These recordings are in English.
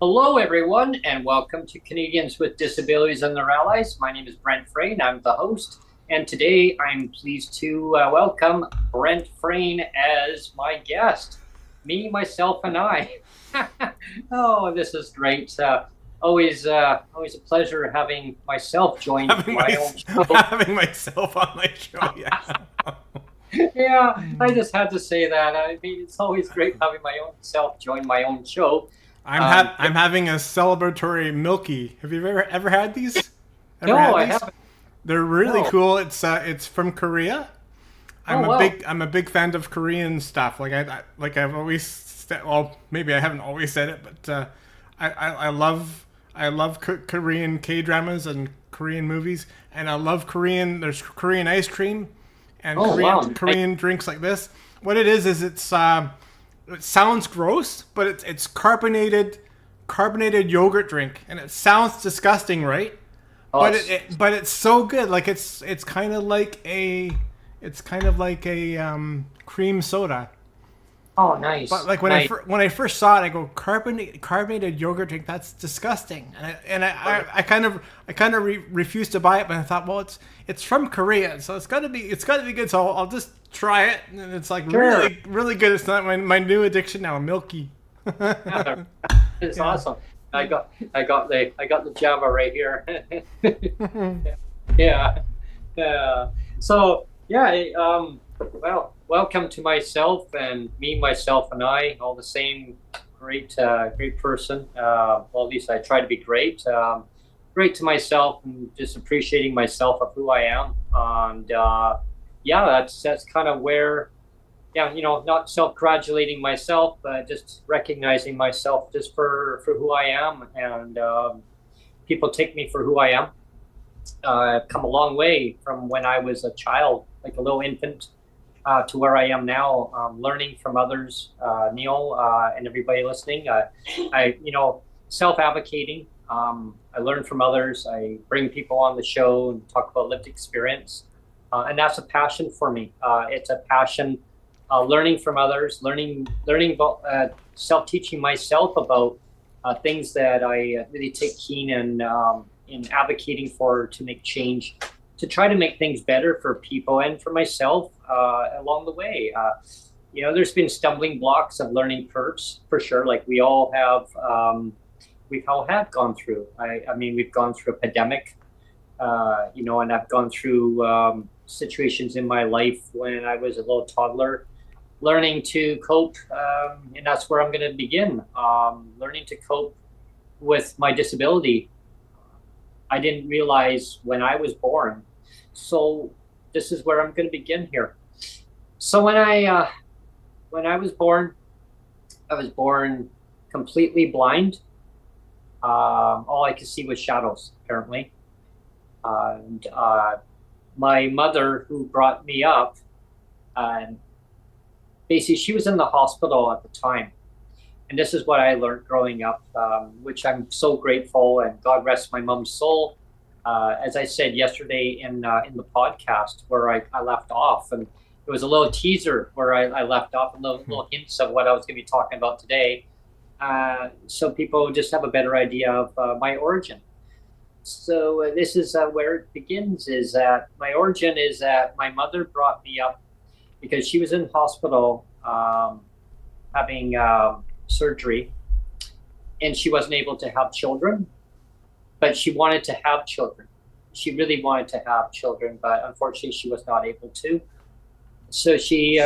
Hello, everyone, and welcome to Canadians with Disabilities and their Allies. My name is Brent Frain. I'm the host, and today I'm pleased to welcome Brent Frain as my guest. Me, myself, and I. Oh, this is great. Always a pleasure having myself join my own show. Having myself on my show, yes. Yeah, I just had to say that. I mean, it's always great having my own self join my own show. I'm having a celebratory Milky. Have you ever had these? I haven't. They're really cool. It's from Korea. I'm a big fan of Korean stuff. I've always said, well, maybe I haven't always said it, but I love Korean K-dramas and Korean movies, and I love There's Korean ice cream and Korean drinks like this. What it is it's it sounds gross, but it's carbonated yogurt drink, and it sounds disgusting, right? But it's so good. Like it's kind of like a cream soda. Oh, nice. But like when I first saw it, I go carbonated yogurt drink. That's disgusting, and I kind of refused to buy it. But I thought, well, it's from Korea, so it's gotta be good. So I'll just try it, and it's like really good. It's not my new addiction now, Milky. It's awesome. I got the Java right here. Yeah. So yeah. Well, welcome to myself and me, myself, and I. All the same, great person. Well, at least I try to be great. Great to myself, and just appreciating myself of who I am. And that's kind of where, not self-congratulating myself, but just recognizing myself just for who I am. And people take me for who I am. I've come a long way from when I was a child, like a little infant, to where I am now, learning from others, Neil, and everybody listening. I self-advocating. I learn from others. I bring people on the show and talk about lived experience. And that's a passion for me. It's a passion, learning from others, learning about self-teaching myself about things that I really take keen in advocating for, to make change, to try to make things better for people and for myself along the way. There's been stumbling blocks of learning curves for sure. Like we all have gone through. I mean, we've gone through a pandemic, and I've gone through situations in my life when I was a little toddler, learning to cope, and that's where I'm going to begin. Learning to cope with my disability. I didn't realize when I was born. So this is where I'm going to begin here. So when I was born, I was born completely blind. All I could see was shadows, apparently. And my mother, who brought me up, basically she was in the hospital at the time. And this is what I learned growing up, which I'm so grateful, and God rest my mom's soul. As I said yesterday in the podcast where I left off, and it was a little teaser where I left off, and little hints of what I was going to be talking about today, so people just have a better idea of my origin. So this is where it begins, is that my origin is that my mother brought me up because she was in hospital having surgery, and she wasn't able to have children, but she wanted to have children. She really wanted to have children, but unfortunately she was not able to. So she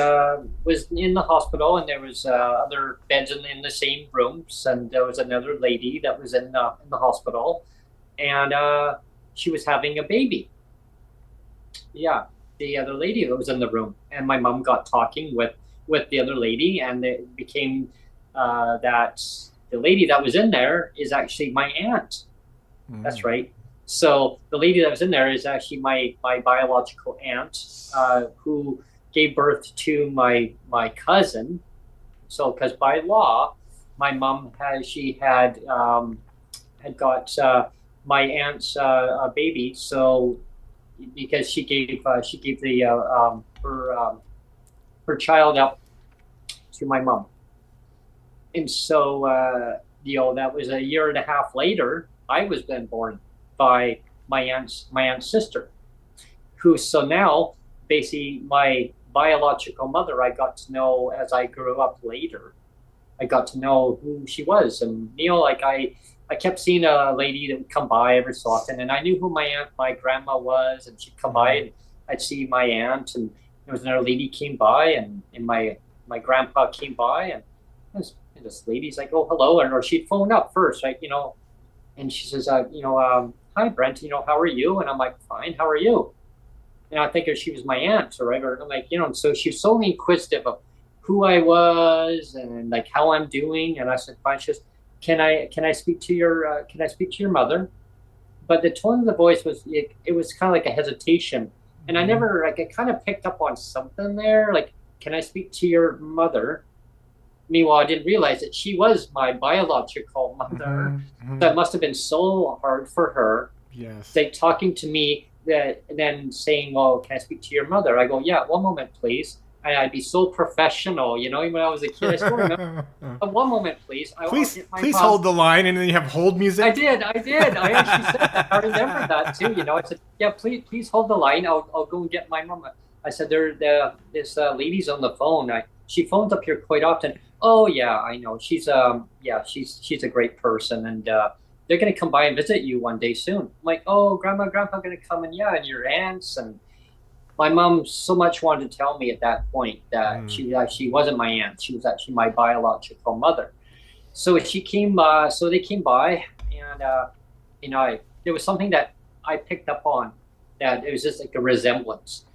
was in the hospital, and there was other beds in the same rooms, and there was another lady that was in the hospital, and she was having a baby. Yeah, the other lady that was in the room, and my mom got talking with the other lady, and it became that the lady that was in there is actually my aunt. That's right. So the lady that was in there is actually my biological aunt, who gave birth to my cousin. So because by law, my mom had got my aunt's baby. So because she gave the her child up to my mom, and so that was a year and a half later. I was then born by my aunt's sister, who so now basically my biological mother I got to know as I grew up later. I got to know who she was, and like I kept seeing a lady that would come by every so often, and I knew who my grandma was, and she'd come by, and I'd see my aunt, and there was another lady came by, and my grandpa came by, and this lady's like, oh, hello, or she'd phone up first, right, and she says, hi, Brent, how are you? And I'm like, fine, how are you? And I think she was my aunt, or right, or I'm like, and so she was so inquisitive of who I was and like how I'm doing, and I said, fine. She says, can I speak to your mother? But the tone of the voice was it was kind of like a hesitation, and I never like I kind of picked up on something there, like, can I speak to your mother? Meanwhile, I didn't realize that she was my biological mother. That must have been so hard for her. Yes. Like talking to me that, and then saying, "Well, can I speak to your mother?" I go, "Yeah, one moment, please." And I'd be so professional, when I was a kid. I still remember. One moment, please. Please hold the line, and then you have hold music. I did. I actually said that. I remember that too. I said, "Yeah, please hold the line. I'll go and get my mom." I said, this lady's on the phone. She phones up here quite often. Oh yeah, I know. She's a great person, and they're gonna come by and visit you one day soon. I'm like, oh, grandma, grandpa gonna come, and yeah, and your aunts. And my mom so much wanted to tell me at that point that she wasn't my aunt. She was actually my biological mother. So she came. So they came by, and there was something that I picked up on, that it was just like a resemblance,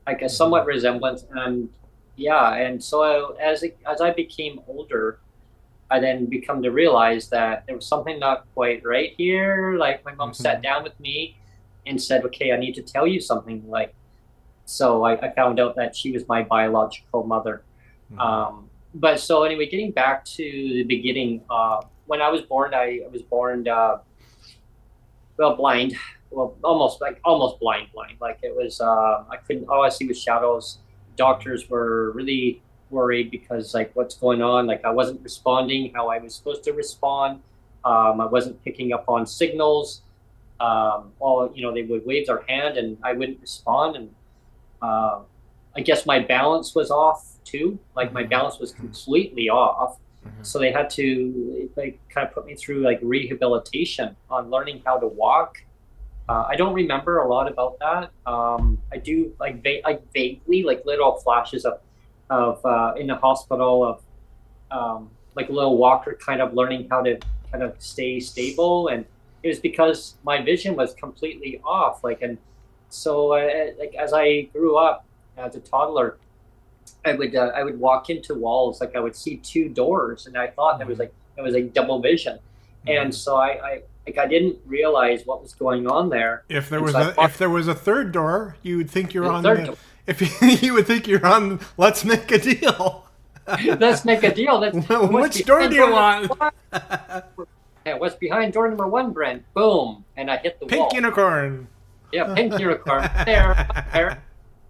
like a somewhat resemblance, and yeah, and so as I became older, I then become to realize that there was something not quite right here. Like my mom sat down with me and said, "Okay, I need to tell you something." Like, so I found out that she was my biological mother. But so anyway, getting back to the beginning, when I was born, I was born blind. Well, almost blind. Like it was, I couldn't. All I see was shadows. Doctors were really worried because like what's going on? Like I wasn't responding how I was supposed to respond. I wasn't picking up on signals. They would wave their hand and I wouldn't respond, and I guess my balance was off too. Like my balance was completely off. So they had to kind of put me through like rehabilitation on learning how to walk. I don't remember a lot about that. I do like vaguely, like little flashes of in the hospital of like a little walker, kind of learning how to kind of stay stable, and it was because my vision was completely off. Like, and so like as I grew up as a toddler, I would walk into walls, like I would see two doors, and I thought it was like double vision, and so I didn't realize what was going on there. If there was a third door, you would think you're on you would think you're on Let's Make a Deal. Let's make a deal. Which door do you want? Yeah, what's behind door number 1, Brent? Boom, and I hit the pink wall. Pink unicorn. Yeah, pink unicorn. There.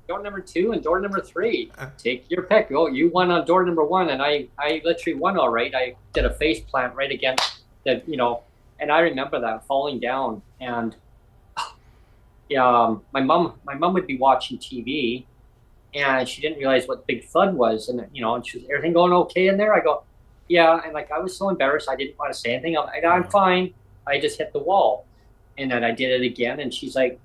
Door number 2 and door number 3. Take your pick. Oh, you won on door number 1, and I literally won all right. I did a face plant right against the, and I remember that falling down, and my mom would be watching TV, and she didn't realize what big thud was, and and she was, everything going okay in there? I go, yeah, and like I was so embarrassed, I didn't want to say anything. I'm fine. I just hit the wall, and then I did it again, and she's like,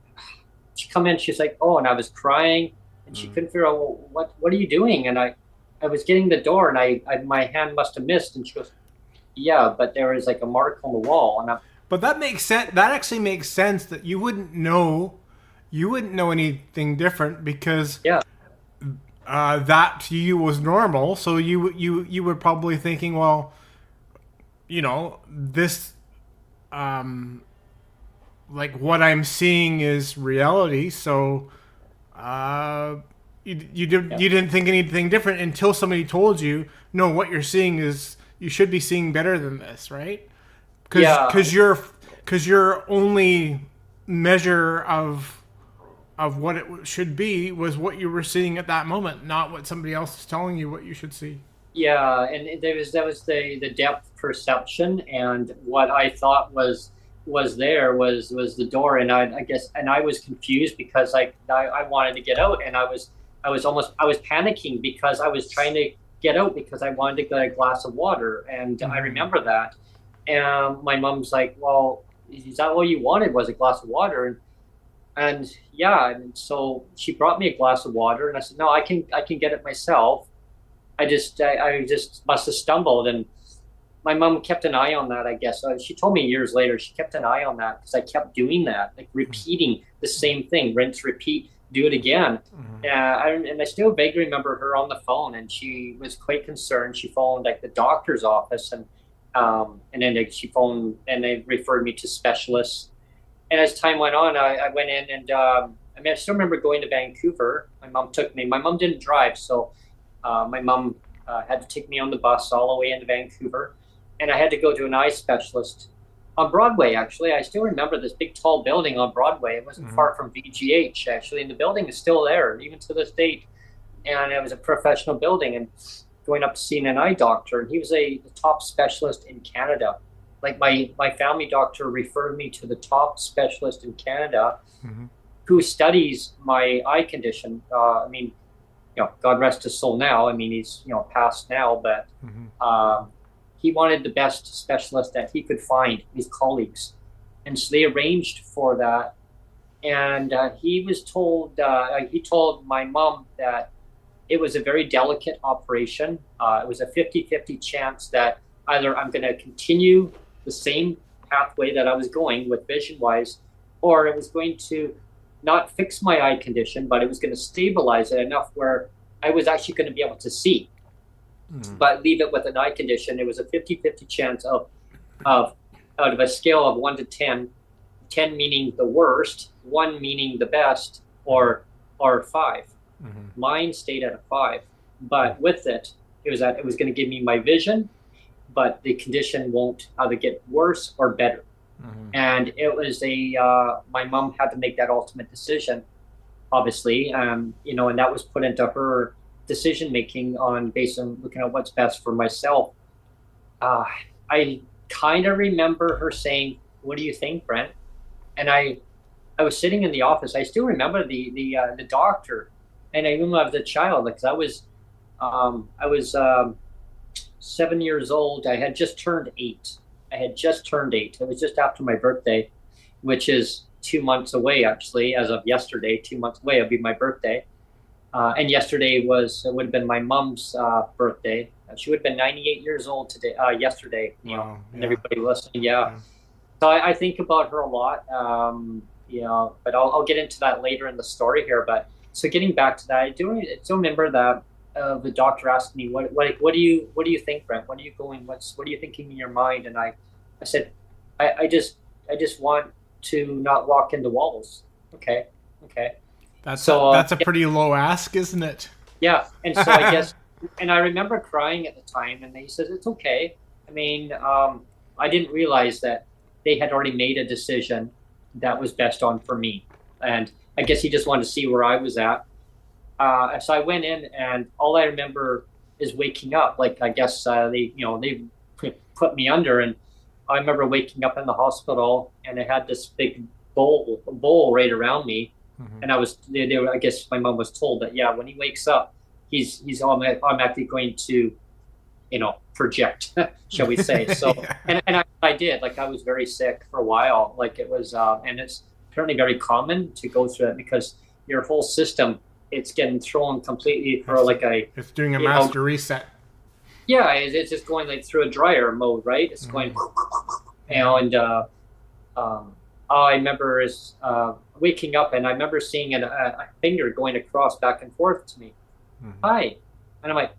she come in, she's like, oh, and I was crying, and she couldn't figure out, well, what are you doing? And I was getting the door, and my hand must have missed, and she goes, yeah, but there was like a mark on the wall, and But that makes sense. That actually makes sense that you wouldn't know anything different because yeah, that to you was normal. So you were probably thinking, well, this, like what I'm seeing is reality. So you didn't think anything different until somebody told you, no, what you're seeing is, you should be seeing better than this, right? Because your only measure of what it should be was what you were seeing at that moment, not what somebody else is telling you what you should see. yeah, and that was the depth perception, and what I thought was there was the door, and I guess, and I was confused because I wanted to get out, and I was panicking because I was trying to get out because I wanted to get a glass of water, and I remember that, and my mom's like, well, is that all you wanted, was a glass of water? And yeah, and so she brought me a glass of water, and I said, no, I can get it myself. I just must have stumbled, and my mom kept an eye on that, I guess. She told me years later, she kept an eye on that because I kept doing that, like repeating the same thing, rinse, repeat, do it again. And I still vaguely remember her on the phone, and she was quite concerned. She phoned like the doctor's office, and then she phoned, and they referred me to specialists. And as time went on, I went in, and I still remember going to Vancouver. My mom took me. My mom didn't drive, so my mom had to take me on the bus all the way into Vancouver, and I had to go to an eye specialist on Broadway. Actually, I still remember this big tall building on Broadway. It wasn't far from VGH, actually, and the building is still there even to this date. And it was a professional building, and going up to seeing an eye doctor, and he was the top specialist in Canada. Like my family doctor referred me to the top specialist in Canada, who studies my eye condition. I mean, God rest his soul now. I mean, he's, passed now, but he wanted the best specialist that he could find, his colleagues. And so they arranged for that. And he told my mom that it was a very delicate operation. It was a 50-50 chance that either I'm going to continue the same pathway that I was going with vision-wise, or it was going to not fix my eye condition, but it was going to stabilize it enough where I was actually going to be able to see. But leave it with an eye condition. It was a 50-50 chance of out of a scale of 1 to 10, 10 meaning the worst, 1 meaning the best, or 5. Mine stayed at a 5. But with it was that it was going to give me my vision, but the condition won't either get worse or better. And it was my mom had to make that ultimate decision, obviously, and that was put into her decision making based on looking at what's best for myself. I kind of remember her saying, "What do you think, Brent?" And I was sitting in the office. I still remember the doctor, and I remember I was a child because I was 7 years old. I had just turned 8. It was just after my birthday, which is 2 months away, actually, as of yesterday. 2 months away, it'll be my birthday. And yesterday would have been my mom's birthday. She would have been 98 years old today. Yesterday, Wow, and everybody listening, yeah. So I think about her a lot, but I'll get into that later in the story here. But so getting back to that, I do remember that the doctor asked me, what do you think, Brent? What are you thinking in your mind? And I said, I just want to not walk into walls. Okay. That's a pretty low ask, isn't it? Yeah, and so I guess, and I remember crying at the time, and he says, it's okay. I mean, I didn't realize that they had already made a decision that was best on for me. And I guess he just wanted to see where I was at. So I went in, and all I remember is waking up. Like, I guess they put me under, and I remember waking up in the hospital, and they had this big bowl right around me. And I guess my mom was told that, yeah, when he wakes up, he's automatically going to, project, shall we say. So, and I did, like, I was very sick for a while. Like, it was, and it's apparently very common to go through it because your whole system it's getting thrown completely for like it's doing a master reset. Yeah, it's just going like through a dryer mode, right? It's going, and I remember waking up, and I remember seeing a finger going across back and forth to me. Hi, and I'm like,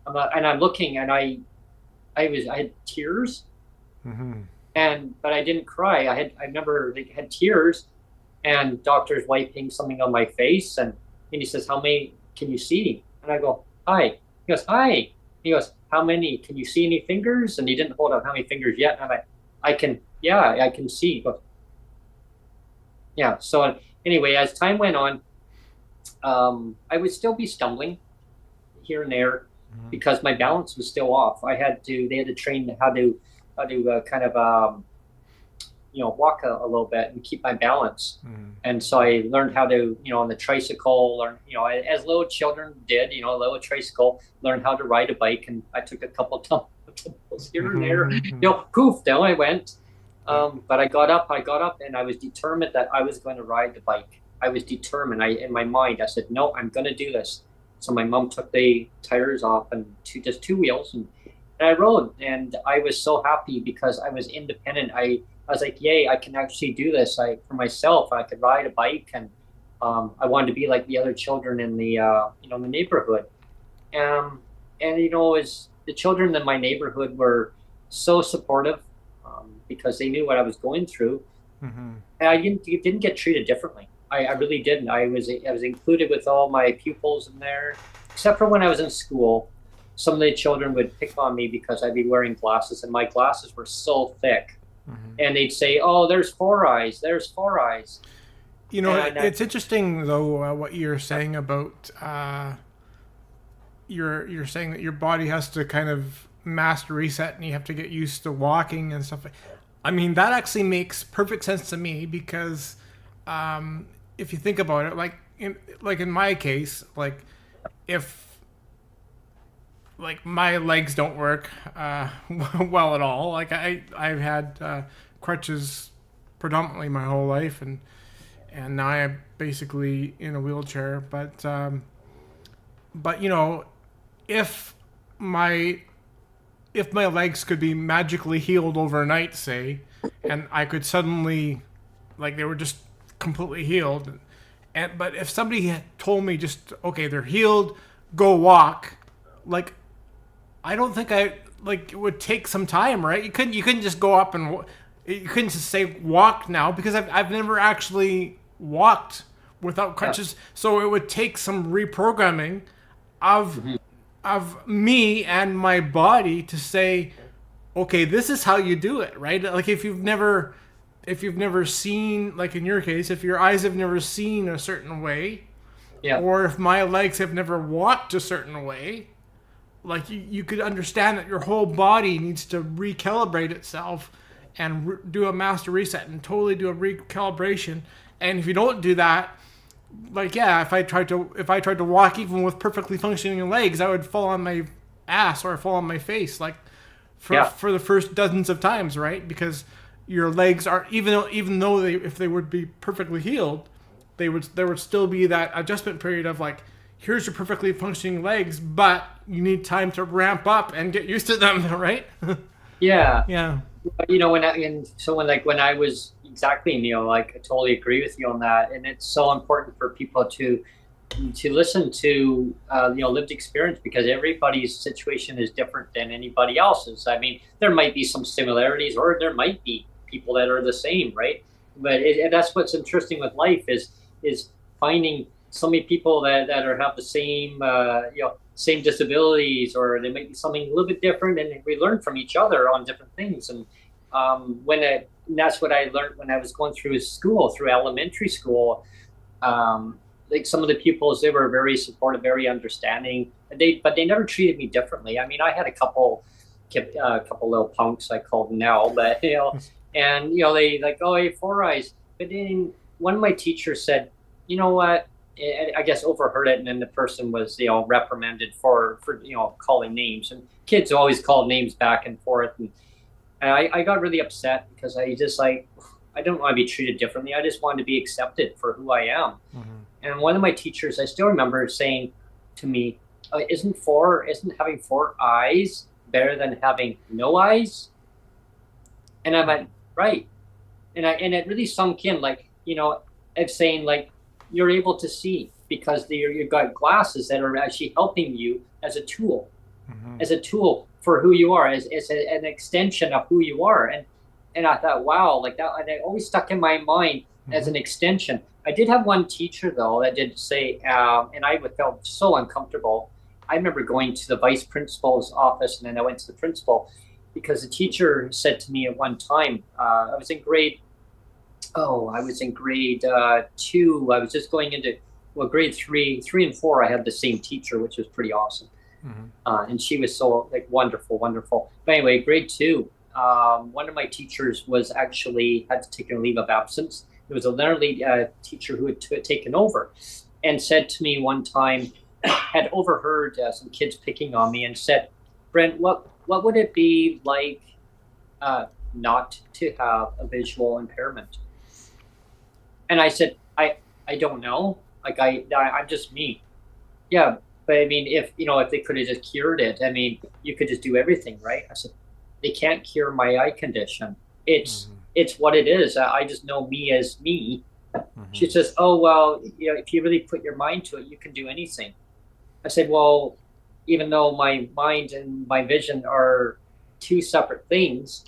and I'm looking, and I had tears, but I didn't cry. I remember they had tears, and doctors wiping something on my face, and he says, "How many can you see?" And I go, "Hi." He goes, "Hi." He goes, "How many? Can you see any fingers?" And he didn't hold out how many fingers yet. And I'm like, I can see. He goes, yeah. So anyway, as time went on, I would still be stumbling here and there because my balance was still off. They had to train how to kind of walk a little bit and keep my balance. And so I learned how to, on the tricycle, as little children did, a little tricycle, learn how to ride a bike. And I took a couple tumbles here and there, poof, down I went. But I got up and I was determined that I was going to ride the bike. I was determined. In my mind, I said, no, I'm going to do this. So my mom took the tires off and just two wheels and I rode. And I was so happy because I was independent. I was like, yay, I can actually do this. For myself, I could ride a bike, and I wanted to be like the other children in the the neighborhood. And the children in my neighborhood were so supportive because they knew what I was going through. And I didn't get treated differently. I really didn't. I was included with all my pupils in there, except for when I was in school. Some of the children would pick on me because I'd be wearing glasses, and my glasses were so thick. And they'd say, "Oh, there's four eyes. There's four eyes." It's interesting though what you're saying about you're saying that your body has to kind of master reset, and you have to get used to walking and stuff. I mean, that actually makes perfect sense to me because if you think about it, like in my case, like if my legs don't work well at all. Like I've had crutches predominantly my whole life, and now I'm basically in a wheelchair. But if my legs could be magically healed overnight, say, and I could suddenly, they were just completely healed, but if somebody had told me just, okay, they're healed, go walk, I don't think it would take some time, right? You couldn't just go up and you couldn't just say walk now, because I've never actually walked without crutches. Yeah. So it would take some reprogramming of me and my body to say, okay, this is how you do it, right? Like if you've never seen, like in your case, if your eyes have never seen a certain way, or if my legs have never walked a certain way, you could understand that your whole body needs to recalibrate itself and do a master reset and totally do a recalibration. And if you don't do that, if I tried to walk even with perfectly functioning legs, I would fall on my ass or fall on my face for the first dozens of times, right? Because your legs are, even though if they would be perfectly healed, there would still be that adjustment period of here's your perfectly functioning legs, but you need time to ramp up and get used to them, right? Yeah. Yeah. When I was exactly, Neil, I totally agree with you on that. And it's so important for people to listen to, lived experience, because everybody's situation is different than anybody else's. I mean, there might be some similarities, or there might be people that are the same, right? But that's what's interesting with life is finding so many people that have the same disabilities, or they might be something a little bit different, and we learn from each other on different things. And that's what I learned when I was going through elementary school. Some of the pupils, they were very supportive, very understanding, but they never treated me differently. I mean, I had a couple little punks, I call them now, but and they oh, you have four eyes. But then one of my teachers said, you know what? I guess overheard it, and then the person was reprimanded for calling names, and kids always call names back and forth, and I got really upset because I just I don't want to be treated differently. I just wanted to be accepted for who I am. And one of my teachers, I still remember saying to me, isn't having 4 eyes better than having no eyes? And I went, right. And it really sunk in, like, of saying, like, you're able to see because you've got glasses that are actually helping you as a tool, for who you are, as an extension of who you are. And I thought, wow, like that, and it always stuck in my mind as an extension. I did have one teacher though that did say, and I felt so uncomfortable. I remember going to the vice principal's office, and then I went to the principal because the teacher said to me at one time, I was in grade 2. I was just going into, grade 3 and 4. I had the same teacher, which was pretty awesome. And she was so like wonderful. But anyway, grade 2, one of my teachers was actually had to take a leave of absence. It was a learning teacher who had taken over, and said to me one time, had overheard some kids picking on me, and said, Brent, what would it be like not to have a visual impairment? And I said, I don't know. Like I'm just me. Yeah, but I mean, if they could have just cured it, I mean, you could just do everything, right? I said, they can't cure my eye condition. It's what it is. I just know me as me. She says, oh, well, if you really put your mind to it, you can do anything. I said, well, even though my mind and my vision are two separate things,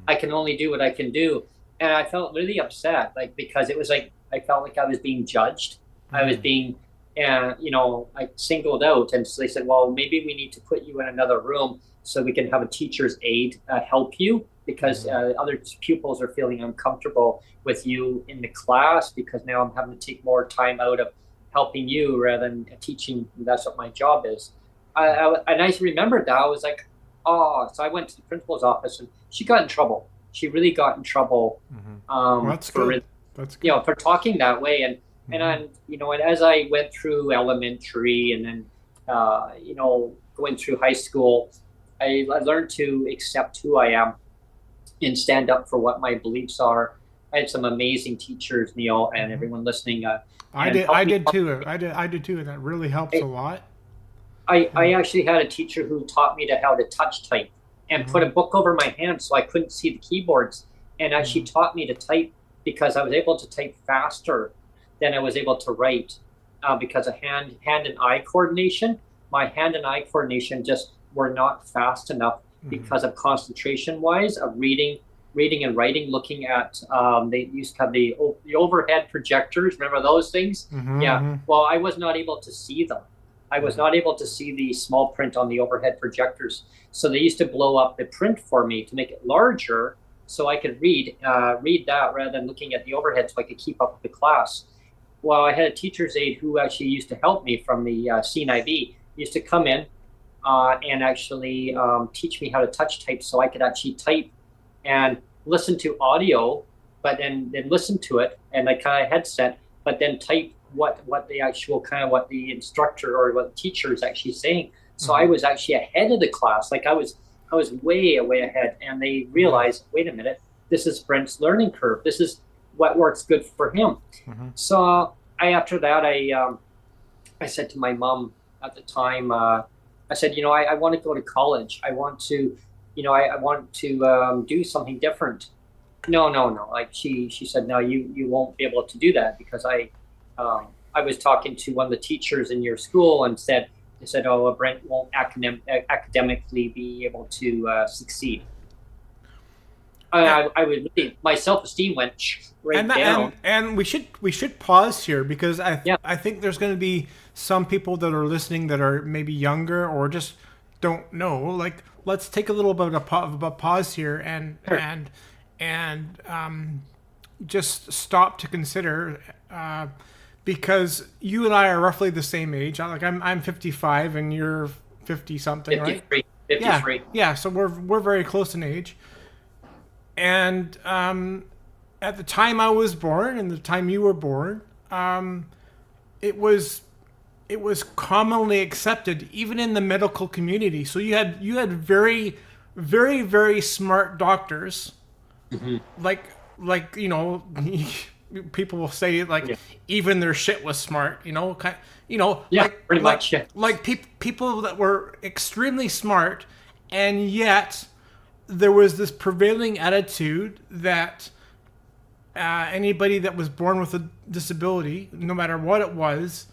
I can only do what I can do. And I felt really upset, like, because it was like, I felt like I was being judged. I was being, like singled out. And so they said, well, maybe we need to put you in another room so we can have a teacher's aide help you, because other pupils are feeling uncomfortable with you in the class, because now I'm having to take more time out of helping you rather than teaching. That's what my job is. And I remembered that. I was like, oh, so I went to the principal's office, and she got in trouble. She really got in trouble That's good. For talking that way. And and as I went through elementary, and then going through high school, I learned to accept who I am and stand up for what my beliefs are. I had some amazing teachers, Neil, and everyone listening. I did too, and that really helps a lot. I actually had a teacher who taught me how to touch type, and put a book over my hand so I couldn't see the keyboards, and actually taught me to type, because I was able to type faster than I was able to write, because of hand and eye coordination. My hand and eye coordination just were not fast enough because of concentration wise of reading and writing, looking at they used to have the overhead projectors. Remember those things? Well, I was not able to see them. I was not able to see the small print on the overhead projectors. So they used to blow up the print for me to make it larger so I could read that rather than looking at the overhead, so I could keep up with the class. Well, I had a teacher's aide who actually used to help me from the CNIB, used to come in and actually teach me how to touch type, so I could actually type and listen to audio, but then listen to it and like kind of headset, but then type what the actual kind of what the instructor or what the teacher is actually saying. So I was actually ahead of the class. Like I was way ahead, and they realized, wait a minute, this is Brent's learning curve. This is what works good for him. So after that, I said to my mom at the time, I said, I want to go to college. I want to, I want to do something different. No. Like she said, no, you won't be able to do that, because I was talking to one of the teachers in your school, and they said, oh, Brent won't academically be able to succeed. I would really, my self-esteem went down. And we should pause here, because I think there's going to be some people that are listening that are maybe younger or just don't know. Like, let's take a little bit of a pause here and just stop to consider, because you and I are roughly the same age. Like I'm 55 and you're 50 something, 53, right? 53. Yeah. So we're very close in age. And at the time I was born and the time you were born, it was commonly accepted, even in the medical community. So you had very, very, very smart doctors, like people will say like even their shit was smart, pretty much, yeah. Like people that were extremely smart, and yet there was this prevailing attitude that anybody that was born with a disability, no matter what it was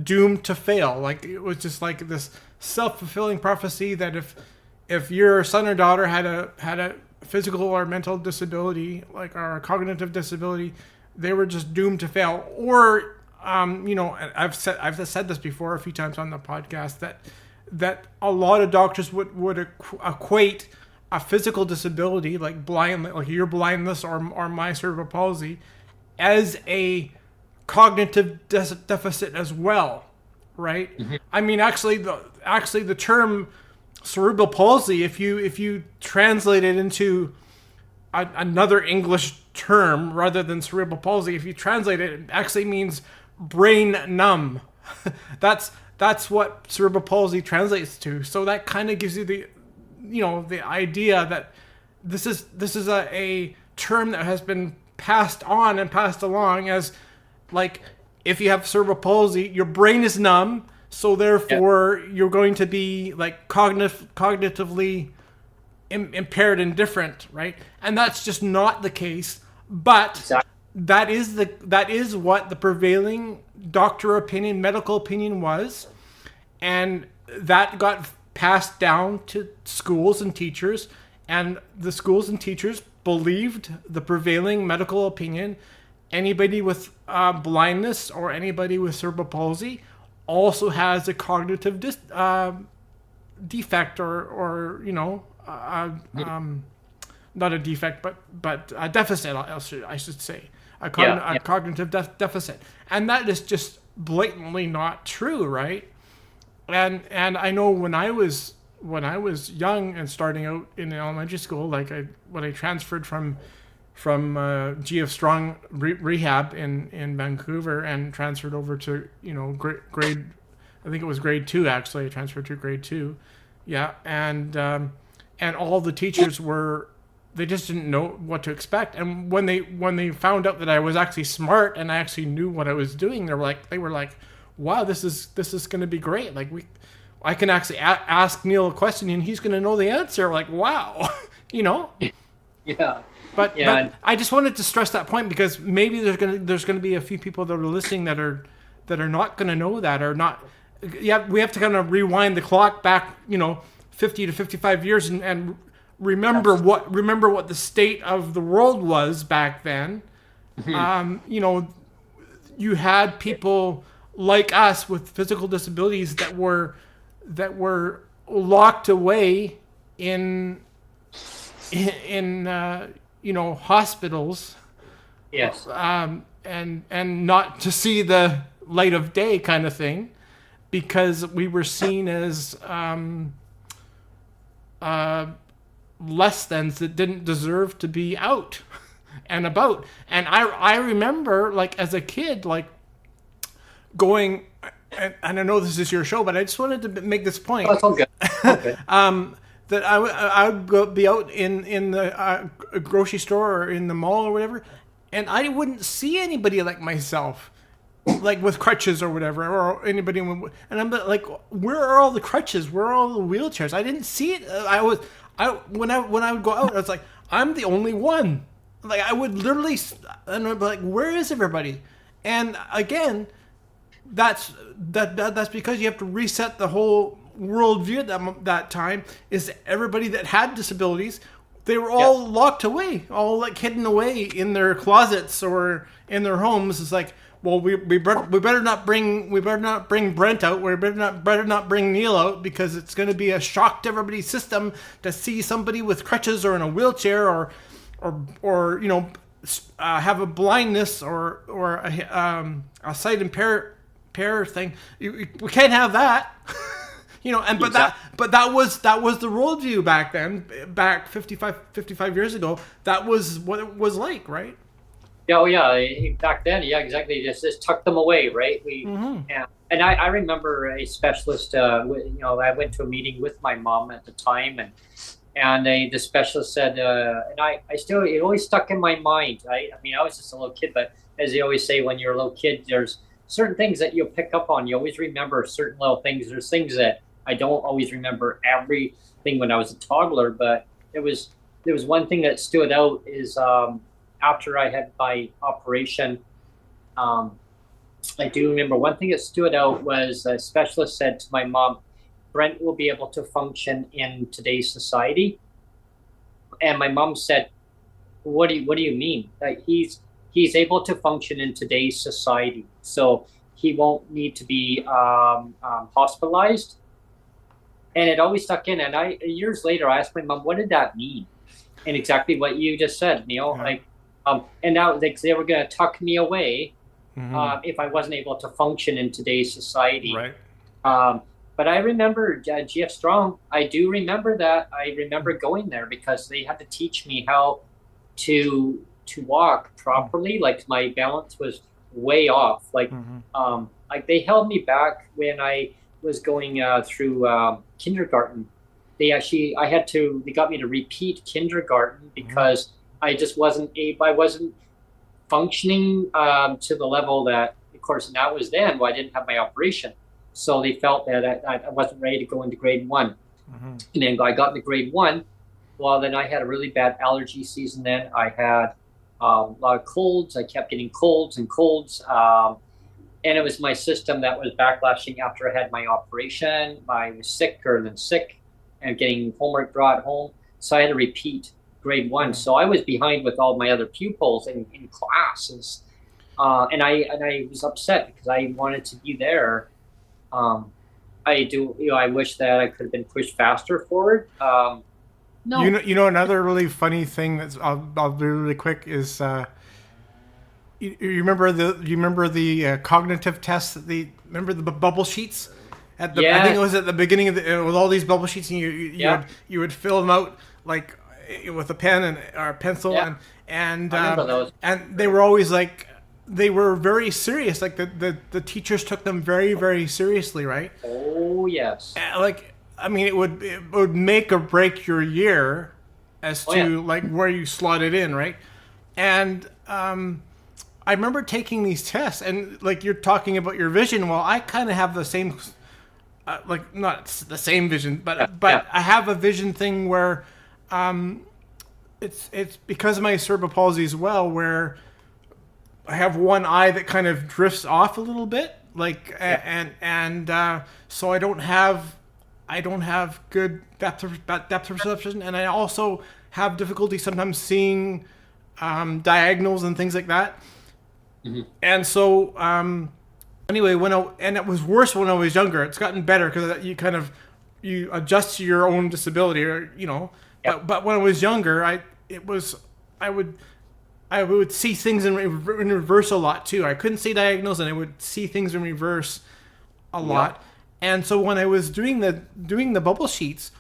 doomed to fail. Like it was just like this self-fulfilling prophecy that if your son or daughter had a physical or mental disability, like, or a cognitive disability, they were just doomed to fail. Or I've said this before a few times on the podcast that a lot of doctors would equate a physical disability like your blindness or my cerebral palsy as a cognitive deficit as well, right? Mm-hmm. I mean, actually the term cerebral palsy, if you translate it into another English term rather than cerebral palsy, if you translate it, it actually means brain numb. That's what cerebral palsy translates to. So that kind of gives you the idea that this is a term that has been passed on and passed along as, like, if you have cerebral palsy, your brain is numb, so therefore you're going to be like cognitively impaired and different, right? And that's just not the case. But exactly. that is what the prevailing doctor opinion, medical opinion was, and that got passed down to schools and teachers, and the schools and teachers believed the prevailing medical opinion. Anybody with blindness or anybody with cerebral palsy also has a cognitive defect or not a defect, but a deficit, I should say, a cognitive deficit. And that is just blatantly not true, right? And I know when I was young and starting out in elementary school, like when I transferred from GF Strong Rehab in Vancouver and transferred over to grade, I think it was grade 2 actually. I transferred to grade 2, and all the teachers they just didn't know what to expect. And when they found out that I was actually smart and I actually knew what I was doing, they were like, wow, this is going to be great. Like I can actually ask Neil a question and he's going to know the answer. Like, wow, Yeah. But I just wanted to stress that point because maybe there's gonna be a few people that are listening that are not gonna know that, or not. Yeah, we have to kind of rewind the clock back, 50 to 55 years and remember what the state of the world was back then. Mm-hmm. You had people like us with physical disabilities that were locked away in hospitals. Yes. And not to see the light of day kind of thing, because we were seen as less thans that didn't deserve to be out and about. And I remember, like, as a kid, like, going, and I know this is your show, but I just wanted to make this point. Oh, that's all good. Okay. That I would be out in the grocery store or in the mall or whatever, and I wouldn't see anybody like myself, like with crutches or whatever, or anybody. And I'm like, where are all the crutches? Where are all the wheelchairs? I didn't see it. When I would go out, I was like, I'm the only one. Like, I would literally, and I'd be like, where is everybody? And again, that's because you have to reset the whole worldview at that time. Is everybody that had disabilities, they were all locked away, all like hidden away in their closets or in their homes. It's like, well, we better not bring Brent out. We better not bring Neil out, because it's going to be a shock to everybody's system to see somebody with crutches or in a wheelchair or have a blindness or a sight impair thing. We can't have that. But that was the worldview back then, back 55 years ago. That was what it was like, right? Yeah, oh yeah, back then, yeah, exactly. Just tuck them away, right? And I remember a specialist. I went to a meeting with my mom at the time, And the specialist said, and I still, it always stuck in my mind. I mean, I was just a little kid, but as they always say, when you're a little kid, there's certain things that you'll pick up on. You always remember certain little things. There's things that I don't always remember everything when I was a toddler, but there was one thing that stood out is after I had my operation, I do remember one thing that stood out was a specialist said to my mom, Brent will be able to function in today's society. And my mom said, what do you mean? Like he's able to function in today's society. So he won't need to be hospitalized. And it always stuck in. And years later, I asked my mom, what did that mean? And exactly what you just said, Neil. Yeah. And now they were going to tuck me away if I wasn't able to function in today's society. Right. But I remember GF Strong. I do remember that. I remember going there because they had to teach me how to walk properly. Like my balance was way off. Like they held me back when I was going through kindergarten. They got me to repeat kindergarten because I just wasn't able. I wasn't functioning to the level that, of course, and that was then. Well, I didn't have my operation. So they felt that I wasn't ready to go into grade 1. And then I got into grade 1. Well, then I had a really bad allergy season then. I had a lot of colds. I kept getting colds. And it was my system that was backlashing after I had my operation. I was sicker than sick and getting homework brought home. So I had to repeat grade 1. So I was behind with all my other pupils in classes. And I was upset because I wanted to be there. I wish that I could have been pushed faster forward. No. You know, another really funny thing that's I'll do really quick is you remember the cognitive tests remember the bubble sheets I think it was at the beginning of with all these bubble sheets, and you would fill them out like with a pen or a pencil, and they were always like. They were very serious. Like the teachers took them very, very seriously, right? Oh yes. Like I mean, it would make or break your year as to like where you slotted in, right? And I remember taking these tests, and like you're talking about your vision. Well, I kind of have the same, like not the same vision, but I have a vision thing where it's because of my cerebral palsy as well, where I have one eye that kind of drifts off a little bit, like, and so I don't have good depth perception, and I also have difficulty sometimes seeing diagonals and things like that. And so anyway, and it was worse when I was younger. It's gotten better because you adjust to your own disability, or But when I was younger, I would see things in reverse a lot too. I couldn't see diagonals, and I would see things in reverse a lot. And so when I was doing the bubble sheets,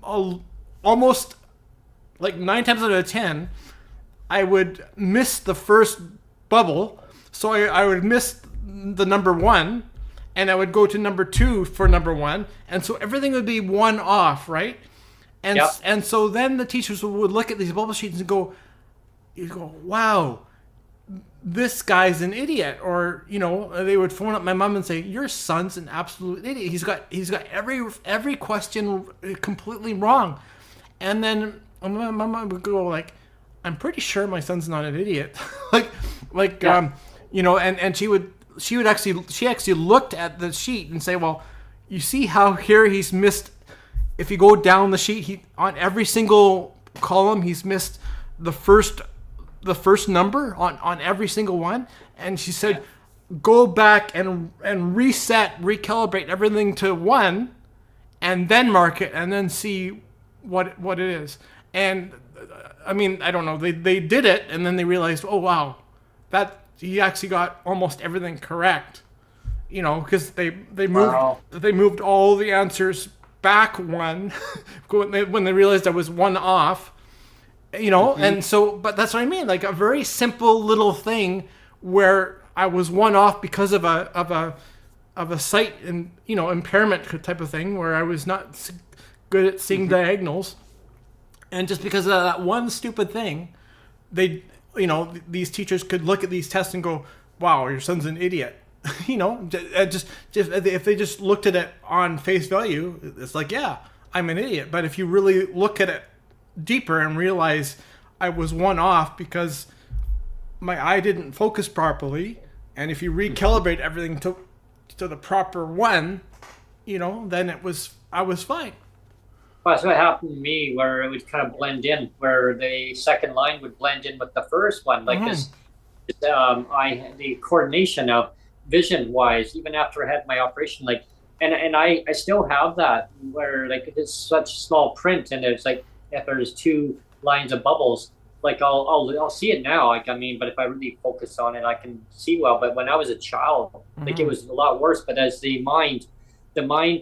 almost like 9 times out of 10, I would miss the first bubble. So I would miss the number 1, and I would go to number 2 for number 1, and so everything would be 1 off, right? And so then the teachers would look at these bubble sheets and go, wow, this guy's an idiot. Or they would phone up my mom and say, your son's an absolute idiot. He's got every question completely wrong. And then my mom would go like, I'm pretty sure my son's not an idiot. And she actually looked at the sheet and say, well, you see how here he's missed. If you go down the sheet, on every single column he's missed the first number on every single one. And she said, go back and recalibrate everything to 1, and then mark it, and then see what it is. And I mean, I don't know, they did it, and then they realized, oh wow, that he actually got almost everything correct, because they moved all the answers back 1 when they realized I was 1 off. And so, but that's what I mean, like a very simple little thing where I was 1 off because of a sight and impairment type of thing, where I was not good at seeing diagonals. And just because of that one stupid thing, they, these teachers could look at these tests and go, wow, your son's an idiot. Just if they just looked at it on face value, it's like, yeah, I'm an idiot. But if you really look at it deeper and realize I was one off because my eye didn't focus properly, and if you recalibrate everything to the proper one, then I was fine. Well, that's what happened to me, where it would kind of blend in, where the second line would blend in with the first one, like this. I had the coordination of vision wise, even after I had my operation, like, and I still have that, where like it's such small print, and it's like if there's two lines of bubbles, like I'll see it now, like, I mean, but if I really focus on it, I can see well. But when I was a child, like, it was a lot worse. But as the mind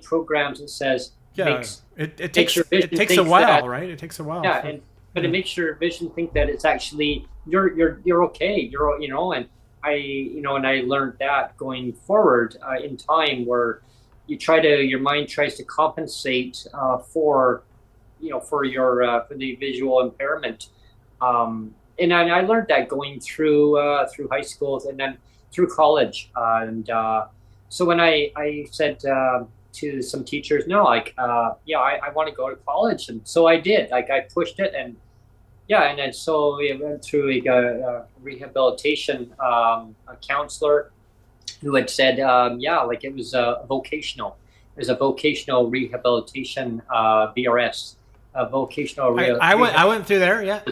programs, it says, it takes a while, right? It takes a while. Yeah, but it makes your vision think that it's actually you're okay, and I learned that going forward in time, where your mind tries to compensate for the visual impairment, and I learned that going through high school and then through college, and so when I said to some teachers, no, like, I want to go to college, and so I did. Like, I pushed it, and then so we went through a rehabilitation counselor who had said, like, it was vocational. There's a vocational rehabilitation VRS, vocational. I went through there. Yeah.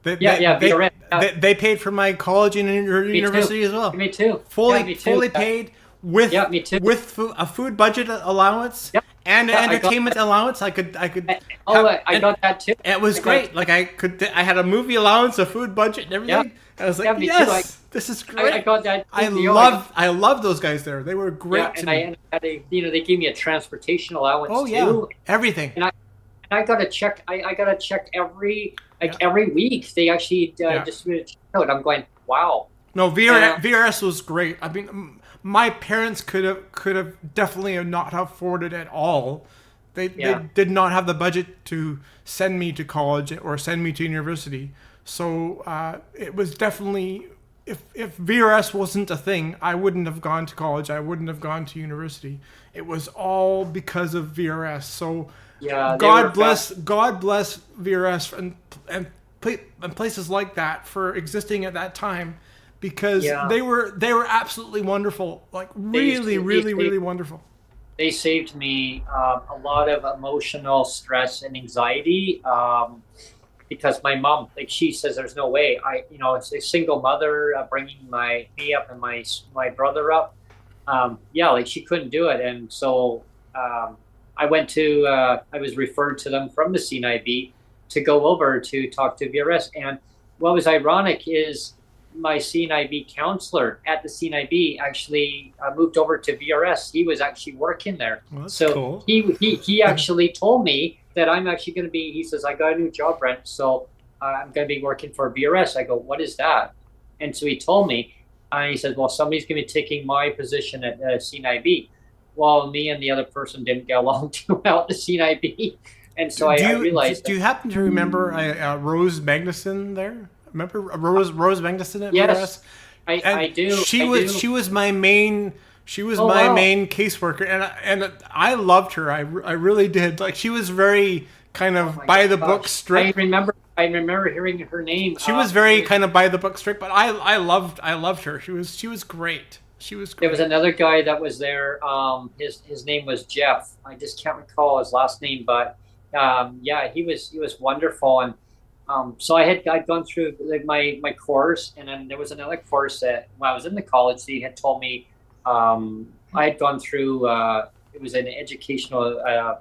VRS. They paid for my college and university as well. Me too. Fully paid. With me too. With a food budget allowance and an entertainment allowance, I could. I got that too. It was great. Like, I had a movie allowance, a food budget, and everything. I was like, yes, this is great. I got that. I love those guys there. They were great. And they gave me a transportation allowance too. Everything. And I got to check. I got to check every week. They actually just out. I'm going, wow. No, VRS was great. I mean, my parents could have definitely not afforded it all. They did not have the budget to send me to college or send me to university. So it was definitely, if VRS wasn't a thing, I wouldn't have gone to college. I wouldn't have gone to university. It was all because of VRS. So God bless VRS and places like that for existing at that time. Because they were absolutely wonderful, like really wonderful. They saved me a lot of emotional stress and anxiety, because my mom, like, she says there's no way. It's a single mother bringing me up and my brother up. Like, she couldn't do it, and so I was referred to them from the CNIB to go over to talk to VRS. And what was ironic is, my CNIB counselor at the CNIB actually moved over to VRS. He was actually working there. Well, that's cool. He actually told me that I'm actually going to be, he says, I got a new job, Brent, so I'm going to be working for VRS. I go, what is that? And so he told me, and he said, well, somebody's going to be taking my position at CNIB. Well, me and the other person didn't get along too well at the CNIB. And so I realized. Do you happen to remember Rose Magnuson there? Remember Rose Magnuson at VRS? I do. She was my main main caseworker, and I loved her. I really did. Like, she was very kind of by the book strict. I remember hearing her name. She was very kind of by the book strict, but I loved her. She was great. There was another guy that was there. His name was Jeff. I just can't recall his last name, but he was wonderful. And so I'd gone through like my course, and then there was another course that when I was in the college, they had told me I had gone through. It was an educational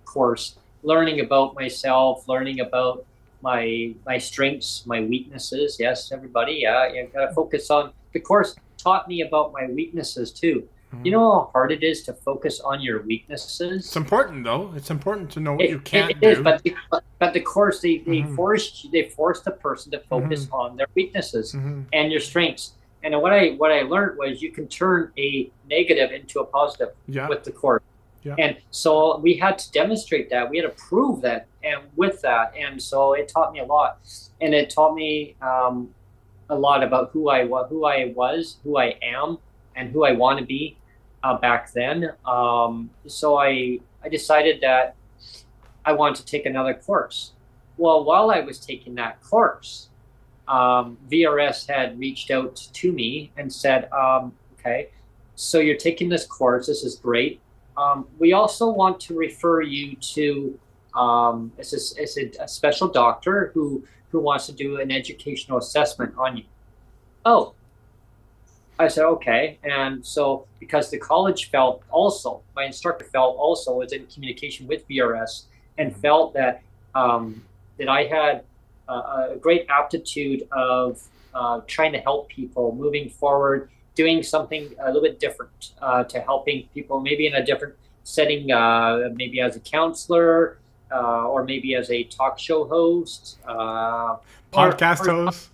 course, learning about myself, learning about my strengths, my weaknesses. Yes, everybody. You got to focus on. The course taught me about my weaknesses too. You know how hard it is to focus on your weaknesses? It's important, though. It's important to know what you can't do. It is, but the course, they force the person to focus on their weaknesses and your strengths. And what I learned was you can turn a negative into a positive with the course. And so we had to demonstrate that. We had to prove that, and with that, and so it taught me a lot, and it taught me a lot about who I was, who I am, and who I want to be back then. So I decided that I wanted to take another course. Well, while I was taking that course, VRS had reached out to me and said, okay, so you're taking this course. This is great. We also want to refer you to a special doctor who wants to do an educational assessment on you. Oh, I said, okay. And so because the college felt also, my instructor felt also was in communication with VRS and felt that that I had a great aptitude of trying to help people moving forward, doing something a little bit different to helping people, maybe in a different setting, maybe as a counselor or maybe as a talk show host. Podcast host.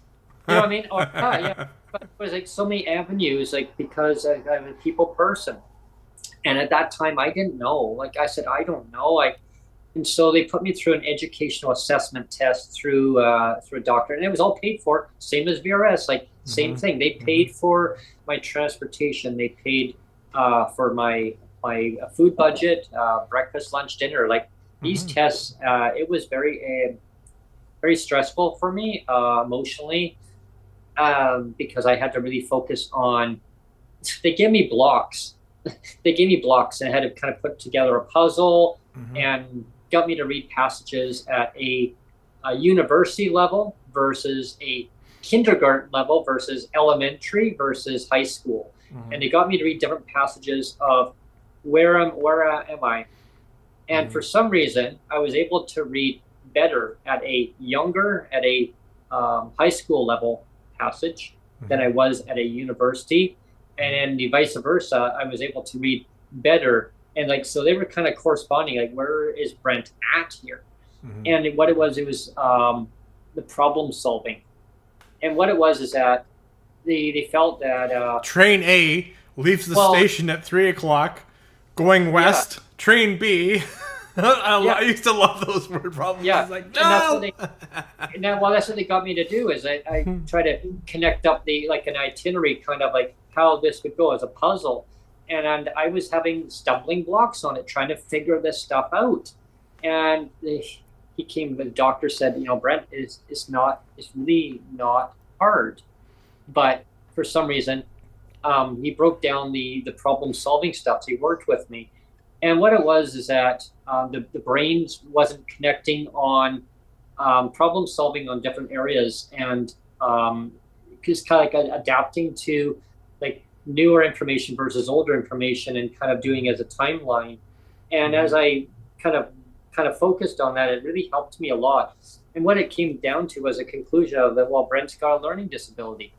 You know what I mean? Or, yeah. But it was like so many avenues, like because I'm a people person. And at that time, I didn't know. Like I said, I don't know. And so they put me through an educational assessment test through a doctor, and it was all paid for, same as VRS, like same thing. They paid for my transportation. They paid for my food budget, breakfast, lunch, dinner. Like these tests, it was very stressful for me emotionally because I had to really focus on. They gave me blocks. They gave me blocks, and I had to kind of put together a puzzle and got me to read passages at a university level versus a kindergarten level versus elementary versus high school. And they got me to read different passages of where am I? And for some reason, I was able to read better at a high school level passage than I was at a university. And the vice versa, I was able to read better. And like, so they were kind of corresponding, like, where is Brent at here? And what it was the problem solving. And what it was is that they felt that train A leaves the station at 3:00, going west. Train B. I used to love those word problems. Yeah, it's like, no. And that's what they got me to do. Is I try to connect up an itinerary, kind of like how this would go as a puzzle. And I was having stumbling blocks on it, trying to figure this stuff out. And the doctor said, Brent, it's really not hard. But for some reason, he broke down the problem solving stuff. So he worked with me. And what it was is that the brain wasn't connecting on problem solving on different areas, and just kind of like adapting to like newer information versus older information, and kind of doing as a timeline. And as I kind of focused on that, it really helped me a lot. And what it came down to was a conclusion of that, well, Brent's got a learning disability.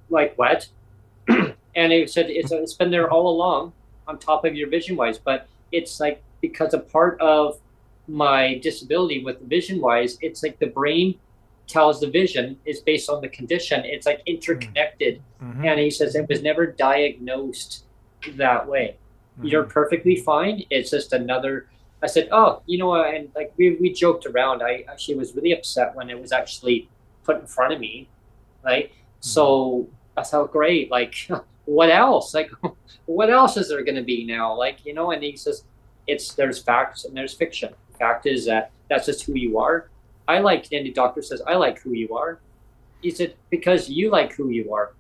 Like what? And it said it's been there all along, on top of your vision wise, but it's like because a part of my disability with vision wise, it's like the brain tells the vision is based on the condition. It's like interconnected. And he says it was never diagnosed that way. You're perfectly fine. It's just another. I said, oh, and like we joked around. I actually was really upset when it was actually put in front of me, right? So I thought, great, like what else? Like what else is there going to be now? Like, and he says, there's facts and there's fiction. Fact is that that's just who you are. And the doctor says, I like who you are. He said, because you like who you are.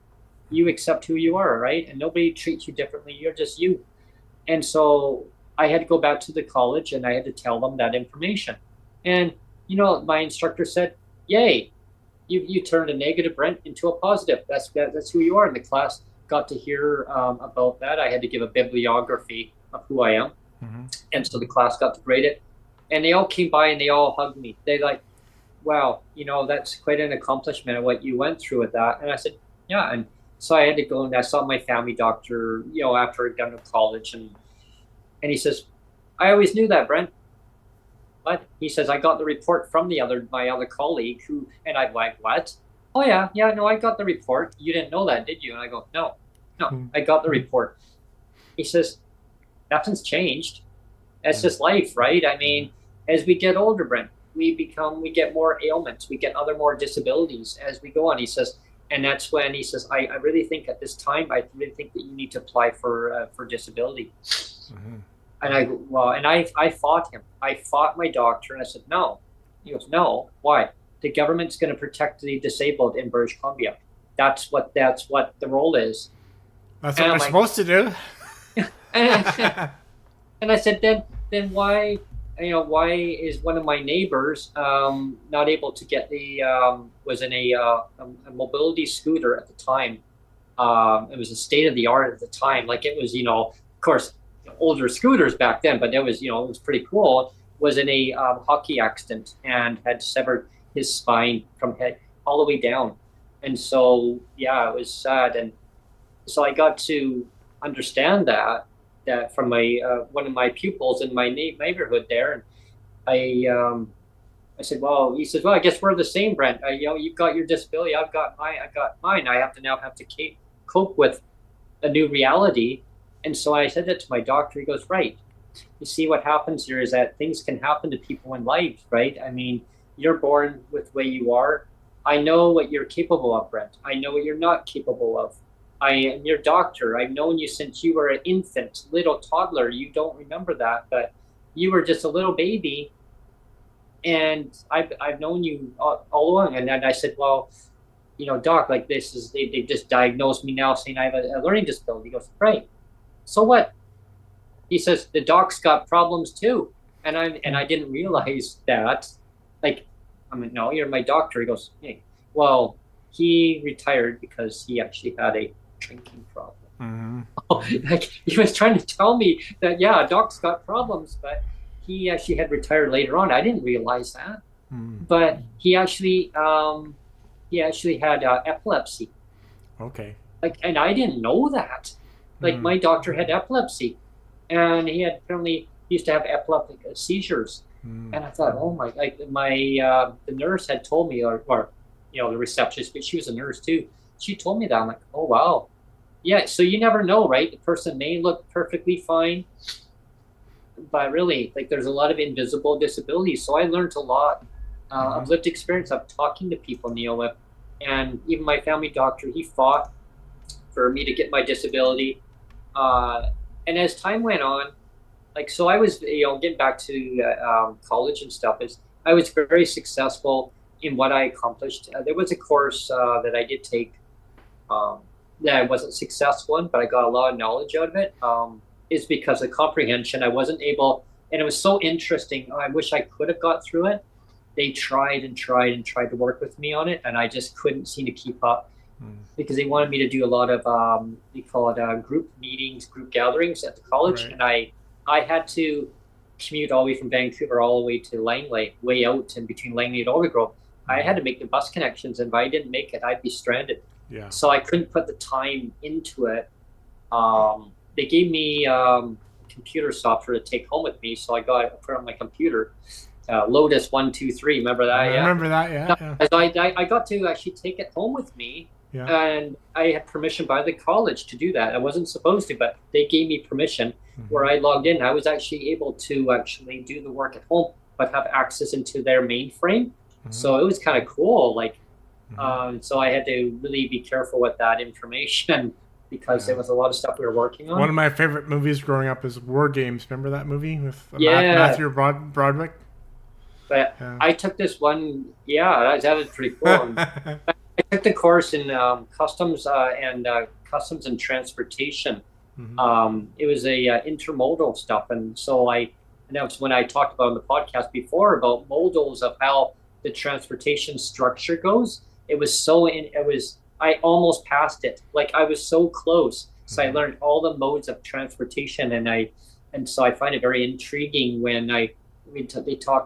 You accept who you are, right? And nobody treats you differently. You're just you. And so I had to go back to the college and I had to tell them that information. And, my instructor said, yay, you turned a negative Brent into a positive. That's who you are. And the class got to hear about that. I had to give a bibliography of who I am. And so the class got to grade it. And they all came by and they all hugged me. They like, wow, that's quite an accomplishment of what you went through with that. And I said, yeah. And so I had to go and I saw my family doctor, after I'd gone to college. And he says, I always knew that, Brent. But he says, I got the report from my other colleague and I'm like, what? Oh yeah, no, I got the report. You didn't know that, did you? And I go, no, I got the report. He says, nothing's changed. That's just life, right? I mean, as we get older, Brent, we get more ailments, we get more disabilities as we go on. He says, and that's when he says, I really think at this time, I really think that you need to apply for disability. And I fought him. I fought my doctor, and I said, no. He goes, no. Why? The government's going to protect the disabled in British Columbia. That's what the role is. That's what we're supposed to do. And I said, then why? Why is one of my neighbors not able to get was in a mobility scooter at the time. It was a state of the art at the time. Like, it was, of course, older scooters back then, but it was pretty cool. Was in a hockey accident and had severed his spine from head all the way down. And so, yeah, it was sad. And so I got to understand that from my one of my pupils in my neighborhood there. And I said, well, he says, well, I guess we're the same, Brent. You've got your disability, I've got mine. I have to cope with a new reality. And so I said that to my doctor. He goes, right. You see, what happens here is that things can happen to people in life, right? I mean, you're born with the way you are. I know what you're capable of, Brent. I know what you're not capable of. I am your doctor. I've known you since you were an infant, little toddler. You don't remember that, but you were just a little baby. And I've known you all along. And then I said, well, doc, like, this is, they just diagnosed me now saying I have a learning disability. He goes, right. So what? He says, the doc's got problems too. And I didn't realize that. Like, I mean, no, you're my doctor. He goes, hey, well, he retired because he actually had a drinking problem. Like, he was trying to tell me that, yeah, a doc's got problems, but he actually had retired later on. I didn't realize that. But he actually had epilepsy. Okay. Like, and I didn't know that. Like, my doctor had epilepsy, and he used to have epileptic seizures. And I thought, oh my, like, the nurse had told me, or the receptionist, but she was a nurse too. She told me that. I'm like, oh wow, yeah. So you never know, right? The person may look perfectly fine, but really, like, there's a lot of invisible disabilities. So I learned a lot of lived experience of talking to people, Neil, and even my family doctor, he fought for me to get my disability. And as time went on, like, so I was, getting back to college and stuff, I was very successful in what I accomplished. There was a course that I did take that I wasn't successful in, but I got a lot of knowledge out of it. Is because of comprehension. I wasn't able, and it was so interesting. I wish I could have got through it. They tried to work with me on it, and I just couldn't seem to keep up. Because they wanted me to do a lot of they call it group meetings, group gatherings at the college, right. And I had to commute all the way from Vancouver all the way to Langley, way out in between Langley and Overgrove. I had to make the bus connections, and if I didn't make it, I'd be stranded. Yeah. So I couldn't put the time into it. They gave me computer software to take home with me, so I put on my computer. Lotus 123, remember that? I remember that, yeah. So I got to actually take it home with me. Yeah. And I had permission by the college to do that. I wasn't supposed to, but they gave me permission where I logged in. I was actually able to actually do the work at home, but have access into their mainframe. So it was kind of cool. Like, so I had to really be careful with that information because there was a lot of stuff we were working on. One of my favorite movies growing up is War Games. Remember that movie with Matthew Broderick? But I took this one. Yeah, that was pretty cool. I took the course in customs and transportation. It was a intermodal stuff, and so that was when I talked about on the podcast before about modals of how the transportation structure goes. I almost passed it. Like, I was so close. So I learned all the modes of transportation, and so I find it very intriguing when the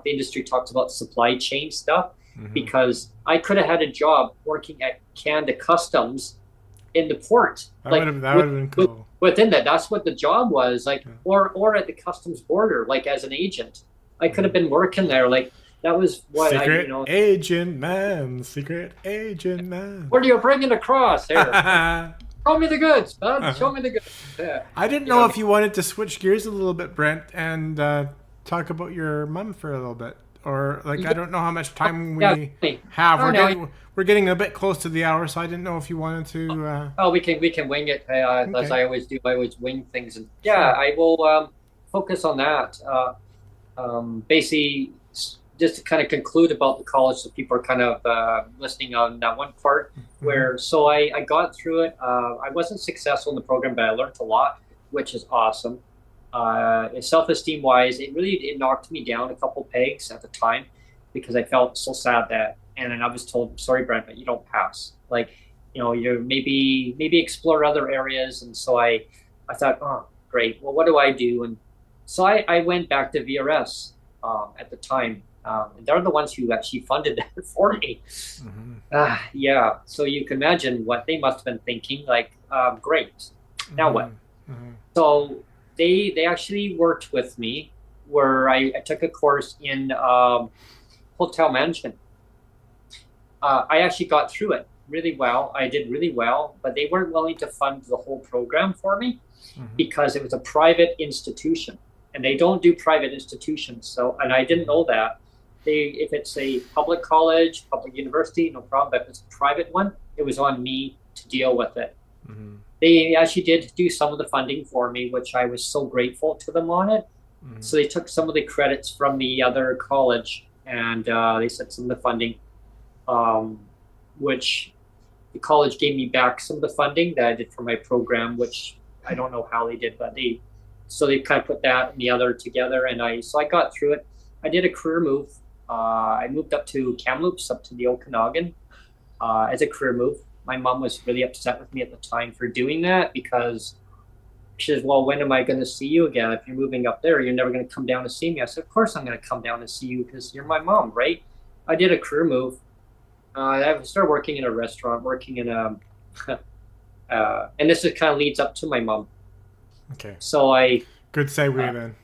industry talks about supply chain stuff. Because I could have had a job working at Canada Customs in the port. That would have been cool. Within that, that's what the job was, like, or at the customs border, like, as an agent. I could have been working there, like, that was what Secret Agent Man. What are you bringing across here? Show me the goods, bud. Show me the goods. Yeah. I didn't You know know, if you wanted to switch gears a little bit, Brent, and talk about your mom for a little bit, or like I yeah, don't know how much time yeah. we have. Oh no. We're getting a bit close to the hour, so I didn't know if you wanted to. Oh, we can wing it as Okay, I always do. I always wing things, and yeah, sure. I will focus on that. Basically, just to kind of conclude about the college, so people are kind of listening on that one part. Hmm. Where so I got through it. I wasn't successful in the program, but I learned a lot, which is awesome. Self-esteem wise, it knocked me down a couple pegs at the time because I felt so sad that, and then I was told, sorry, Brent, but you don't pass. Like, you maybe explore other areas. And so I thought, oh, great. Well, what do I do? And so I went back to VRS at the time. And they're the ones who actually funded that for me. Hmm. Yeah. So you can imagine what they must have been thinking. Like, great. Now what? Hmm. Hmm. So they actually worked with me where I took a course in hotel management. I actually got through it really well. I did really well, but they weren't willing to fund the whole program for me Hmm. because it was a private institution, and they don't do private institutions. So, and I didn't know that. If it's a public college, public university, no problem. But if it's a private one, it was on me to deal with it. Hmm. They actually did do some of the funding for me, which I was so grateful to them on it. Hmm. So they took some of the credits from the other college, and they said some of the funding, um, which the college gave me back some of the funding that I did for my program, which I don't know how they did, but they kind of put that and the other together, and I got through it. I did a career move. I moved up to Kamloops, up to the Okanagan, as a career move. My mom was really upset with me at the time for doing that because she says, well, when am I going to see you again? If you're moving up there, you're never going to come down to see me. I said, of course I'm going to come down and see you because you're my mom, right? I did a career move. I started working in a restaurant, working in a, and this is kind of leads up to my mom. Okay. So Good segue uh, then.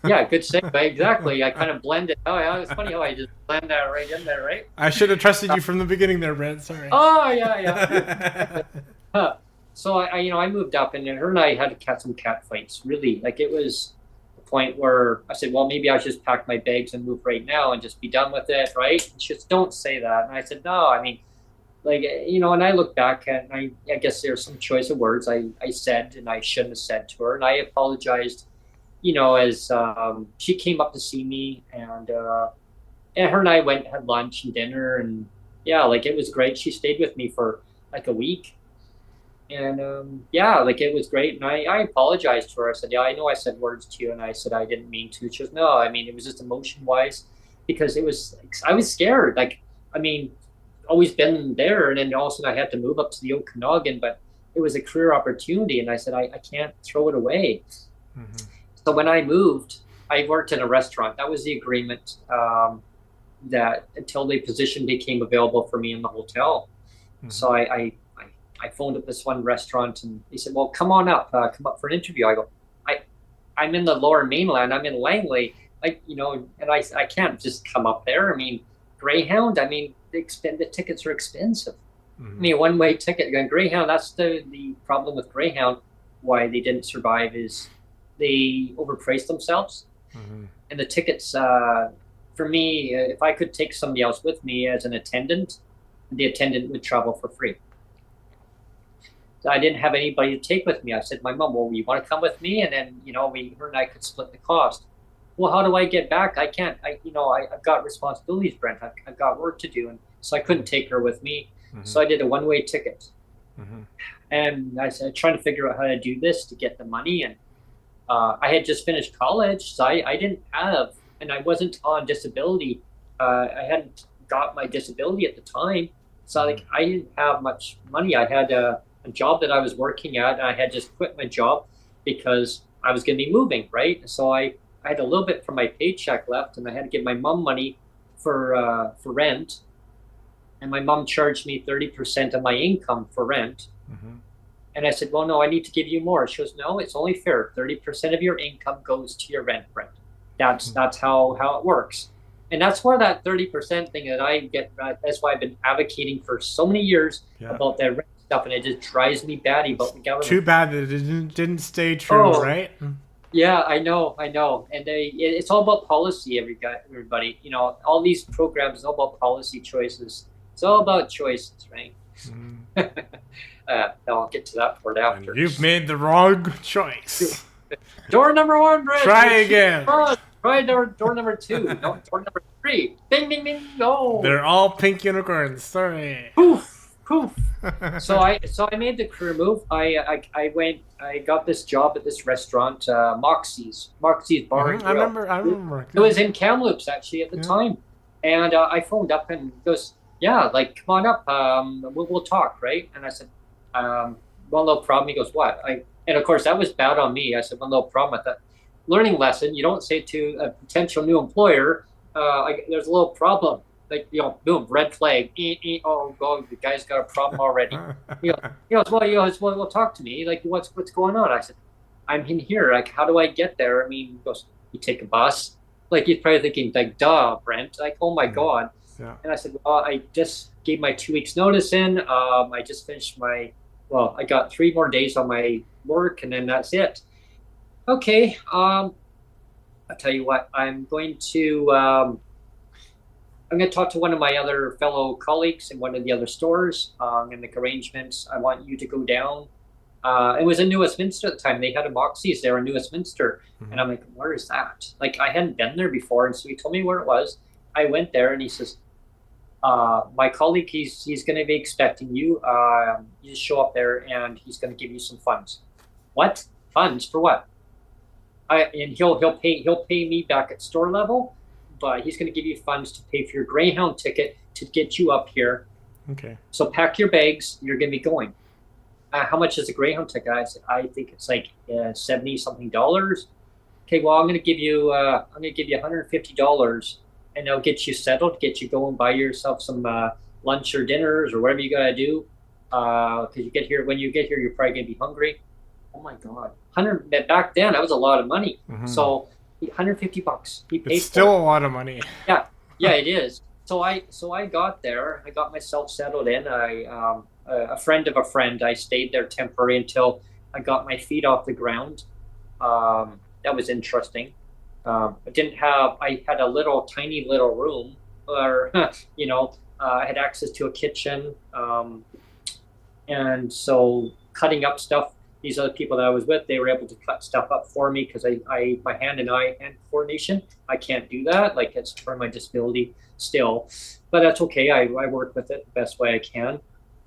yeah, good segue. Exactly. I kind of blended. Oh, yeah, it's funny how I just blend that right in there, right? I should have trusted you from the beginning there, Brent. Sorry. Oh, yeah, yeah. So I moved up, and then her and I had some cat fights. Really, like it was the point where I said, well, maybe I should just pack my bags and move right now and just be done with it, right? And she said, don't say that. And I said, no, I mean, like and I look back and I guess there's some choice of words I said and I shouldn't have said to her, and I apologized. As she came up to see me, and her and I went had lunch and dinner, and yeah, like it was great. She stayed with me for like a week, and yeah, like it was great. And I apologized to her. I said, yeah, I know I said words to you, and I said I didn't mean to. She goes, no, I mean it was just emotion wise, because I was scared. Like, I mean, always been there, and then all of a sudden I had to move up to the Okanagan, but it was a career opportunity, and I said I can't throw it away. Hmm. So when I moved, I worked in a restaurant. That was the agreement, that until the position became available for me in the hotel. Hmm. So I phoned up this one restaurant, and they said, well, come on up, come up for an interview. I go, I'm in the lower mainland. I'm in Langley. And I can't just come up there. I mean, Greyhound, I mean, the tickets are expensive. I Hmm. mean, a one-way ticket going Greyhound, that's the problem with Greyhound. Why they didn't survive is they overpriced themselves. Hmm. And the tickets, for me, if I could take somebody else with me as an attendant, the attendant would travel for free. So I didn't have anybody to take with me. I said, my mom, well, you want to come with me? And then, her and I could split the cost. Well, how do I get back? I can't, I've got responsibilities, Brent. I've got work to do. And so I couldn't take her with me. Hmm. So I did a one-way ticket. Hmm. And I said, trying to figure out how to do this to get the money. And I had just finished college, so I didn't have, and I wasn't on disability. I hadn't got my disability at the time, so like I didn't have much money. I had a job that I was working at, and I had just quit my job because I was going to be moving, right? So I had a little bit from my paycheck left, and I had to give my mom money for rent, and my mom charged me 30% of my income for rent. Hmm. And I said, well, no, I need to give you more. She goes, no, it's only fair. 30% of your income goes to your rent, Brent. That's how it works. And that's where that 30% thing that I get, that's why I've been advocating for so many years Yeah. about that rent. stuff, and it just drives me batty about the government. Too bad that it didn't stay true, Oh, right? yeah, I know, and it's all about policy. Everybody, you know, all these programs is all about policy choices. It's all about choices, right? I'll get to that part after. And you've made the wrong choice. Door number 1, Brent. Try again. Try door number 2. No, door number 3. Ding, ding, ding. Go. They're all pink unicorns. Sorry. Poof, poof. So I made the career move. I got this job at this restaurant, Moxie's Bar and Grill. I remember. It was in Kamloops actually at the time, and I phoned up and goes, yeah, like come on up, we'll talk, right? And I said, one little problem. He goes, what? And of course that was bad on me. I said, one little problem with that learning lesson. You don't say to a potential new employer, there's a little problem. Like, you know, boom, red flag. Oh, God, the guy's got a problem already. He goes, well, talk to me. Like, what's going on? I said, I'm in here. Like, how do I get there? I mean, he goes, you take a bus. Like, he's probably thinking, like, duh, Brent. Like, oh my God. Yeah. And I said, well, I just gave my 2 weeks notice in. I just finished I got 3 more days on my work, and then that's it. Okay. I'll tell you what, I'm going to talk to one of my other fellow colleagues in one of the other stores. I'm going to make arrangements. I want you to go down. It was in New Westminster at the time. They had a Moxie's there in New Westminster. And I'm like, where is that? Like, I hadn't been there before. And so he told me where it was. I went there, and he says, my colleague, he's going to be expecting you. You just show up there, and he's going to give you some funds. What? Funds for what? And he'll pay me back at store level, but he's going to give you funds to pay for your Greyhound ticket to get you up here. Okay. So pack your bags. You're going to be going. How much is a Greyhound ticket? I think it's like $70 something. Okay. Well, I'm going to give you $150, and I'll get you settled, get you going, buy yourself some lunch or dinners or whatever you got to do. Because when you get here, you're probably going to be hungry. Oh my God, back then that was a lot of money. So $150. He paid. It's still a lot of money. Yeah, it is. So I got there. I got myself settled in. A friend of a friend. I stayed there temporarily until I got my feet off the ground. That was interesting. I had a tiny little room where I had access to a kitchen, and so cutting up stuff. These other people that I was with, they were able to cut stuff up for me because my hand coordination, I can't do that. Like, it's for my disability still, but that's okay. I work with it the best way I can.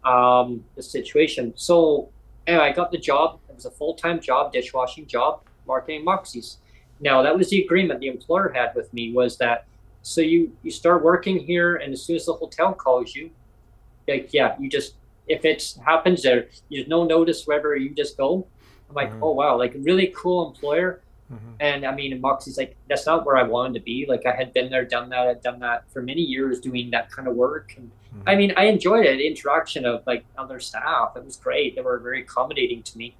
The situation. So anyway, I got the job. It was a full-time job, dishwashing job, marketing Moxie's. Now that was the agreement the employer had with me, was that so you start working here, and as soon as the hotel calls you, like, yeah, you just. If it happens there's no notice wherever, you just go. I'm like, oh wow, like really cool employer. And I mean, Moxie's like, that's not where I wanted to be. Like, I had been there, done that for many years, doing that kind of work. And I mean, I enjoyed it, the interaction of like other staff. It was great. They were very accommodating to me.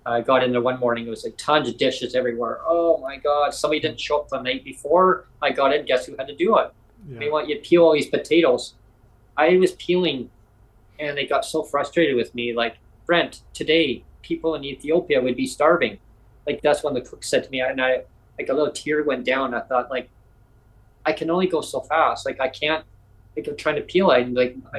I got in there one morning, it was like tons of dishes everywhere. Oh my God, somebody didn't show up the night before. I got in, guess who had to do it? Yeah. They want you to peel all these potatoes. I was peeling. And they got so frustrated with me, like, Brent, today people in Ethiopia would be starving. Like, that's when the cook said to me, and I like a little tear went down. I thought, like, I can only go so fast. Like, I can't. Like, I'm trying to peel. I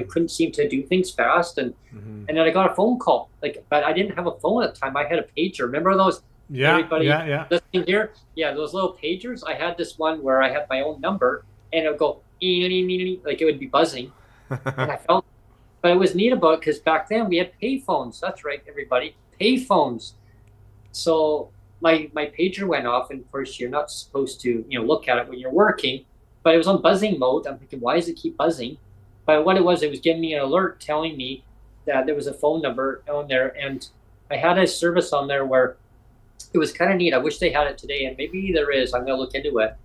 couldn't seem to do things fast, and then I got a phone call. Like, but I didn't have a phone at the time. I had a pager. Remember those? Yeah. Everybody Yeah. listening here? Yeah, those little pagers. I had this one where I had my own number, and it would go like it would be buzzing, and I felt. But it was neat about it because back then we had pay phones. That's right, everybody. Pay phones. So my pager went off, and of course you're not supposed to look at it when you're working, but it was on buzzing mode. I'm thinking, why does it keep buzzing? But what it was giving me an alert telling me that there was a phone number on there, and I had a service on there where it was kind of neat. I wish they had it today, and maybe there is. I'm going to look into it.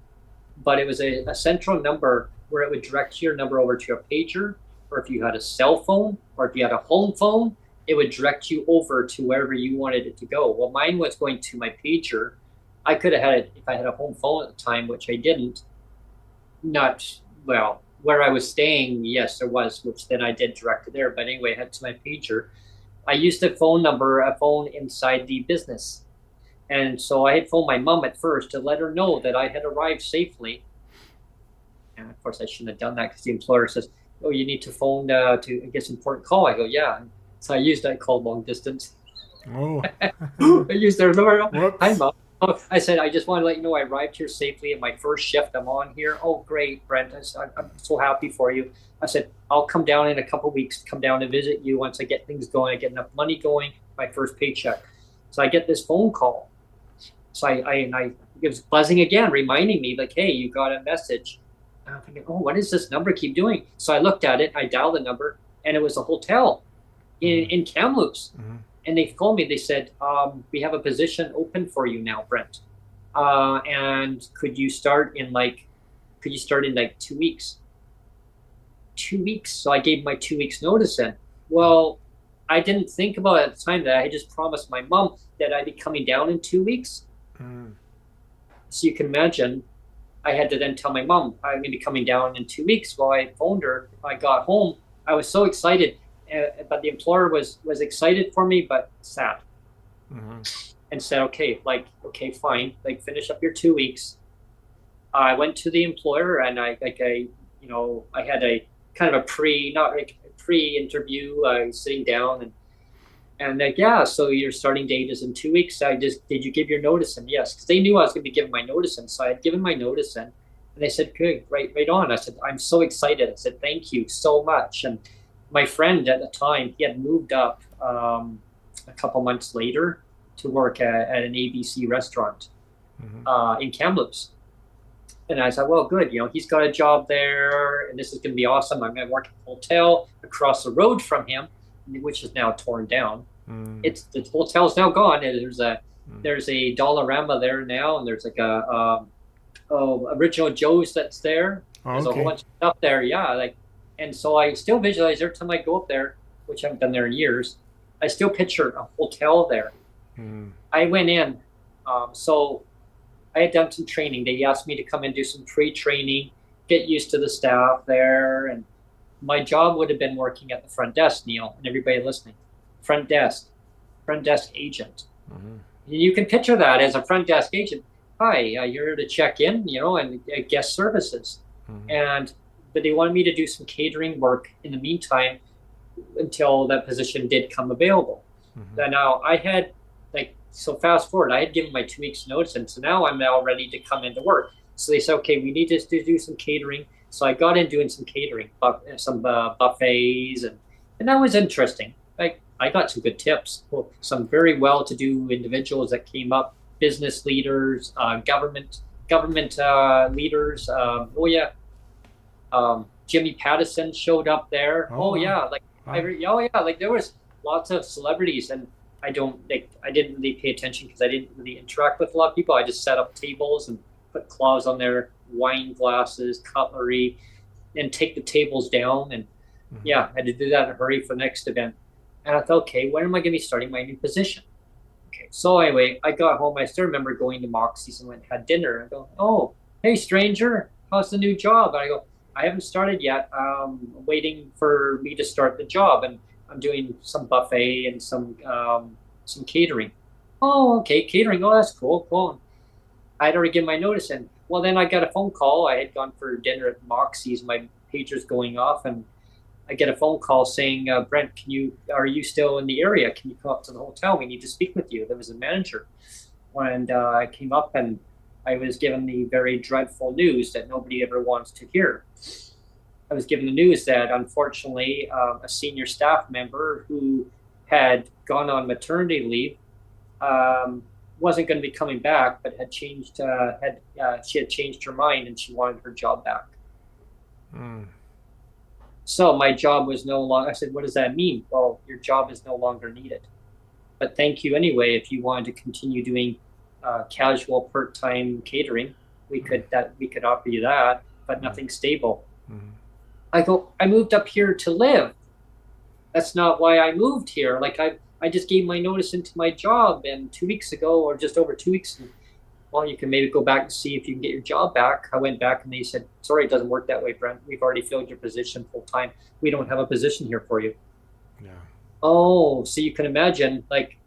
But it was a central number where it would direct your number over to your pager. Or if you had a cell phone, or if you had a home phone, it would direct you over to wherever you wanted it to go. Well, mine was going to my pager. I could have had it if I had a home phone at the time, which I didn't. where I was staying, yes, there was, which then I did direct to there. But anyway, I head to my pager. I used a phone inside the business. And so I had phoned my mom at first to let her know that I had arrived safely. And of course, I shouldn't have done that because the employer says, "Oh, you need to phone to get an important call." I go, "Yeah." So I used that call long distance. Oh. I used their number. Whoops. Hi, Mom. I said, "I just want to let you know I arrived here safely in my first shift. I'm on here." "Oh, great, Brent. I'm so happy for you." I said, "I'll come down in a couple of weeks, come down and visit you once I get things going. I get enough money going, my first paycheck." So I get this phone call. So it was buzzing again, reminding me like, "Hey, you got a message." And I'm thinking, "Oh, what does this number keep doing?" So I looked at it, I dialed the number, and it was a hotel in Kamloops. Mm-hmm. And they called me, they said, "We have a position open for you now, Brent. And could you start in like 2 weeks?" 2 weeks. So I gave my 2 weeks notice in. Well, I didn't think about it at the time that I had just promised my mom that I'd be coming down in 2 weeks. Mm. So you can imagine, I had to then tell my mom I'm going to be coming down in 2 weeks. Well, I phoned her. I got home. I was so excited, but the employer was excited for me, but sad, Mm-hmm. and said, "Okay, fine. Like, finish up your 2 weeks." I went to the employer, and I had a kind of a pre-interview, sitting down and yeah, so your starting date is in 2 weeks. Did you give your notice in? Yes, because they knew I was going to be giving my notice in. So I had given my notice in, and they said, "Good, right on." I said, "I'm so excited." I said, "Thank you so much." And my friend at the time, he had moved up a couple months later to work at an ABC restaurant in Kamloops. And I said, "Well, good, he's got a job there, and this is going to be awesome. I'm going to work at a hotel across the road from him, which is now torn down. The hotel's now gone. And there's a Dollarama there now, and there's like a Original Joe's that's there. There's a whole bunch of stuff there, yeah. And so I still visualize every time I go up there, which I haven't been there in years. I still picture a hotel there. I went in, so I had done some training. They asked me to come and do some pre-training, get used to the staff there, and my job would have been working at the front desk, Neil, and everybody listening. Front desk agent. You can picture that as a front desk agent. Hi, you're here to check in, and guest services. But they wanted me to do some catering work in the meantime until that position did come available. Now I had, so fast forward, I had given my 2 weeks notice, and so now I'm now ready to come into work. So they said, "Okay, we need to do some catering." So I got in doing some catering, some buffets, and that was interesting. I got some good tips. Some very well-to-do individuals that came up, business leaders, government leaders. Jimmy Pattison showed up there. There was lots of celebrities, and I didn't really pay attention because I didn't really interact with a lot of people. I just set up tables and put cloths on their wine glasses, cutlery, and take the tables down. And I had to do that in a hurry for the next event. And I thought, okay, when am I going to be starting my new position? Okay, so anyway, I got home. I still remember going to Moxie's and went and had dinner. I go, "Oh, hey, stranger, how's the new job?" And I go, "I haven't started yet. Waiting for me to start the job, and I'm doing some buffet and some catering." "Oh, okay, catering. Oh, that's cool. Cool." I had already given my notice in. Well, then I got a phone call. I had gone for dinner at Moxie's. My pager's going off, and I get a phone call saying, "Brent, are you still in the area? Can you come up to the hotel? We need to speak with you." There was a manager. And I came up, and I was given the very dreadful news that nobody ever wants to hear. I was given the news that, unfortunately, a senior staff member who had gone on maternity leave wasn't going to be coming back, but she had changed her mind, and she wanted her job back. So my job was no longer. I said, "What does that mean?" "Well, your job is no longer needed, but thank you anyway. If you wanted to continue doing casual part-time catering, we could offer you that, but nothing stable." I go, "I moved up here to live. That's not why I moved here. I just gave my notice into my job, and 2 weeks ago, or just over 2 weeks, well, you can maybe go back and see if you can get your job back. I went back and they said, sorry, it doesn't work that way, Brent. We've already filled your position full time. We don't have a position here for you. Yeah. Oh, so you can imagine, like,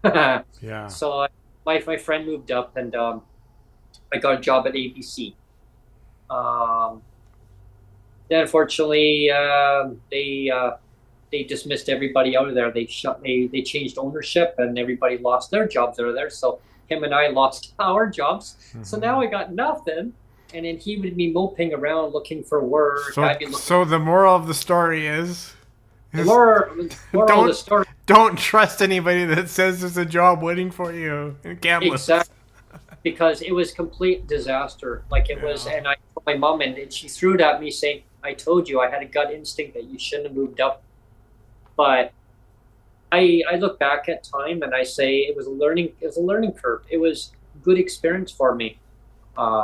Yeah. so my friend moved up and I got a job at ABC. Um, then unfortunately, they dismissed everybody out of there. They changed ownership and everybody lost their jobs out of there. So him and I lost our jobs. So now I got nothing. And then he would be moping around looking for work. So the moral of the story is the moral of the story. Don't trust anybody that says there's a job waiting for you in Kamloops. Exactly. Because it was complete disaster. Like it was, and I told my mom, and she threw it at me saying, I told you, I had a gut instinct that you shouldn't have moved up. But I look back at time and I say it was a learning curve. It was a good experience for me.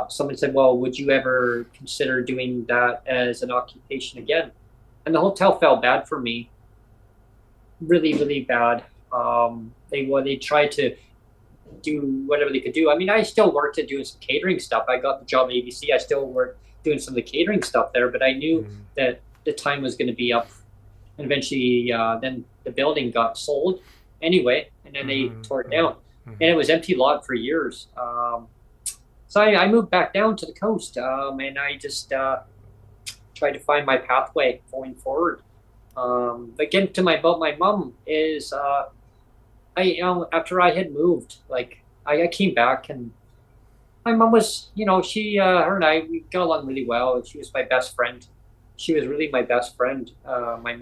Someone said, well, would you ever consider doing that as an occupation again? And the hotel felt bad for me. Really, really bad. They tried to do whatever they could do. I mean, I still worked at doing some catering stuff. I got the job at ABC. I still worked doing some of the catering stuff there, but I knew that the time was going to be up. And eventually, then the building got sold anyway, and then they tore it down. And it was empty lot for years. So I moved back down to the coast, and I just tried to find my pathway going forward. But getting to about my mom is, after I had moved, like I came back and my mom was, she, her and I, we got along really well. She was my best friend. She was really my best friend. My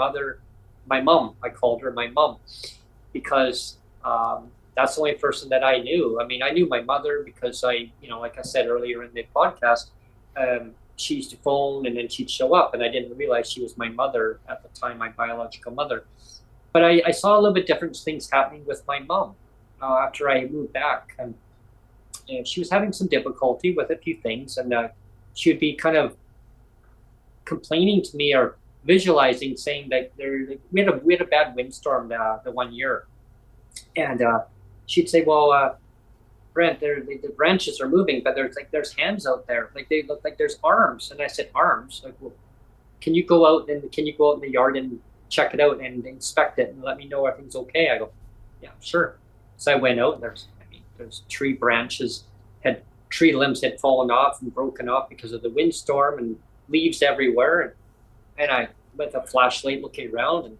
mom, I called her my mom because that's the only person that I knew. I mean, I knew my mother because like I said earlier in the podcast, she used to phone and then she'd show up, and I didn't realize she was my mother at the time, my biological mother. But I saw a little bit different things happening with my mom after I moved back, and she was having some difficulty with a few things, and she would be kind of complaining to me or visualizing, saying that we had a bad windstorm the one year, and she'd say, "Well, Brent, the branches are moving, but there's hands out there, like they look like there's arms." And I said, "Arms? Like, well, can you go out in the yard and check it out and inspect it and let me know everything's okay?" I go, "Yeah, sure." So I went out, and there's tree branches, tree limbs had fallen off and broken off because of the windstorm, and leaves everywhere. And I, with a flashlight, looking around, and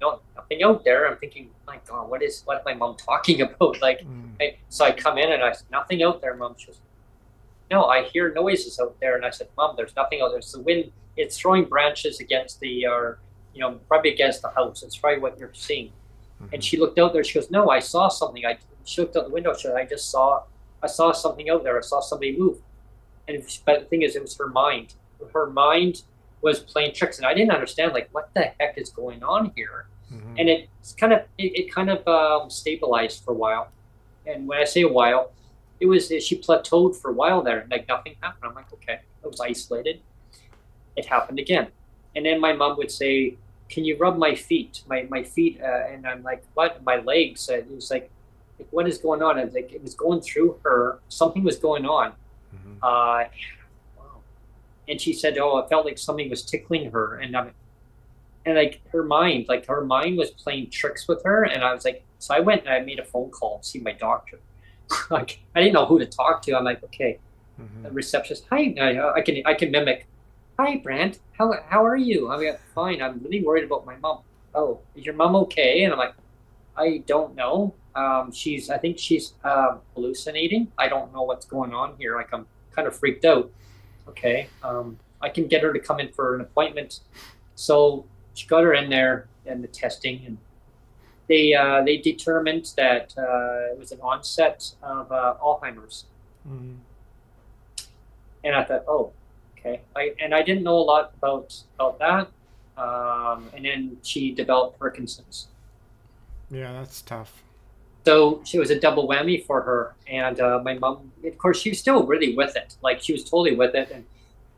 nothing out there. I'm thinking, my God, what is my mom talking about? Like, so I come in and I said, "Nothing out there, Mom." She goes, "No, I hear noises out there." And I said, "Mom, there's nothing out there. It's the wind. It's throwing branches against probably against the house. It's probably what you're seeing." And she looked out there. She goes, "No, I saw something." She looked out the window. She said, I saw something out there. I saw somebody move. But the thing is, it was her mind. Her mind was playing tricks, and I didn't understand, like, what the heck is going on here. And it kind of stabilized for a while. And when I say a while, she plateaued for a while there, like nothing happened. I'm like, okay, it was isolated. It happened again. And then my mom would say, "Can you rub my feet?" My feet, and I'm like, "What?" My legs. It was like, what is going on? And like, it was going through her. Something was going on. Wow. And she said, "Oh, it felt like something was tickling her," and like her mind was playing tricks with her. And I was like, so I went and I made a phone call to see my doctor. Like, I didn't know who to talk to. I'm like, okay, the receptionist. "Hi, I can mimic. Hi, Brent. How are you?" I'm like, "Fine. I'm really worried about my mom." "Oh, is your mom okay?" And I'm like, "I don't know. I think she's hallucinating. I don't know what's going on here. Like, I'm kind of freaked out." "Okay, I can get her to come in for an appointment." So she got her in there and the testing, and they determined that it was an onset of Alzheimer's. And I thought, oh, okay. I didn't know a lot about that. And then she developed Parkinson's. Yeah, that's tough. So she was a double whammy for her. And my mom, of course, she was still really with it. Like, she was totally with it.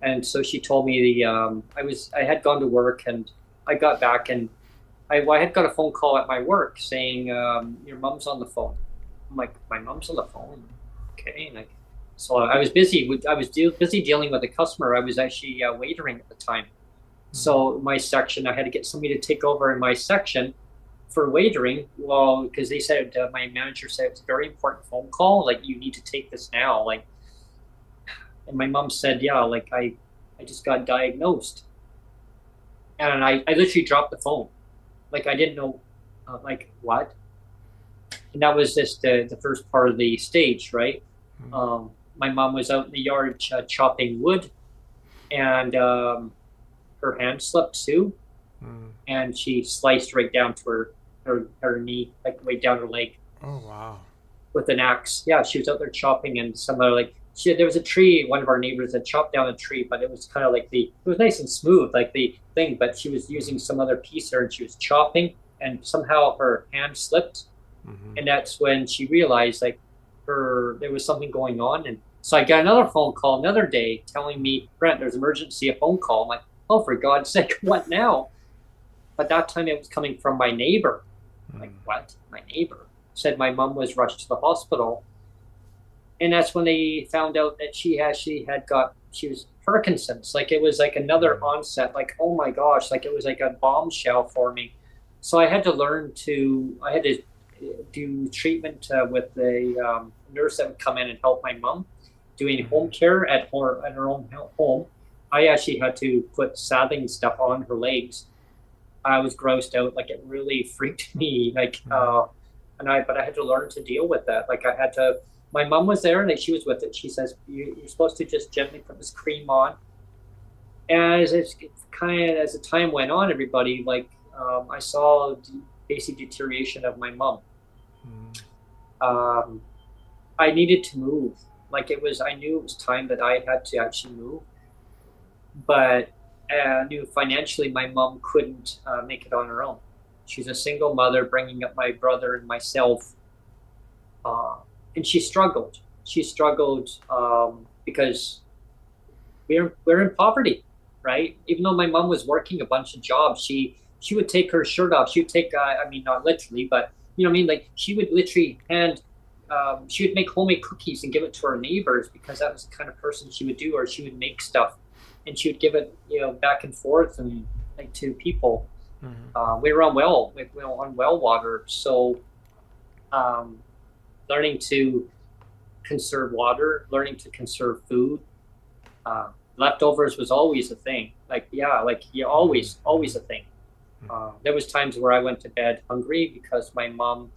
And so she told me I had gone to work, and I got back, and I had got a phone call at my work saying, "Your mom's on the phone." I'm like, my mom's on the phone. Okay, like, so I was busy. Busy dealing with a customer. I was actually waitering at the time. So my section, I had to get somebody to take over in my section for waitering. Well, because they said my manager said it's a very important phone call. Like, you need to take this now. Like, and my mom said, yeah, like I just got diagnosed, and I literally dropped the phone. Like, I didn't know, like, what. And that was just the first part of the stage, right? My mom was out in the yard chopping wood, and her hand slipped too, and she sliced right down to her knee, like right down her leg. Oh wow! With an axe. Yeah, she was out there chopping, and some other there was a tree. One of our neighbors had chopped down a tree, but it was kind of like it was nice and smooth, like the thing. But she was using some other piece there, and she was chopping, and somehow her hand slipped, and that's when she realized like there was something going on. And so I got another phone call another day telling me, Brent, there's emergency, a phone call. I'm like, oh, for God's sake, what now? But that time it was coming from my neighbor. Like, what? My neighbor said my mom was rushed to the hospital. And that's when they found out that she was Parkinson's. Like, it was like another onset, like, oh my gosh, like it was like a bombshell for me. So I had to do treatment with a nurse that would come in and help my mom, doing home care at her own home. I actually had to put saddling stuff on her legs. I was grossed out. Like, it really freaked me. Like, but I had to learn to deal with that. Like, my mom was there, and she was with it. She says, you're supposed to just gently put this cream on. And as the time went on, everybody, like, I saw basic deterioration of my mom. I needed to move. Like, I knew it was time that I had to actually move. But I knew financially my mom couldn't make it on her own. She's a single mother bringing up my brother and myself. And she struggled. She struggled because we're in poverty, right? Even though my mom was working a bunch of jobs, she would take her shirt off. She would take, not literally, but you know what I mean? Like, she would literally she would make homemade cookies and give it to her neighbors, because that was the kind of person she would do. Or she would make stuff and she would give it, back and forth and like to people. We were on well water, so learning to conserve water, learning to conserve food. Leftovers was always a thing. Always a thing. There was times where I went to bed hungry because my mom,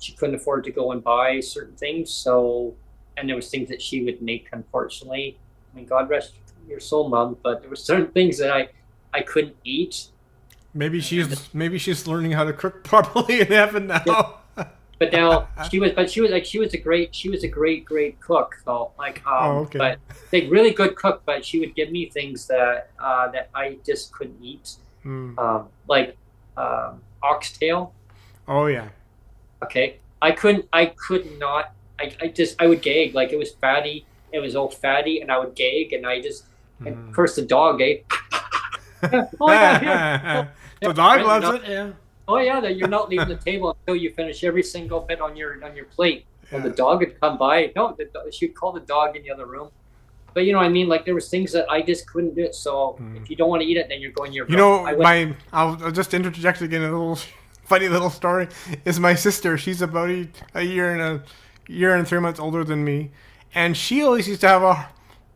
she couldn't afford to go and buy certain things. And there was things that she would make, unfortunately. I mean, God rest your soul, Mom, but there were certain things that I couldn't eat. Maybe she's learning how to cook properly in heaven now. Yeah. But now she was a great cook. So okay. But like, really good cook. But she would give me things that I just couldn't eat, oxtail. Oh yeah. Okay, I could not. I would gag. Like, it was fatty. It was all fatty, and I would gag, and and of course the dog, eh? Oh yeah. The dog loves it. Yeah. Oh yeah, that you're not leaving the table until you finish every single bit on your plate. Yeah. Well, the dog would come by. No, she'd call the dog in the other room. But you know what I mean? Like, there was things that I just couldn't do it. So if you don't want to eat it, then you're going your room. I'll just interject again, a little funny little story. Is my sister, she's about a year and 3 months older than me, and she always used to have a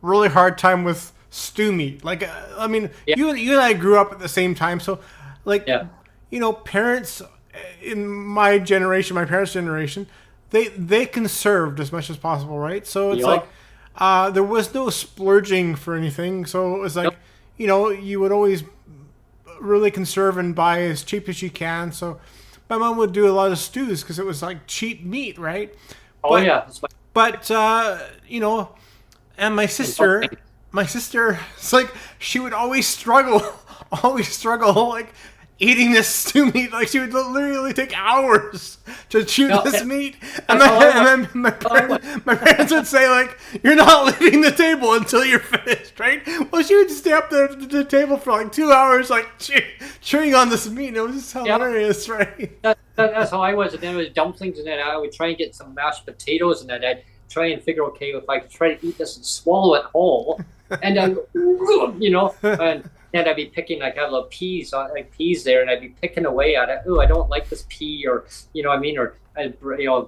really hard time with stew meat. Like, you and I grew up at the same time, so like, parents in my generation, my parents' generation, they conserved as much as possible, right? So it's like, there was no splurging for anything. So it was like, you would always really conserve and buy as cheap as you can. So my mom would do a lot of stews because it was like cheap meat, right? But and my sister, it's like she would always struggle, like eating this stew meat. Like she would literally take hours to chew this meat, and then my parents would say like, "You're not leaving the table until you're finished," right? Well, she would stay up there at the table for like 2 hours, like chewing on this meat. And it was just hilarious, right? That's how I was. And then it was dumplings, and then I would try and get some mashed potatoes, and then I'd try and figure, okay, if I could try to eat this and swallow it whole, and then, and I'd be picking, like, I have little peas there, and I'd be picking away at it. Oh, I don't like this pea, or, you know what I mean, or,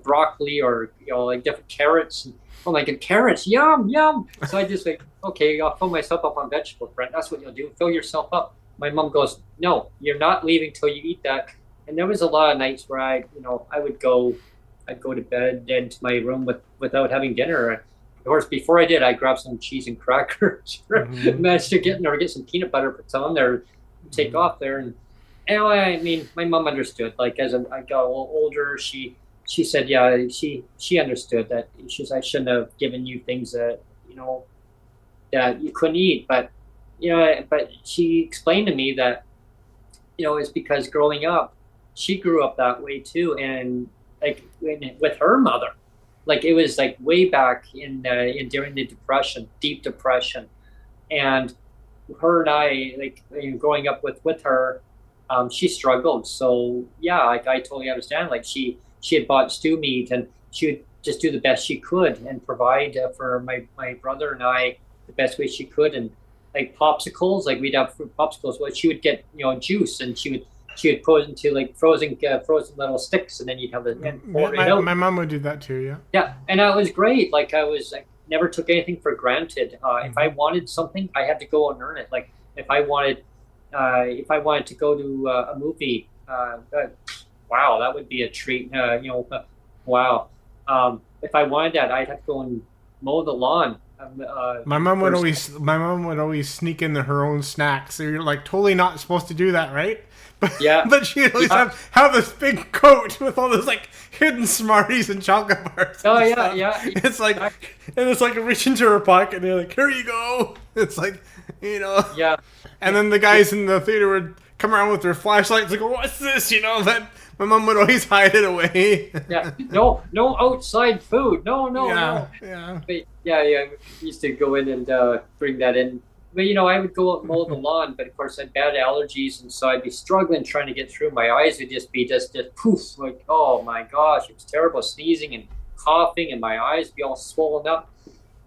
broccoli, or, like different carrots. And, oh my God, carrots, yum, yum. So I just like, okay, I'll fill myself up on vegetables, Brent. That's what you'll do. Fill yourself up. My mom goes, no, you're not leaving till you eat that. And there was a lot of nights where I'd go to bed into my room without having dinner. Of course, before I did, I grabbed some cheese and crackers, managed to get some peanut butter, put some on there, take off there. And I mean, my mom understood. Like, as I got a little older, she said, yeah, she understood that. She says, I shouldn't have given you things that, that you couldn't eat. But, but she explained to me that, it's because growing up, she grew up that way too. And like with her mother, like it was like way back in during the Depression, deep Depression, and her and I, like, growing up with her, she struggled. So yeah, like I totally understand. Like she had bought stew meat, and she would just do the best she could and provide for my brother and I the best way she could. And like popsicles, like we'd have fruit popsicles. Well, she would get juice, and she would put it into like frozen little sticks, and then you'd have it and pour it out. My mom would do that too, yeah. Yeah, and that was great. Like I never took anything for granted. If I wanted something, I had to go and earn it. Like if I wanted to go to a movie, wow, that would be a treat. Wow. If I wanted that, I'd have to go and mow the lawn. My mom would always sneak in her own snacks. So you're like totally not supposed to do that, right? But yeah, but she'd always have this big coat with all this like hidden Smarties and chocolate bars. Oh yeah, yeah. It's like, and it's like reach into her pocket, and they're like, "Here you go." It's like, Yeah. And then the guys in the theater would come around with their flashlights, like, "What's this?" That my mom would always hide it away. Yeah. No outside food. No. Yeah. But yeah. We used to go in and bring that in. But I would go out and mow the lawn, but of course I had bad allergies, and so I'd be struggling trying to get through. My eyes would just be just poof, like, oh my gosh, it was terrible, sneezing and coughing, and my eyes would be all swollen up.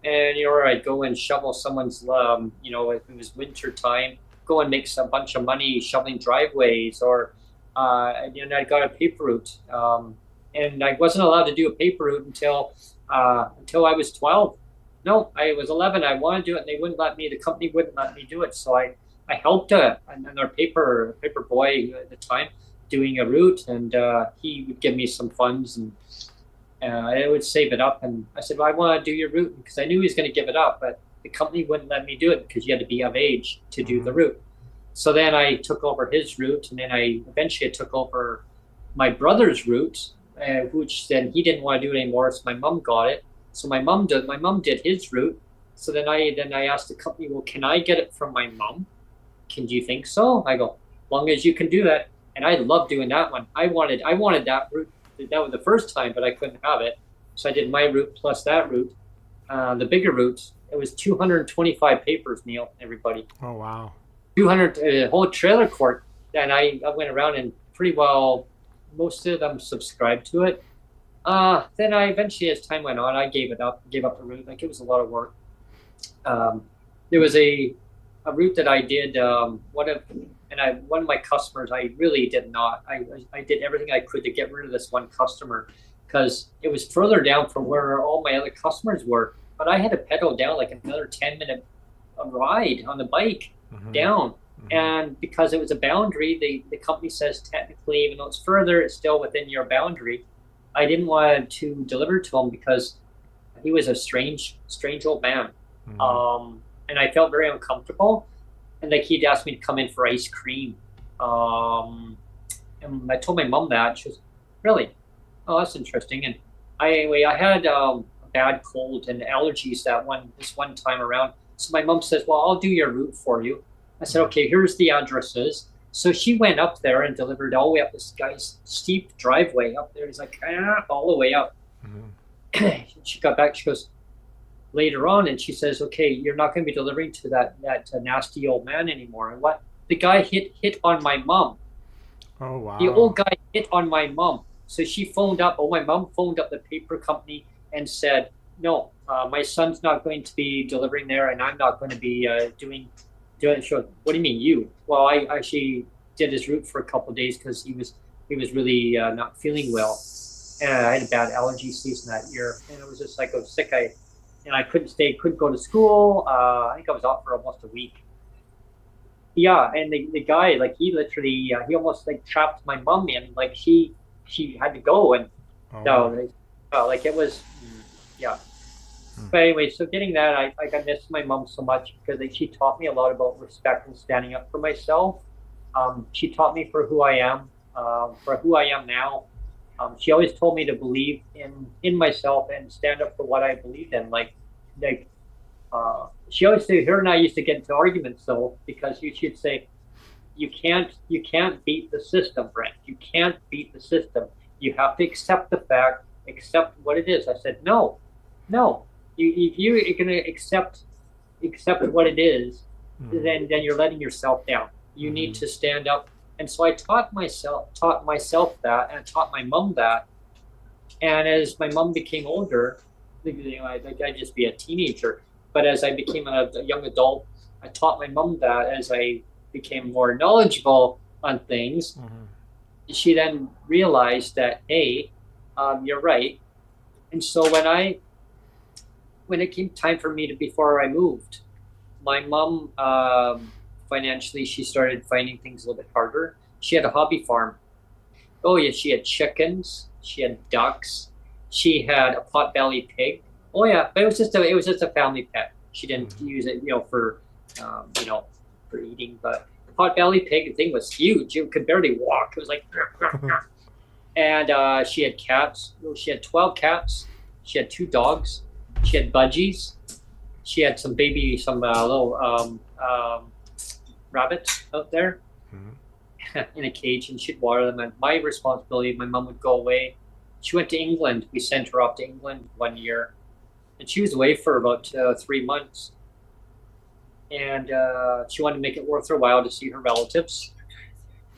And or I'd go and shovel someone's, if it was winter time, go and make a bunch of money shoveling driveways, or I got a paper route, and I wasn't allowed to do a paper route until I was 12. No, I was 11. I wanted to do it, and they wouldn't let me. The company wouldn't let me do it. So I helped another paper boy at the time doing a route, and he would give me some funds, and I would save it up. And I said, well, I want to do your route, because I knew he was going to give it up, but the company wouldn't let me do it because you had to be of age to do the route. So then I took over his route, and then I eventually took over my brother's route, which then he didn't want to do it anymore, so my mom got it. So my mom did his route. So then I asked the company, well, can I get it from my mom? Do you think so? I go, as long as you can do that. And I love doing that one. I wanted that route. That was the first time, but I couldn't have it. So I did my route plus that route. The bigger route, it was 225 papers, Neil, everybody. Oh, wow. 200, a whole trailer court. And I went around, and pretty well, most of them subscribed to it. Then I eventually, as time went on, I gave up the route. Like, it was a lot of work. There was a route that I did, one of my customers, I really did not. I did everything I could to get rid of this one customer, because it was further down from where all my other customers were. But I had to pedal down like another 10-minute ride on the bike down. And because it was a boundary, the company says technically, even though it's further, it's still within your boundary. I didn't want to deliver to him because he was a strange old man. And I felt very uncomfortable. And like, he'd asked me to come in for ice cream. And I told my mom that. She was, really? Oh, that's interesting. And I had a bad cold and allergies this one time around. So my mom says, well, I'll do your route for you. I said, okay, here's the addresses. So she went up there and delivered all the way up this guy's steep driveway up there. He's like, all the way up. Mm-hmm. She got back. She goes later on, and she says, "Okay, you're not going to be delivering to that nasty old man anymore." And what? The guy hit on my mom. Oh wow! The old guy hit on my mom. So she phoned up. Oh, my mom phoned up the paper company and said, "No, my son's not going to be delivering there, and I'm not going to be doing." Sure. What do you mean, you? Well, I actually did his route for a couple of days because he was really not feeling well, and I had a bad allergy season that year, and it was just like I was sick. I couldn't go to school. I think I was off for almost a week. Yeah, and the guy, like, he literally he almost like trapped my mom in, like she had to go, and like it was, yeah. But anyway, so getting that, I miss my mom so much because she taught me a lot about respect and standing up for myself. She taught me for who I am now. She always told me to believe in myself and stand up for what I believed in. She always said, her and I used to get into arguments though, because she'd say, you can't beat the system, Brent. You can't beat the system. You have to accept the fact, accept what it is. I said, no. If you're going to accept what it is, then you're letting yourself down. You need to stand up. And so I taught myself that, and I taught my mom that. And as my mom became older, I'd just be a teenager. But as I became a young adult, I taught my mom that. As I became more knowledgeable on things, she then realized that, hey, you're right. And so when it came time for me before I moved, my mom, financially, she started finding things a little bit harder. She had a hobby farm. Oh yeah, she had chickens, she had ducks, she had a potbelly pig. Oh yeah, but it was just a family pet. She didn't use it, for eating. But the potbelly pig thing was huge. It could barely walk. It was like, and she had cats. She had 12 cats. She had 2 dogs. She had budgies. She had some little rabbits out there in a cage, and she'd water them. And my responsibility, my mom would go away. She went to England. We sent her off to England one year, and she was away for about 3 months. And she wanted to make it worth her while to see her relatives.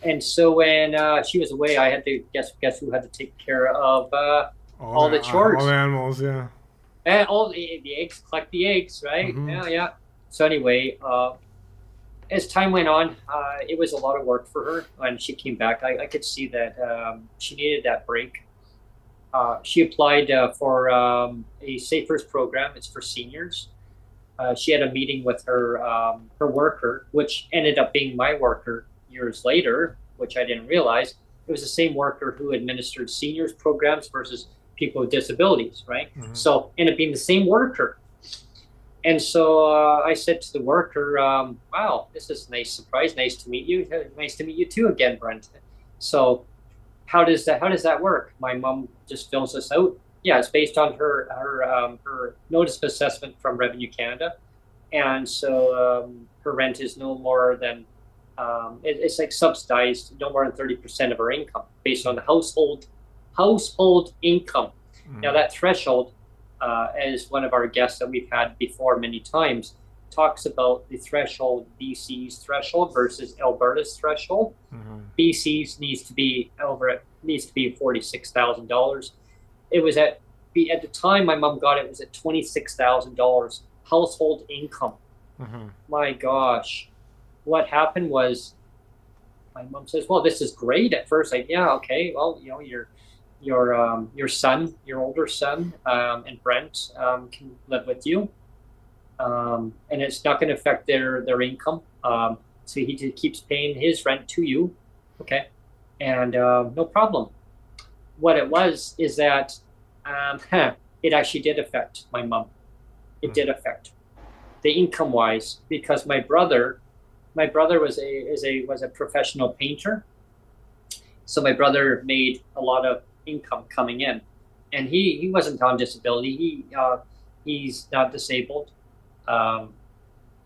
And so when she was away, I had to guess who had to take care of all the chores, all the animals, yeah. And all the eggs, collect the eggs, right? Yeah. So anyway, as time went on, it was a lot of work for her. When she came back, I could see that she needed that break. She applied for a Safe First program. It's for seniors. She had a meeting with her worker, which ended up being my worker years later, which I didn't realize. It was the same worker who administered seniors programs versus people with disabilities, right? So ended up being the same worker. And so I said to the worker, wow, this is a nice surprise. Nice to meet you. Nice to meet you too again, Brent. So how does that work? My mom just fills this out. Yeah, it's based on her notice of assessment from Revenue Canada. And so her rent is no more than, it's like subsidized, no more than 30% of her income based on the household income. Now that threshold, as one of our guests that we've had before many times, talks about the threshold, BC's threshold versus Alberta's threshold. BC's needs to be $46,000. It was at the time my mom got it was at $26,000 household income. My gosh, what happened was my mom says, "Well, this is great." At first, like, yeah, okay, well, your son, your older son, and Brent can live with you, and it's not going to affect their income. So he keeps paying his rent to you, okay, and no problem. What it was is that it actually did affect my mom. It did affect the income wise, because my brother was a professional painter. So my brother made a lot of income coming in, and he wasn't on disability. He's not disabled,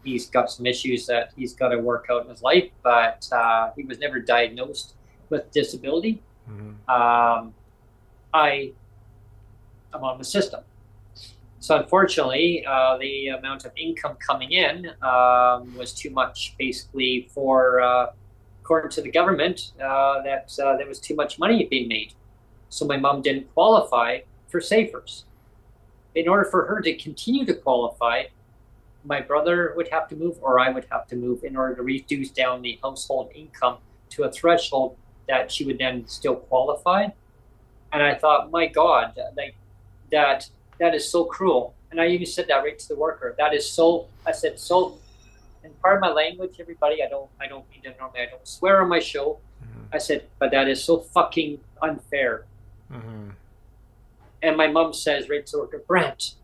he's got some issues that he's got to work out in his life, but he was never diagnosed with disability. I'm on the system. So unfortunately, the amount of income coming in was too much, basically, for, according to the government, that there was too much money being made. So my mom didn't qualify for SAFERS. In order for her to continue to qualify, my brother would have to move, or I would have to move, in order to reduce down the household income to a threshold that she would then still qualify. And I thought, my God, like that is so cruel. And I even said that right to the worker. That is so, I said, so, and part of my language, everybody, I don't mean to, normally I don't swear on my show. I said, but that is so fucking unfair. And my mom says right to the worker, Brent,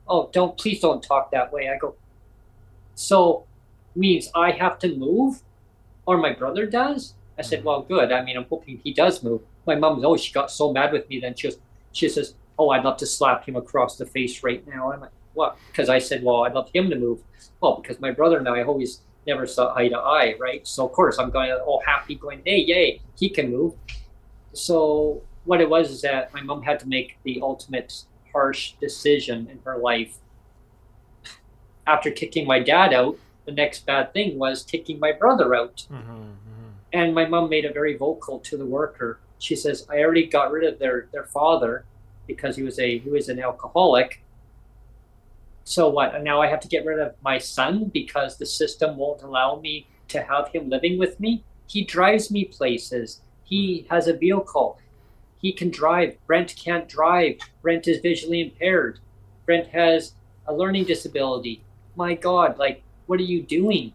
please don't talk that way. I go, so means I have to move, or my brother does? I said, well, good. I mean, I'm hoping he does move. My mom, she got so mad with me then. She says, I'd love to slap him across the face right now. I'm like, what? Because I said, well, I'd love him to move. Well, because my brother and I always never saw eye to eye, right? So of course I'm going all happy, going, hey, yay, he can move. So what it was is that my mom had to make the ultimate harsh decision in her life. After kicking my dad out, the next bad thing was kicking my brother out. And my mom made it very vocal to the worker. She says, I already got rid of their father because he was an alcoholic. So what? And now I have to get rid of my son because the system won't allow me to have him living with me. He drives me places. He has a vehicle. He can drive. Brent can't drive. Brent is visually impaired. Brent has a learning disability. My God, like, what are you doing?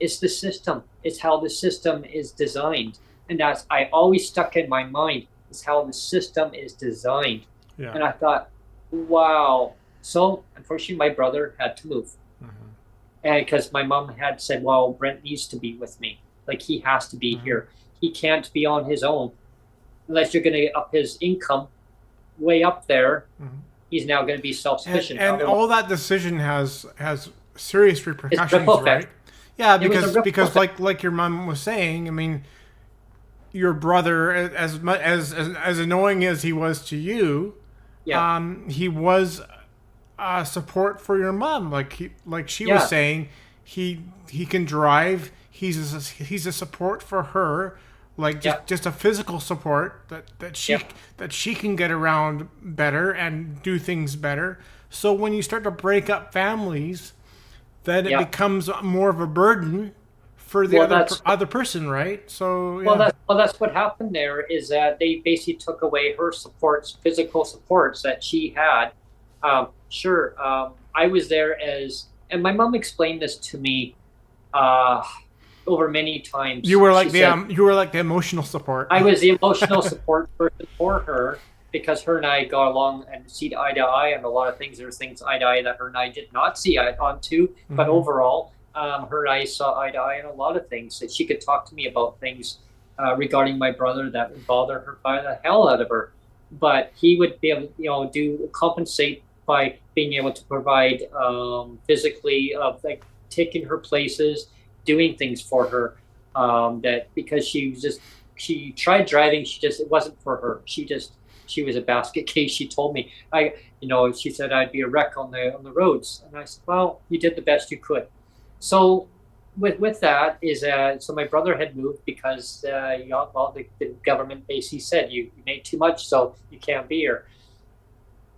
It's the system. It's how the system is designed. And that's, I always stuck in my mind, is how the system is designed. Yeah. And I thought, wow. So unfortunately, my brother had to move. And because my mom had said, well, Brent needs to be with me. Like, he has to be here. He can't be on his own. Unless you're going to up his income way up there, he's now going to be self-sufficient. And all that decision has serious repercussions, right? Yeah, because like your mom was saying, I mean, your brother, as annoying as he was to you, he was support for your mom. Like she was saying, he can drive. He's a support for her. Like just a physical support that she can get around better and do things better. So when you start to break up families, then it becomes more of a burden for the other person, right? So that's what happened there, is that they basically took away her supports, physical supports that she had. I was there and my mom explained this to me over many times. You were like the emotional support. I was the emotional support person for her, because her and I got along and see eye to eye on a lot of things. There's things eye to eye that her and I did not see eye on to, but overall, her and I saw eye to eye on a lot of things. That she could talk to me about things regarding my brother that would bother her by the hell out of her, but he would be able, compensate by being able to provide physically, like taking her places, doing things for her, that because she tried driving, it wasn't for her. She was a basket case. She told me, she said I'd be a wreck on the roads. And I said, well, you did the best you could. So with that is, so my brother had moved because, the government basically said, you made too much, so you can't be here.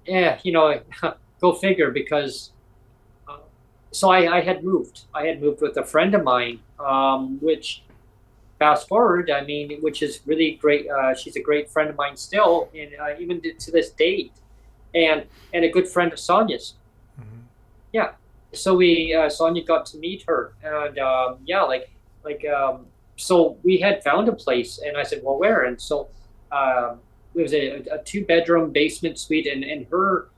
Yeah, go figure, because, so I had moved. I had moved with a friend of mine, which, fast forward, I mean, which is really great. She's a great friend of mine still, and even to this date, and a good friend of Sonja's. Yeah. So Sonja got to meet her, and so we had found a place, and I said, well, where? And so it was a 2-bedroom basement suite, and her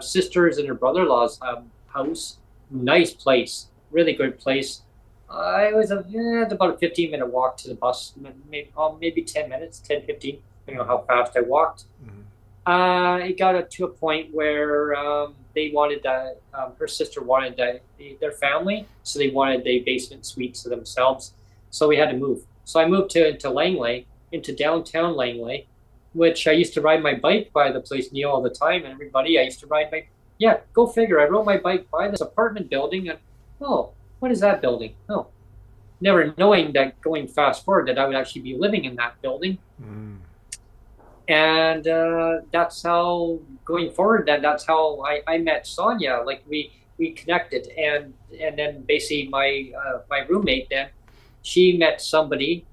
sisters and her brother-in-law's house. Nice place, really good place. It was about a 15-minute walk to the bus, maybe 10 minutes, 10, 15, depending on how fast I walked. It got to a point where they wanted her sister wanted their family, so they wanted a basement suite to themselves. So we had to move. So I moved to Langley, into downtown Langley, which I used to ride my bike by the place Neil all the time, and everybody. I used to ride my yeah. Go figure. I rode my bike by this apartment building, and oh, what is that building? Oh, never knowing that going fast forward that I would actually be living in that building. Mm. And that's how going forward. That's how I met Sonjia. Like we connected, and then basically my roommate then she met somebody.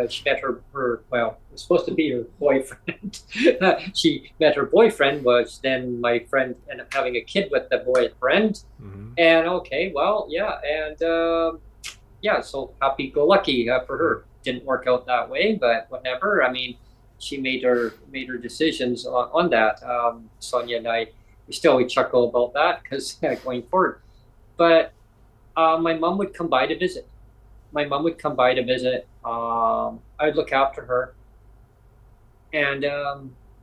She met her well, it was supposed to be her boyfriend. She met her boyfriend, was then my friend ended up having a kid with the boyfriend. Mm-hmm. And okay, well, yeah, and yeah, so happy go lucky for her. Didn't work out that way, but whatever. I mean, she made her decisions on that. Sonjia and I, we chuckle about that because going forward. But my mom would come by to visit. My mom would come by to visit. I would look after her, and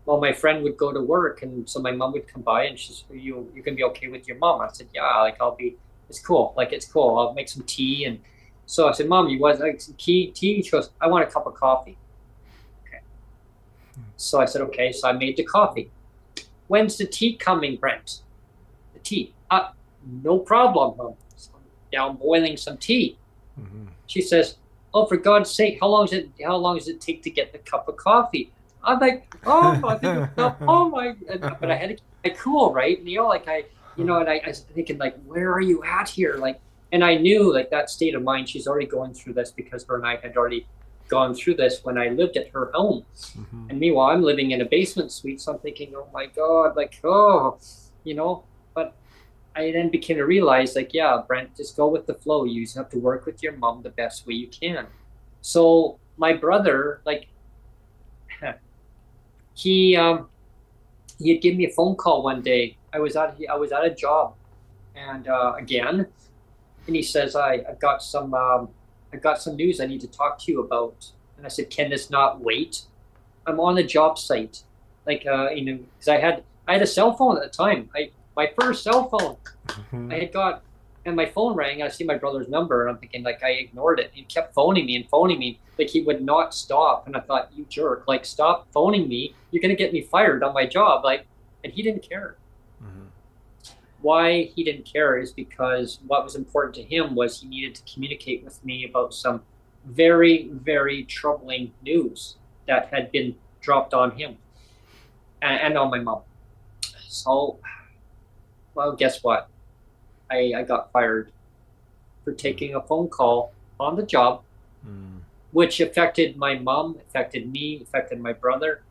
well, my friend would go to work, and so my mom would come by, and she's, you can be okay with your mom? I said, yeah, like I'll be. It's cool. Like it's cool. I'll make some tea. And so I said, Mom, you want like some tea? She goes, I want a cup of coffee. Okay. So I said, okay. So I made the coffee. When's the tea coming, Brent? The tea. No problem, Mom. So I'm down boiling some tea. Mm-hmm. She says, oh, for God's sake, how long does it take to get the cup of coffee? I'm like, oh my, but I had to keep my cool, right? Neil, like and I was thinking like, where are you at here? Like, and I knew like that state of mind, she's already going through this because her and I had already gone through this when I lived at her home. Mm-hmm. And meanwhile, I'm living in a basement suite. So I'm thinking, oh my God, like, oh, but I then became to realize like, yeah, Brent, just go with the flow. You just have to work with your mom the best way you can. So my brother, like, he had given me a phone call one day. I was at a job, and again, and he says, I've got some news I need to talk to you about. And I said, can this not wait? I'm on a job site, like because I had a cell phone at the time. My first cell phone, Mm-hmm. I had got, and my phone rang. I see my brother's number, and I'm thinking like I ignored it. He kept phoning me, like he would not stop. And I thought, you jerk, like stop phoning me. You're gonna get me fired on my job, like. And he didn't care. Mm-hmm. Why he didn't care is because what was important to him was he needed to communicate with me about some very, very troubling news that had been dropped on him and on my mom. So, well, guess what? I got fired for taking a phone call on the job, which affected my mom, affected me, affected my brother.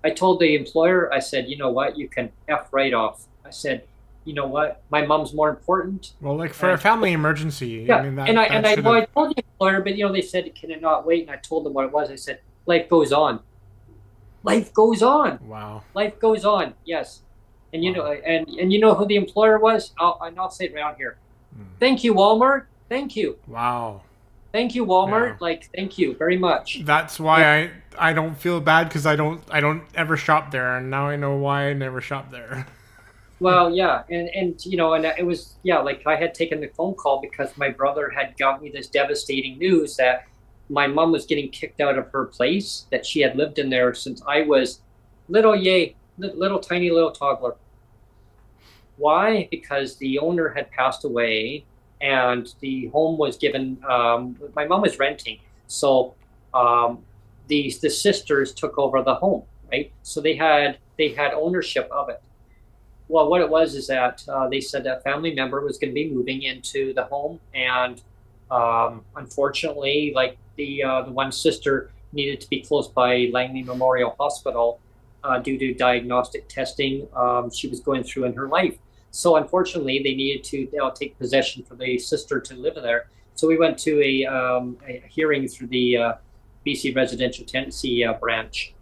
I told the employer, I said, you know what, you can F right off. I said, you know what, my mom's more important. Well, like for a family emergency. Yeah, I mean, I told the employer, but they said, can it not wait? And I told them what it was. I said, life goes on. Life goes on. Wow. Life goes on. Yes. And wow. and you know who the employer was? I'll say it around here. Thank you, Walmart. Thank you. Wow. Thank you, Walmart. Yeah. Like, thank you very much. That's why I don't feel bad because I don't ever shop there, and now I know why I never shop there. Well, yeah, and it was, yeah, like I had taken the phone call because my brother had got me this devastating news that my mom was getting kicked out of her place that she had lived in there since I was little tiny little toddler. Why? Because the owner had passed away and the home was given, my mom was renting. So the sisters took over the home, right? So they had ownership of it. Well, what it was is that they said that a family member was going to be moving into the home, and unfortunately, like the one sister needed to be close by Langley Memorial Hospital due to diagnostic testing she was going through in her life. So unfortunately, they needed to take possession for the sister to live there. So we went to a hearing through the BC Residential Tenancy branch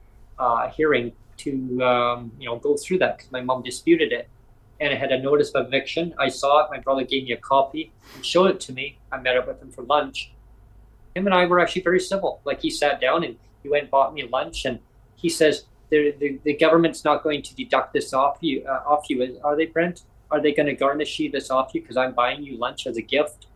hearing to go through that because my mom disputed it, and it had a notice of eviction. I saw it. My brother gave me a copy and showed it to me. I met up with him for lunch. Him and I were actually very civil. Like he sat down and he went and bought me lunch, and he says, the government's not going to deduct this off you, are they, Brent? Are they going to garnish you this off you because I'm buying you lunch as a gift?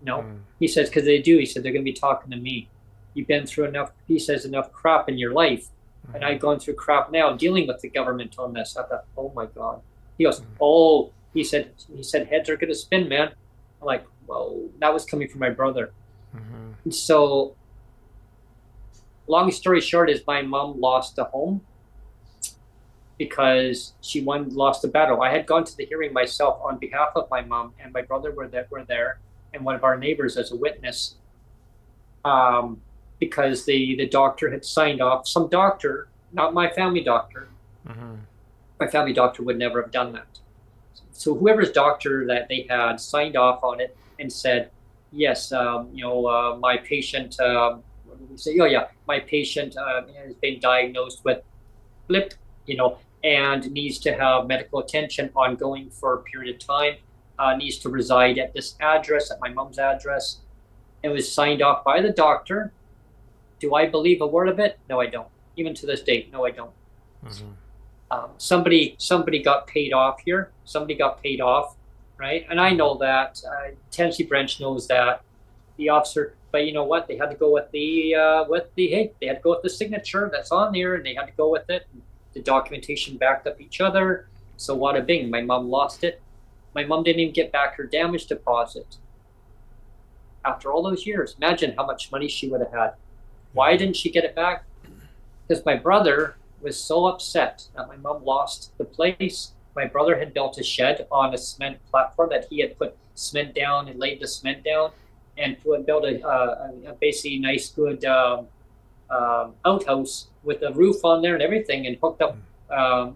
No. He says, because they do. He said, they're going to be talking to me. You've been through enough, he says, enough crap in your life. And I've gone through crap now dealing with the government on this. I thought, oh my God. He goes, oh, he said, heads are going to spin, man. I'm like, well, that was coming from my brother. And so, long story short is my mom lost a home because she lost the battle. I had gone to the hearing myself on behalf of my mom, and my brother were there, and one of our neighbors as a witness, because the doctor had signed off. Some doctor, not my family doctor. My family doctor would never have done that. So whoever's doctor that they had signed off on it and said, yes, my patient, what did we say? Oh yeah, my patient has been diagnosed with blip, and needs to have medical attention ongoing for a period of time, needs to reside at this address, at my mom's address. It was signed off by the doctor. Do I believe a word of it? No, I don't. Even to this day, no, I don't. Somebody got paid off here. Somebody got paid off, right? And I know that. Tennessee branch knows that. The officer, but you know what? They had to go with they had to go with the signature that's on there, and they had to go with it. The documentation backed up each other. So wada bing, my mom lost it. My mom didn't even get back her damage deposit. After all those years, imagine how much money she would have had. Why didn't she get it back? Because my brother was so upset that my mom lost the place. My brother had built a shed on a cement platform that he had put cement down and laid the cement down and built a basically nice, good outhouse with a roof on there and everything, and hooked up,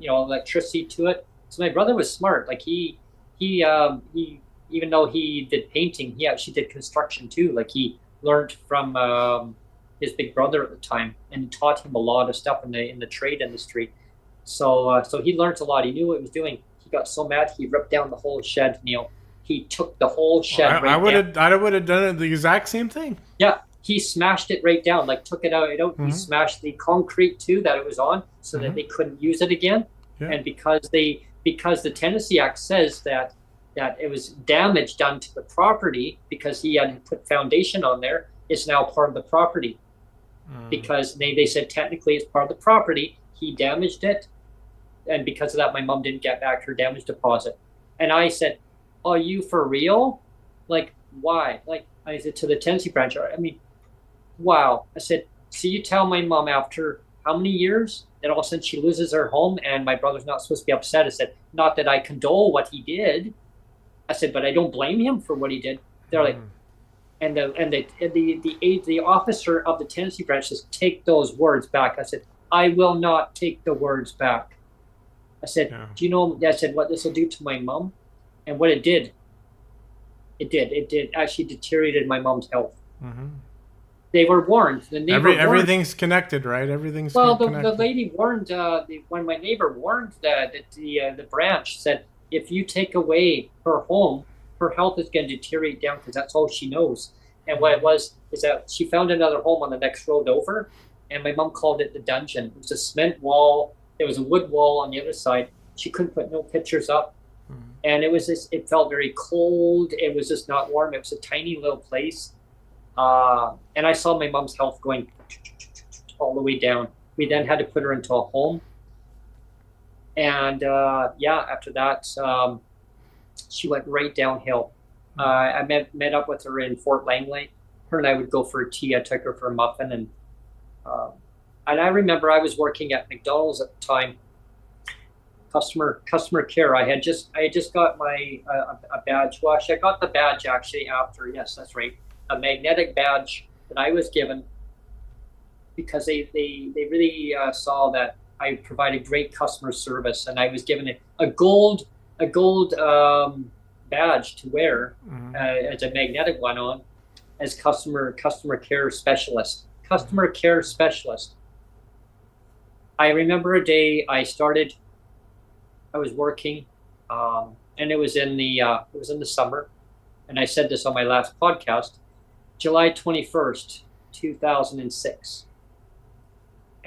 electricity to it. So my brother was smart. Like he even though he did painting, he actually did construction too. Like he learned from his big brother at the time, and taught him a lot of stuff in the trade industry. So he learned a lot. He knew what he was doing. He got so mad he ripped down the whole shed, Neil. He took the whole shed. I would have done it the exact same thing. Yeah, he smashed it right down, like took it out. He smashed the concrete too that it was on, so that they couldn't use it again. Yeah. And because the Tennessee Act says that it was damage done to the property because he had put foundation on there, it's now part of the property. Because they said technically it's part of the property. He damaged it, and because of that, my mom didn't get back her damage deposit. And I said, "Are you for real? Like, why?" Like I said to the Tennessee branch, I mean, wow. I said, so you tell my mom after how many years that all of a sudden she loses her home and my brother's not supposed to be upset? I said, not that I condole what he did. I said, but I don't blame him for what he did. They're like, and the officer of the Tennessee branch says, take those words back. I said, I will not take the words back. I said, do you know, I said, what this will do to my mom? And what it did actually deteriorated my mom's health. They were warned. The neighbor everything's connected, right? Everything's connected. The lady warned, when my neighbor warned the branch, said, if you take away her home, her health is going to deteriorate down because that's all she knows. And what it was is that she found another home on the next road over, and my mom called it the dungeon. It was a cement wall. There was a wood wall on the other side. She couldn't put no pictures up. And it felt very cold. It was just not warm. It was a tiny little place. And I saw my mom's health going all the way down. We then had to put her into a home. And after that, she went right downhill. I met up with her in Fort Langley. Her and I would go for a tea. I took her for a muffin, and I remember I was working at McDonald's at the time. Customer care. I had just got my a badge. Well, actually, I got the badge actually after. Yes, that's right. A magnetic badge that I was given because they really saw that I provided great customer service, and I was given a gold badge to wear as a magnetic one on as customer care specialist. Customer care specialist. I remember a day I was working, and it was in the summer, and I said this on my last podcast, July 21st, 2006.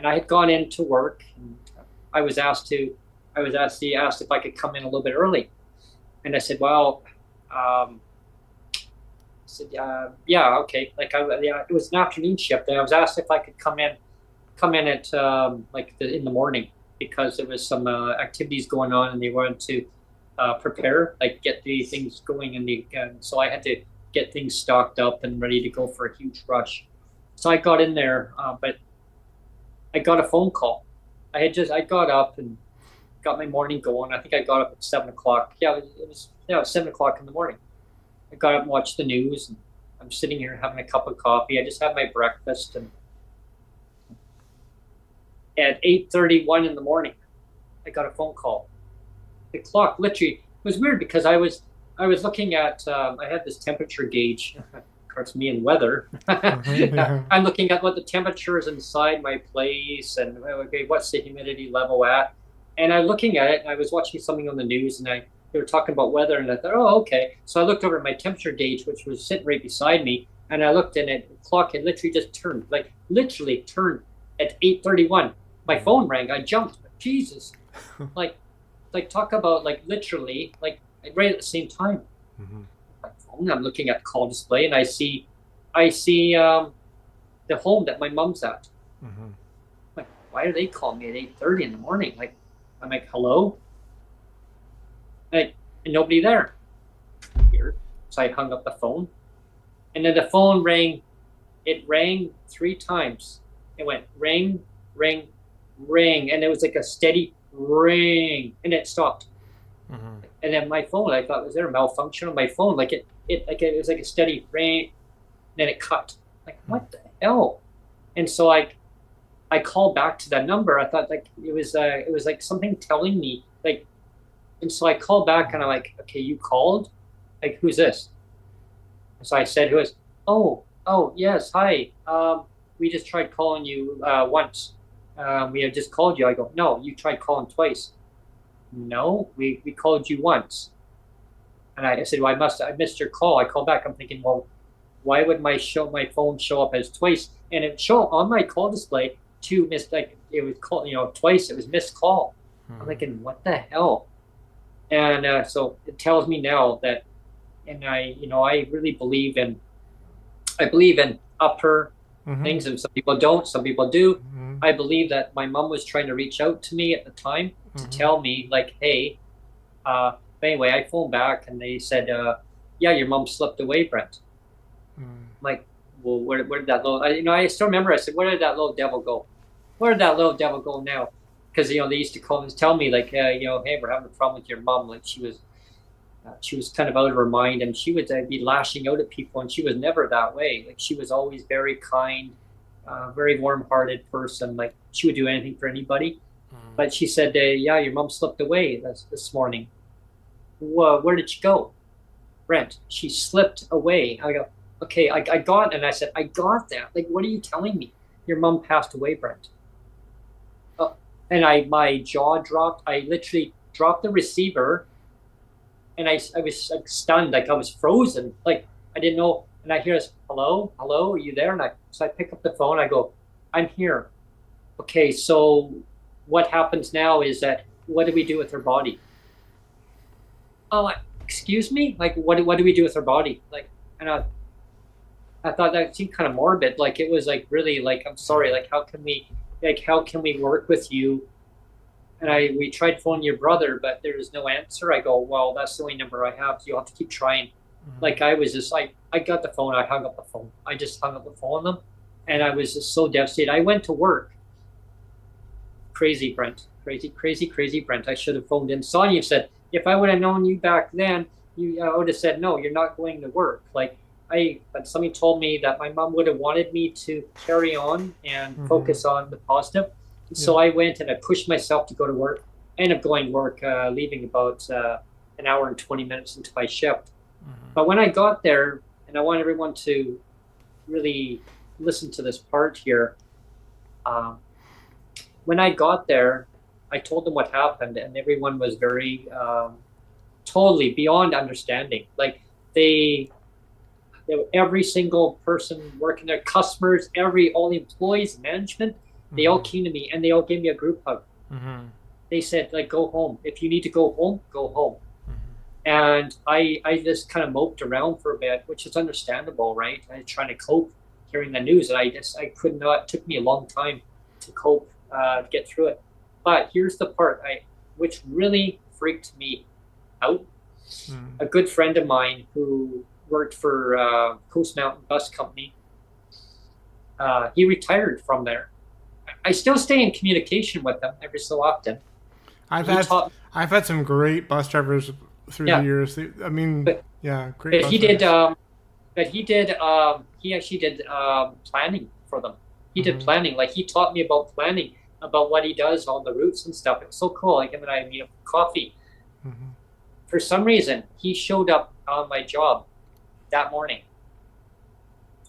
and I had gone into work, and I was asked if I could come in a little bit early, and I said, well, yeah, okay. Like it was an afternoon shift, and I was asked if I could come in at in the morning, because there was some activities going on, and they wanted to prepare, like get the things going, so I had to get things stocked up and ready to go for a huge rush. So I got in there, but I got a phone call. I got up and got my morning going. I think I got up at 7 o'clock. Yeah, it was 7 o'clock in the morning. I got up and watched the news, and I'm sitting here having a cup of coffee. I just had my breakfast, and at 8:31 in the morning, I got a phone call. The clock literally, it was weird, because I was looking at, I had this temperature gauge. Of course, me and weather. Yeah. I'm looking at what the temperature is inside my place, and okay, what's the humidity level at. And I'm looking at it, and I was watching something on the news, and they were talking about weather, and I thought, oh, okay. So I looked over at my temperature gauge, which was sitting right beside me, and I looked, and the clock had literally just turned, at 8:31. My phone rang. I jumped. Jesus, like talk about literally right at the same time. Mm-hmm. My phone. I'm looking at the call display, and I see the home that my mom's at. Mm-hmm. Like, why do they call me at 8:30 in the morning? Like, I'm like, hello? And nobody there. Weird. So I hung up the phone, and then the phone rang. It rang 3 times. It went ring, ring, ring, and it was like a steady ring, and it stopped. Mm-hmm. And then my phone, I thought, was there a malfunction on my phone? It was like a steady ring, then it cut. Like, what the hell? And so I called back to that number. I thought it was like something telling me, and so I called back, and I'm like, okay, you called? Like, who's this? And so I said, who is? Oh, yes, hi. We just tried calling you once. We had just called you. I go, no, you tried calling twice. No, we called you once. And I said, well, I missed your call. I called back. I'm thinking, well, why would my phone show up as twice? And it showed on my call display it was called, twice. It was missed call. I'm thinking, what the hell? And so it tells me now that, and I really believe in upper things, and some people don't, some people do. Mm-hmm. I believe that my mom was trying to reach out to me at the time to tell me, like, hey, but anyway, I phoned back, and they said, yeah, your mom slipped away, Brent. I'm like, well, where did that little, I still remember, I said, where did that little devil go? Where did that little devil go now? Because, they used to call and tell me, like, hey, we're having a problem with your mom. Like, she was kind of out of her mind, and she would be lashing out at people, and she was never that way. Like, she was always very kind, very warm-hearted person. Like, she would do anything for anybody. But she said, yeah, your mom slipped away this morning. Where did she go? Brent, she slipped away. I go, okay, I got, and I said, I got that. Like, what are you telling me? Your mom passed away, Brent. And my jaw dropped. I literally dropped the receiver, and I was like stunned, like I was frozen, like I didn't know. And I hear this, hello, are you there? And so I pick up the phone. I go, I'm here. Okay, so what happens now is that, what do we do with her body? Oh, excuse me? Like, what do we do with her body? Like, and I thought that seemed kind of morbid. Like, it was like, really, like, I'm sorry. Like, how can we work with you? And we tried phoning your brother, but there was no answer. I go, well, that's the only number I have. So you'll have to keep trying. Like, I was just like, I got the phone. I hung up the phone. I just hung up the phone on them. And I was just so devastated. I went to work. Crazy, Brent. Crazy, Brent. I should have phoned in. Sonjia said, if I would have known you back then, I would have said, no, you're not going to work. Like, but somebody told me that my mom would have wanted me to carry on and focus on the positive. So I went and I pushed myself to go to work. I ended up going to work, leaving about an hour and 20 minutes into my shift. But when I got there, and I want everyone to really listen to this part here. When I got there, I told them what happened, and everyone was very totally beyond understanding. Like, every single person working there, customers, all the employees, management, They all came to me and they all gave me a group hug. Mm-hmm. They said, like, go home. If you need to go home, go home. Mm-hmm. And I just kind of moped around for a bit, which is understandable, right? I was trying to cope hearing the news, and I could not. It took me a long time to cope, to get through it. But here's the part which really freaked me out. A good friend of mine who worked for Coast Mountain Bus Company, he retired from there. I still stay in communication with him every so often. I've had some great bus drivers through the years. Great but bus he drivers. He actually did planning for them. He did planning. Like, he taught me about planning, about what he does on the routes and stuff. It was so cool. Like, him and I meet up for coffee. For some reason, he showed up on my job that morning.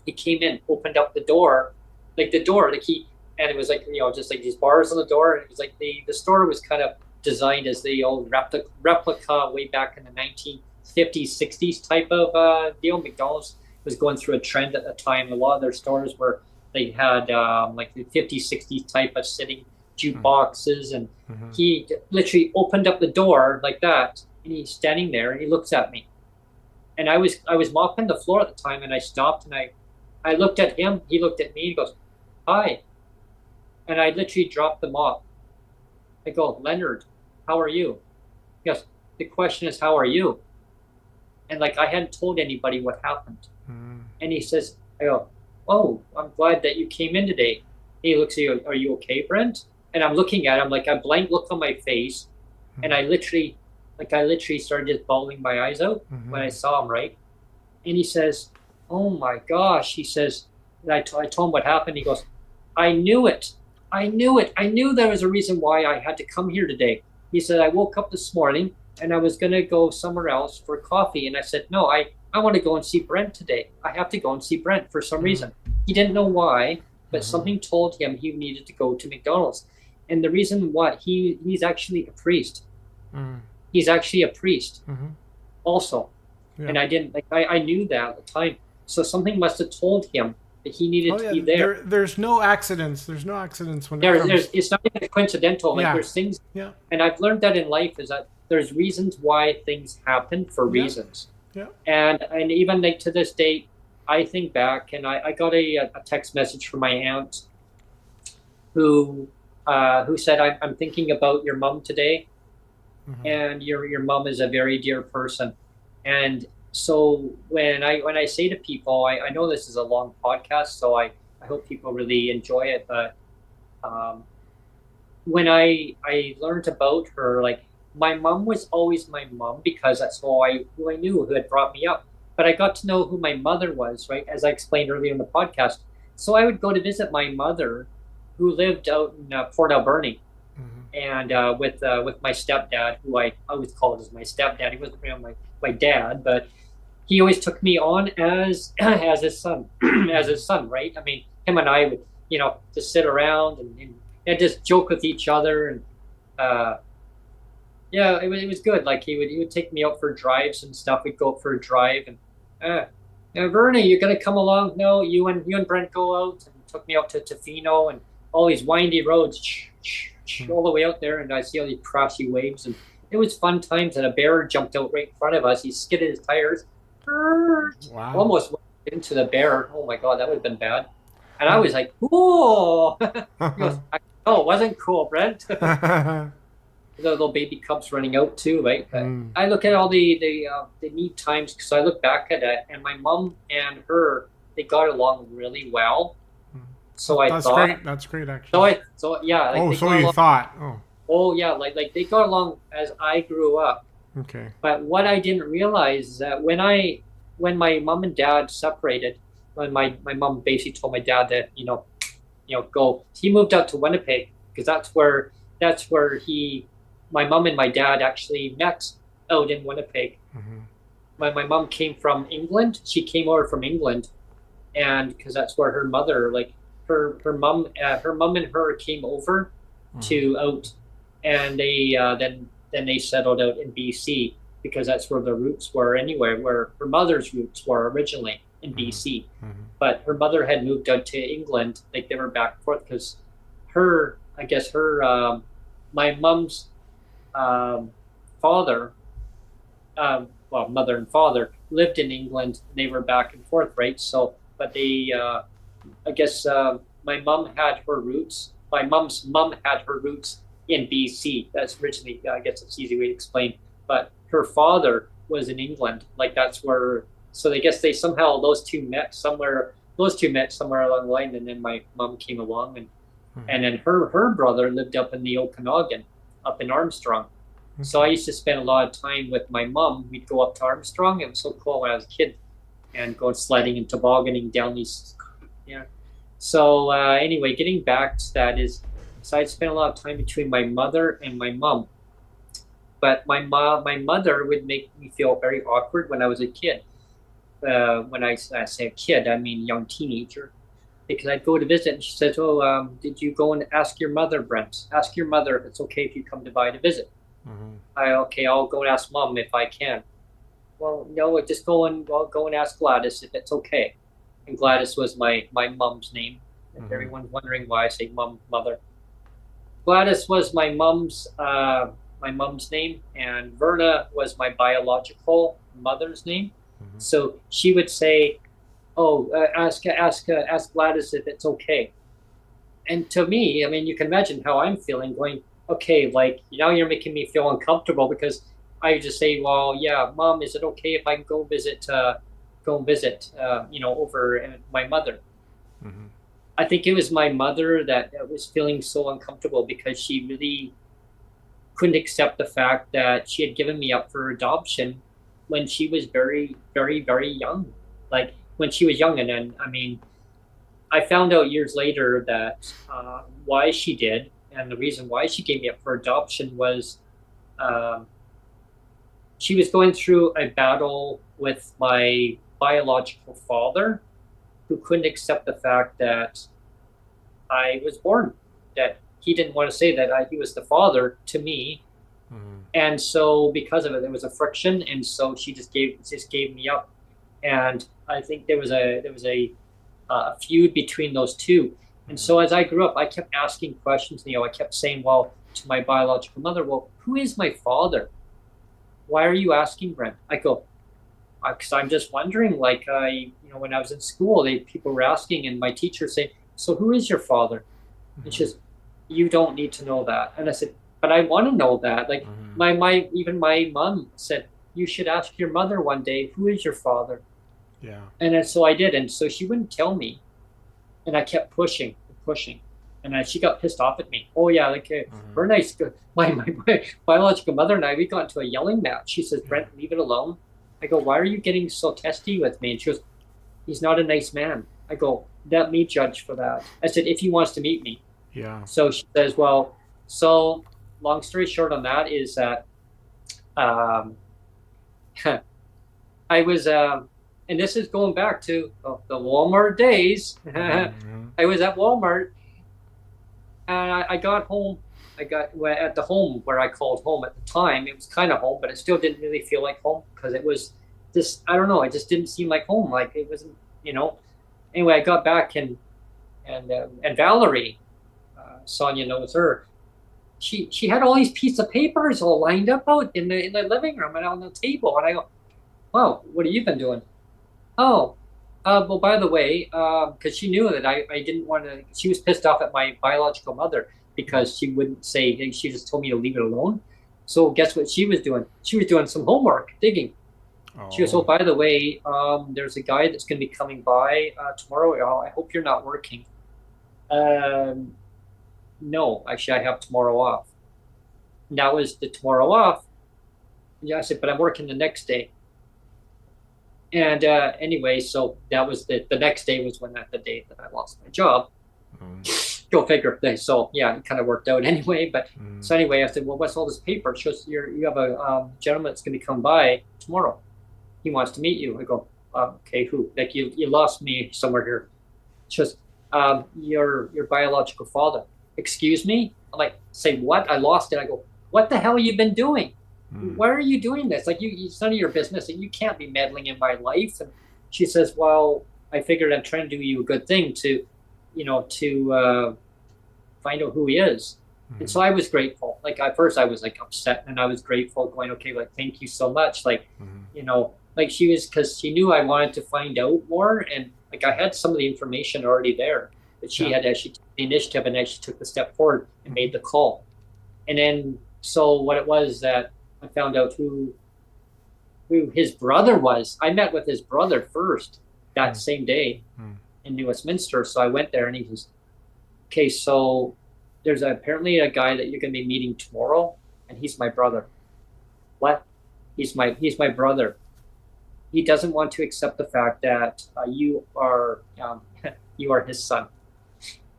He came in, opened up the door, and it was like, just like these bars on the door. And it was like the store was kind of designed as the old replica way back in the 1950s, 60s type of deal. McDonald's was going through a trend at the time. A lot of their stores they had like the 50s, 60s type of sitting jukeboxes. And he literally opened up the door like that. And he's standing there and he looks at me. And I was mopping the floor at the time, and I stopped and I looked at him, he looked at me, and he goes, "Hi." And I literally dropped the mop. I go, "Leonard, how are you?" He goes, "The question is, how are you?" And like, I hadn't told anybody what happened. And he says, I go, "Oh, I'm glad that you came in today." He looks at you, "Are you okay, Brent?" And I'm looking at him, like, a blank look on my face. And I literally started just bawling my eyes out when I saw him, right? And he says, "Oh my gosh," he says, and I told him what happened. He goes, "I knew it. I knew there was a reason why I had to come here today." He said, "I woke up this morning and I was going to go somewhere else for coffee." And I said, "No, I want to go and see Brent today. I have to go and see Brent for some reason." He didn't know why, but something told him he needed to go to McDonald's. And the reason why, he's actually a priest. He's actually a priest also. Yeah. And I didn't, like, I knew that at the time. So something must have told him that he needed to be there. There's no accidents. There's no accidents when it comes. It's not even coincidental. Like, there's things. Yeah. And I've learned that in life, is that there's reasons why things happen for reasons. Yeah. And even like to this day, I think back, and I got a text message from my aunt who said, I'm thinking about your mom today. And your mom is a very dear person. And so when I say to people, I know this is a long podcast, so I hope people really enjoy it. But when I learned about her, like, my mom was always my mom because that's who I knew, who had brought me up. But I got to know who my mother was, right, as I explained earlier in the podcast. So I would go to visit my mother, who lived out in Port Alberni. And with my stepdad, who I always called as my stepdad. He wasn't really my dad, but he always took me on as his son, right? I mean, him and I would, just sit around and just joke with each other, and it was good. Like, he would take me out for drives and stuff. We'd go out for a drive, and Bernie, you're gonna come along? No, you and Brent go out, and took me out to Tofino and all these windy roads. All the way out there, and I see all these crashy waves, and it was fun times. And a bear jumped out right in front of us. He skidded his tires. Wow. Almost went into the bear. Oh my God, that would have been bad. And I was like, "Cool." He goes, "No, it wasn't cool, Brent." The little baby cubs running out too, right? I look at all the neat times, because I look back at it, and my mom and her, they got along really well. So that's great. That's great, actually. So yeah. Like, like they got along as I grew up. Okay. But what I didn't realize is that when my mom and dad separated, when my mom basically told my dad that go, he moved out to Winnipeg, because that's where my mom and my dad actually met, out in Winnipeg. When my mom came from England, she came over from England, and because that's where her mother, like, her mom and her came over to out, and they then they settled out in BC, because that's where the roots were anyway, where her mother's roots were originally in BC. But her mother had moved out to England, like, they were back and forth, because I guess my mom's father, well, mother and father lived in England. They were back and forth, right? So, but they, I guess, my mom had her roots. My mom's mom had her roots in BC. That's originally, I guess, it's an easy way to explain. But her father was in England. Like that's where. So I guess they somehow those two met somewhere. Those two met somewhere along the line, and then my mom came along, and then her brother lived up in the Okanagan, up in Armstrong. Okay. So I used to spend a lot of time with my mom. We'd go up to Armstrong. It was so cool when I was a kid, and going sledding and tobogganing down these. Yeah. So anyway, getting back to that is, so I'd spend a lot of time between my mother and my mom. But my mother would make me feel very awkward when I was a kid. When I say a kid, I mean young teenager, because I'd go to visit and she says, "Oh, did you go and ask your mother, Brent? Ask your mother if it's okay if you come to visit." Okay, I'll go and ask Mom if I can. Well, no, just go and ask Gladys if it's okay. And Gladys was my mom's name. And everyone's wondering why I say mother. Gladys was my mom's name, and Verna was my biological mother's name. So she would say, "Oh, ask Gladys if it's okay." And to me, I mean, you can imagine how I'm feeling. Going, okay, like now you're making me feel uncomfortable because I would just say, "Well, yeah, Mom, is it okay if I can go visit? Over my mother." I think it was my mother that was feeling so uncomfortable because she really couldn't accept the fact that she had given me up for adoption when she was very, very, very young. Like when she was young. And then, I mean, I found out years later that why she did, and the reason why she gave me up for adoption was she was going through a battle with my biological father, who couldn't accept the fact that I was born, that he didn't want to say that he was the father to me. And so because of it, there was a friction, and so she just gave me up. And I think there was a feud between those two. And so as I grew up, I kept asking questions. I kept saying, well, to my biological mother, well, who is my father? Why are you asking, Brent? I go, because I'm just wondering, like, when I was in school, people were asking, and my teacher saying, so who is your father? And she says, you don't need to know that. And I said, but I want to know that. Like even my mom said, you should ask your mother one day, who is your father? Yeah. And then, so I did. And so she wouldn't tell me. And I kept pushing. And she got pissed off at me. Oh yeah, like her nice, my biological mother and I, we got into a yelling match. She says, Brent, leave it alone. I go, why are you getting so testy with me? And she goes, he's not a nice man. I go, let me judge for that. I said, if he wants to meet me. Yeah. So she says, well, so long story short on that is that I was, and this is going back to the Walmart days. I was at Walmart, and I got home. I got at the home where I called home at the time. It was kind of home, but it still didn't really feel like home because it was just, I don't know, it just didn't seem like home. Like it wasn't, Anyway, I got back and Valerie, Sonjia knows her. She had all these pieces of papers all lined up out in the living room and on the table, and I go, wow, what have you been doing? Oh, well, by the way, because she knew that I didn't want to. She was pissed off at my biological mother because she wouldn't say. She just told me to leave it alone. So guess what she was doing? She was doing some homework, digging. Oh. She goes, oh, by the way, there's a guy that's going to be coming by tomorrow. I hope you're not working. No, actually, I have tomorrow off. And that was the tomorrow off. Yeah, I said, but I'm working the next day. And anyway, so that was the next day was the day that I lost my job. Go figure. So yeah, it kind of worked out anyway. But so anyway, I said, well, what's all this paper? She goes, you have a gentleman that's going to come by tomorrow. He wants to meet you. I go, okay, who? Like you lost me somewhere here. She goes, your biological father. Excuse me? I'm like, say what? I lost it. I go, what the hell have you been doing? Why are you doing this? Like it's none of your business, and you can't be meddling in my life. And she says, well, I figured I'm trying to do you a good thing to find out who he is. And so I was grateful. Like at first I was like upset, and I was grateful, going, okay, like thank you so much. Like, like she was, because she knew I wanted to find out more, and like I had some of the information already there, but she had actually took the initiative and actually took the step forward and made the call. And then so what it was that I found out who his brother was. I met with his brother first that same day in New Westminster. So I went there, and he was, okay, so there's apparently a guy that you're going to be meeting tomorrow, and he's my brother. What? He's my brother. He doesn't want to accept the fact that you are his son.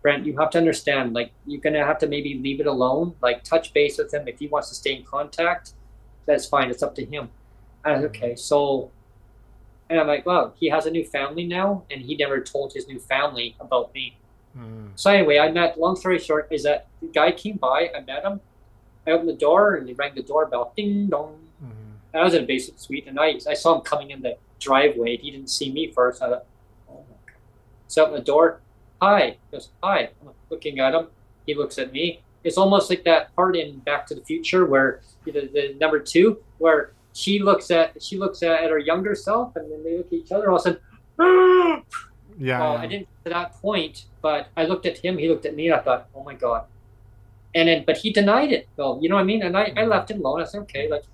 Brent, you have to understand, like, you're going to have to maybe leave it alone, like touch base with him. If he wants to stay in contact, that's fine. It's up to him. And I was, okay, so, and I'm like, wow, he has a new family now, and he never told his new family about me. So anyway, long story short, is that the guy came by, I met him, I opened the door, and he rang the doorbell, ding dong. I was in a basement suite, and I saw him coming in the driveway. He didn't see me first. I thought, oh my God. So I opened the door, hi. He goes, hi. I'm looking at him. He looks at me. It's almost like that part in Back to the Future where the number 2, where she looks at her younger self, and then they look at each other. All of a sudden, well, I didn't get to that point, but I looked at him. He looked at me, and I thought, oh my God. And then, but he denied it, though. You know what I mean? And I left him alone. I said, okay, like,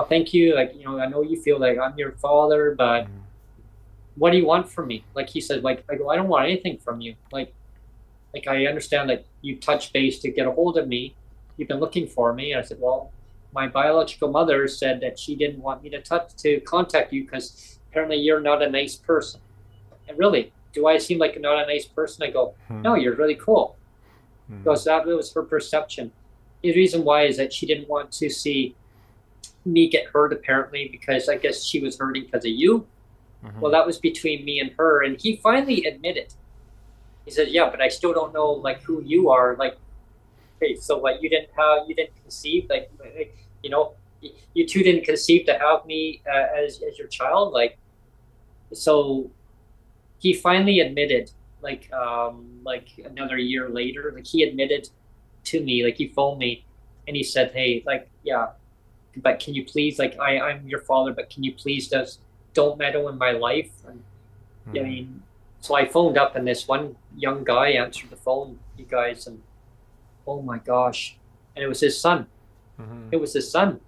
thank you. Like, I know you feel like I'm your father, but what do you want from me? Like he said, like, I go, I don't want anything from you. Like I understand that you touched base to get a hold of me. You've been looking for me. And I said, well, my biological mother said that she didn't want me to contact you because apparently you're not a nice person. And really, do I seem like not a nice person? I go, no, you're really cool. Because that was her perception. The reason why is that she didn't want to see me get hurt, apparently, because I guess she was hurting because of you. Well, that was between me and her, and he finally admitted. He said, yeah, but I still don't know, like, who you are. Like, okay, so what, you didn't conceive, like you two didn't conceive to have me as your child, like. So he finally admitted, like another year later, like he admitted to me, like he phoned me, and he said, hey, like, yeah, but can you please, like, I'm your father, but can you please just don't meddle in my life? And I mean, so I phoned up, and this one young guy answered the phone, you guys, and oh my gosh, and it was his son. It was his son.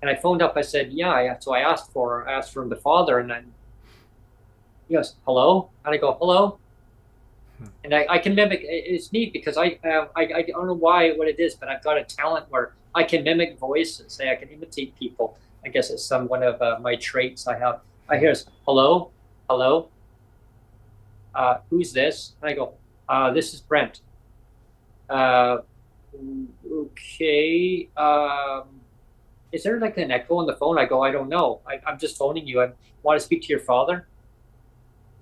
And I phoned up, I said, yeah, so I asked for him, the father, and then he goes, hello? And I go, hello? And I can mimic. It's neat because I don't know what it is, but I've got a talent where I can mimic voices. I can imitate people. I guess it's one of my traits I have. I hear, hello, hello. Who's this? And I go, this is Brent. Okay. Is there like an echo on the phone? I go, I don't know. I'm just phoning you. I want to speak to your father.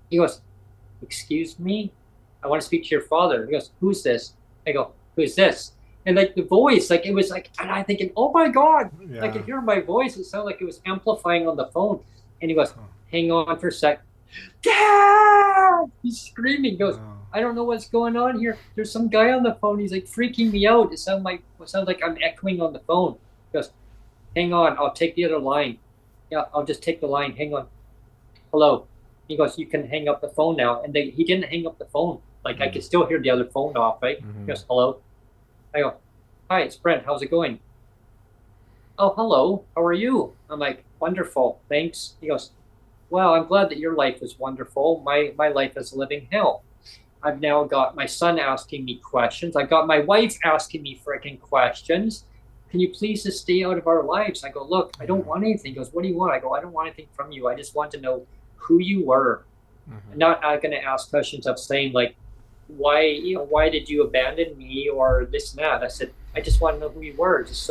He goes, excuse me? I want to speak to your father. He goes, who's this? I go, who's this? And like the voice, like it was like, and I'm thinking, oh my God, I could hear my voice. It sounded like it was amplifying on the phone. And he goes, hang on for a sec. Dad! He's screaming. He goes, I don't know what's going on here. There's some guy on the phone. He's like freaking me out. It sounds like I'm echoing on the phone. He goes, hang on, I'll take the other line. Yeah, I'll just take the line. Hang on. Hello. He goes, you can hang up the phone now. And he didn't hang up the phone. Like I could still hear the other phone off, right? He goes, hello. I go, hi, it's Brent. How's it going? Oh, hello. How are you? I'm like, wonderful. Thanks. He goes, well, I'm glad that your life is wonderful. My life is a living hell. I've now got my son asking me questions. I got my wife asking me freaking questions. Can you please just stay out of our lives? I go, look, I don't want anything. He goes, what do you want? I go, I don't want anything from you. I just want to know who you were. I'm not going to ask questions of saying like, why did you abandon me or this and that? I said, I just want to know who you were, just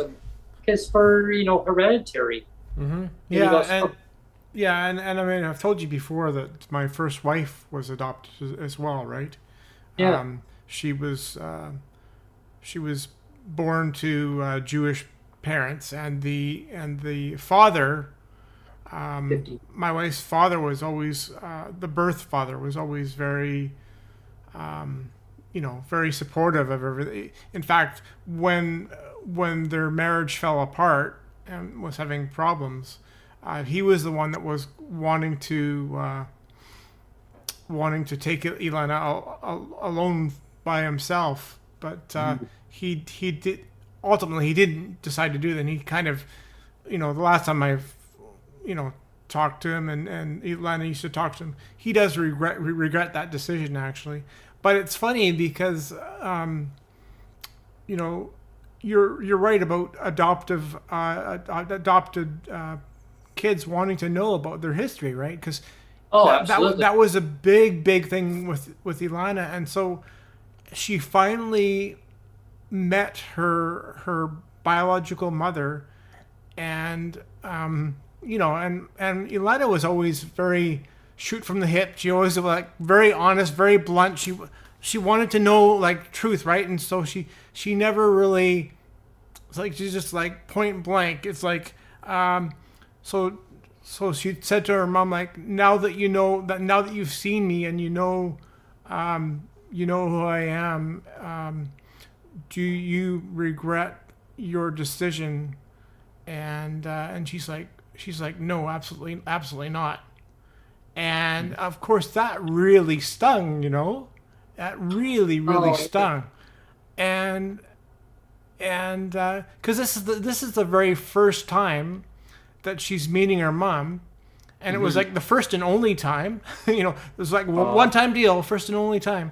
because for hereditary. Yeah, goes, and I mean, I've told you before that my first wife was adopted as well, right? Yeah. She was born to Jewish parents, and the father, my wife's father was always the birth father was always very very supportive of everything. In fact, when their marriage fell apart and was having problems, he was the one that was wanting to take Elena alone by himself, but he did ultimately he didn't decide to do that. And he kind of, the last time I've talked to him, and Elena used to talk to him, he does regret that decision actually. But it's funny because you're right about adopted kids wanting to know about their history, right? Because that was a big thing with Elena, and so she finally met her biological mother, and and Elena was always very shoot from the hip. She always was like very honest, very blunt. She wanted to know like truth, right? And so she never really, it's like she's just like point blank. It's like so she said to her mom, like, now that you've seen me and you know who I am, do you regret your decision? And she's like, no, absolutely not. And of course that really stung, that really stung. And because this is the very first time that she's meeting her mom, and it was like the first and only time. It was like one-time deal, first and only time.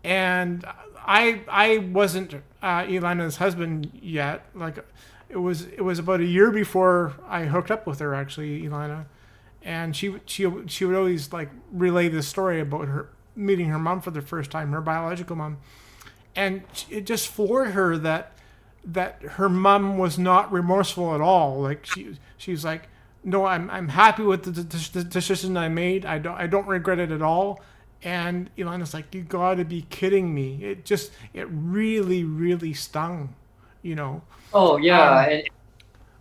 And I wasn't Elena's husband yet. Like it was about a year before I hooked up with her, actually, Elena. And she would always like relay this story about her meeting her mom for the first time, her biological mom, and it just floored her that her mom was not remorseful at all. Like she's like, no, I'm happy with the decision I made. I don't regret it at all. And Elena's like, you got to be kidding me. It really stung, Oh yeah.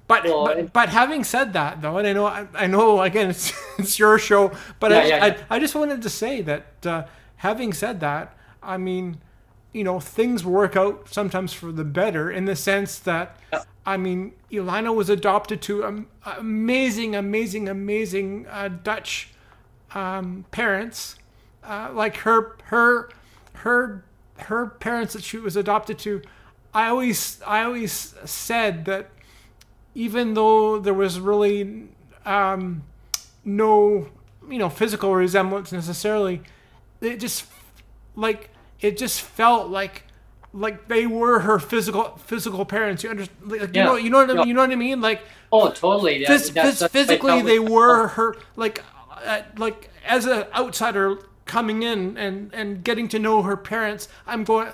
But having said that, though, and I know again it's your show, but I just wanted to say that having said that, I mean, things work out sometimes for the better in the sense that, I mean, Elena was adopted to amazing Dutch parents, like her parents that she was adopted to. I always said that, even though there was really no physical resemblance necessarily, it just felt like they were her physical parents. You understand? Like, you know what I mean? Like, oh, totally. Physically, they were her. Like as an outsider coming in and getting to know her parents, I'm going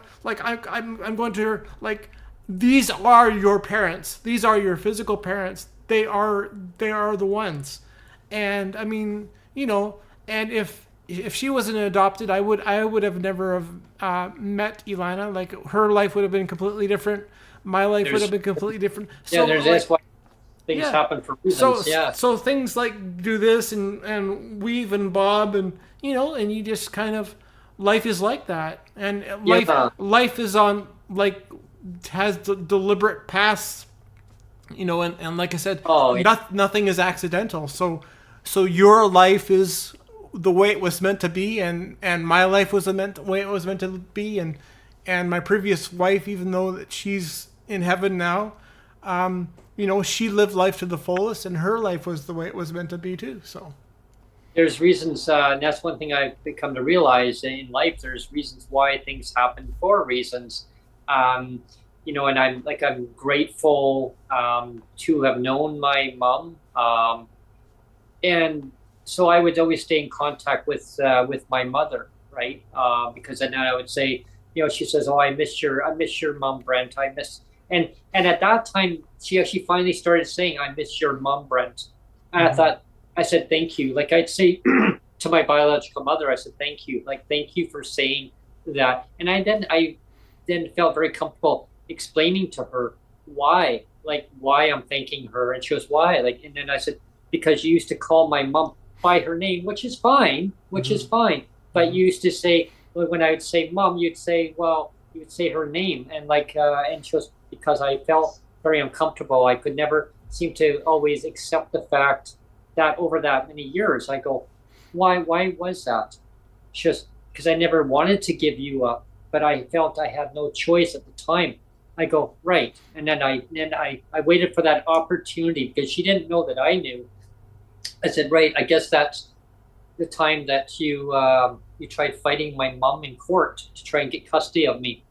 to her like, these are your parents. These are your physical parents. They are the ones. And I mean, and if she wasn't adopted, I would have never have met Elena. Like, her life would have been completely different. My life would have been completely different. Yeah, that's why things happen for reasons. So things like do this and weave and bob and and you just kind of, life is like that. And life is on, like, has deliberate paths, and like I said, nothing is accidental. So your life is the way it was meant to be, and my life was the way it was meant to be, and my previous wife, even though that she's in heaven now, she lived life to the fullest, and her life was the way it was meant to be too. So there's reasons, and that's one thing I've come to realize in life. There's reasons why things happen for reasons. And I'm grateful to have known my mom, and so I would always stay in contact with my mother, right? Because then I would say, she says, "Oh, I miss your mom, Brent. And at that time, she actually finally started saying, "I miss your mom, Brent." And I said, "Thank you." Like, I'd say to my biological mother, I said, "Thank you. Like, thank you for saying that." And I then felt very comfortable explaining to her why I'm thanking her. And she goes, "Why?" Like, and then I said, "Because you used to call my mom by her name, which is fine, but you used to say, when I would say mom, you would say her name, and and she was, because I felt very uncomfortable. I could never seem to always accept the fact that over that many years, I go, why was that? Just because I never wanted to give you up, but I felt I had no choice at the time. I go, right. And then I waited for that opportunity because she didn't know that I knew. I said, right, I guess that's the time that you tried fighting my mom in court to try and get custody of me.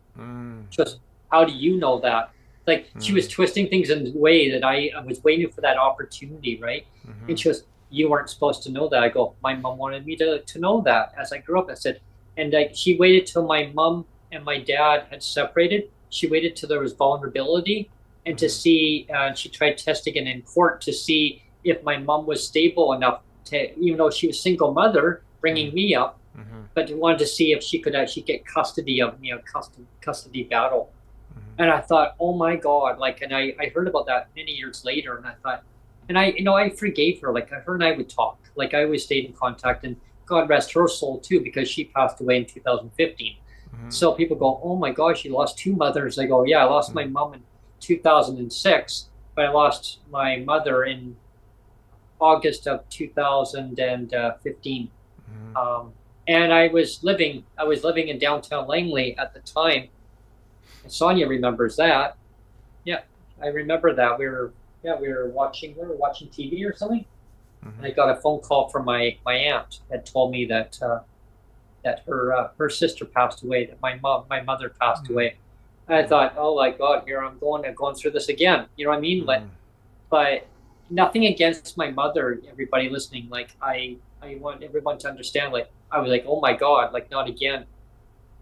Just, how do you know that? Like, she was twisting things in a way that I was waiting for that opportunity, right? And she was, you weren't supposed to know that. I go, my mom wanted me to know that as I grew up. I said, and she waited till my mom and my dad had separated. She waited till there was vulnerability, and to see, she tried testing it in court to see if my mom was stable enough to, even though she was a single mother, bringing me up, but wanted to see if she could actually get custody of me, a custody battle. And I thought, oh my God, like, and I heard about that many years later, and I thought, and I forgave her. Like, her and I would talk. Like, I always stayed in contact, and God rest her soul too, because she passed away in 2015. So people go, oh my gosh, you lost two mothers. I go, yeah, I lost my mom in 2006, but I lost my mother in August of 2015. And I was living in downtown Langley at the time. Sonjia remembers that. Yeah, I remember that. We were watching TV or something. And I got a phone call from my aunt that told me that that her sister passed away, that my mother passed away. And I thought, oh my God, here I'm going through this again. You know what I mean? But nothing against my mother, everybody listening. Like, I want everyone to understand, like, I was like, oh my God, like, not again.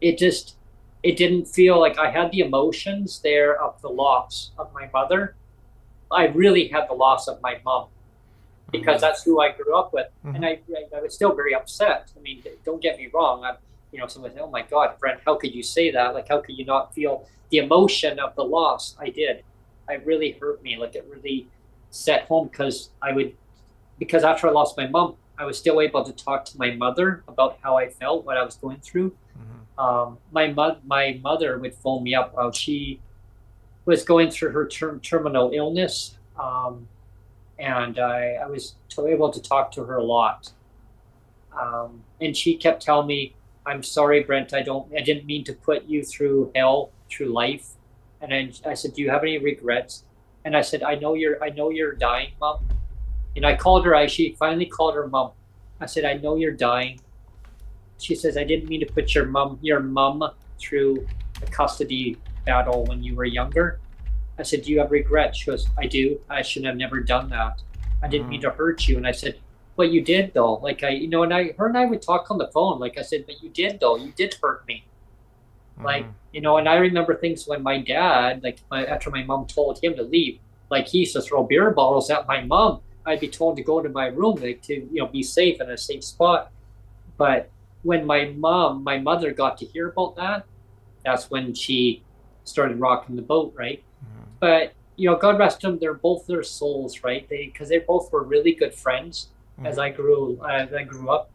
It didn't feel like I had the emotions there of the loss of my mother. I really had the loss of my mom, because that's who I grew up with. And I was still very upset. I mean, don't get me wrong. Someone said, oh my God, Brent, how could you say that? Like, how could you not feel the emotion of the loss? I did. It really hurt me. Like, it really set home, because after I lost my mom, I was still able to talk to my mother about how I felt, what I was going through. My mother would phone me up while she was going through her terminal illness. And I was able to talk to her a lot. And she kept telling me, I'm sorry, Brent, I didn't mean to put you through hell, through life. And I said, do you have any regrets? And I said, I know you're dying, Mom. And I called her, she finally called her mom. I said, I know you're dying. She says, I didn't mean to put your mom through a custody battle when you were younger. I said, do you have regrets? She goes, I do. I should have never done that. I didn't mean to hurt you. And I said, but you did though. Like, her and I would talk on the phone. Like, I said, but you did though. You did hurt me. Like, and I remember things when my dad, after my mom told him to leave, like, he used to throw beer bottles at my mom. I'd be told to go to my room, to be safe in a safe spot. But when my mother got to hear about that, that's when she started rocking the boat, right? But God rest them, they're both their souls, right? Because they both were really good friends. As I grew up,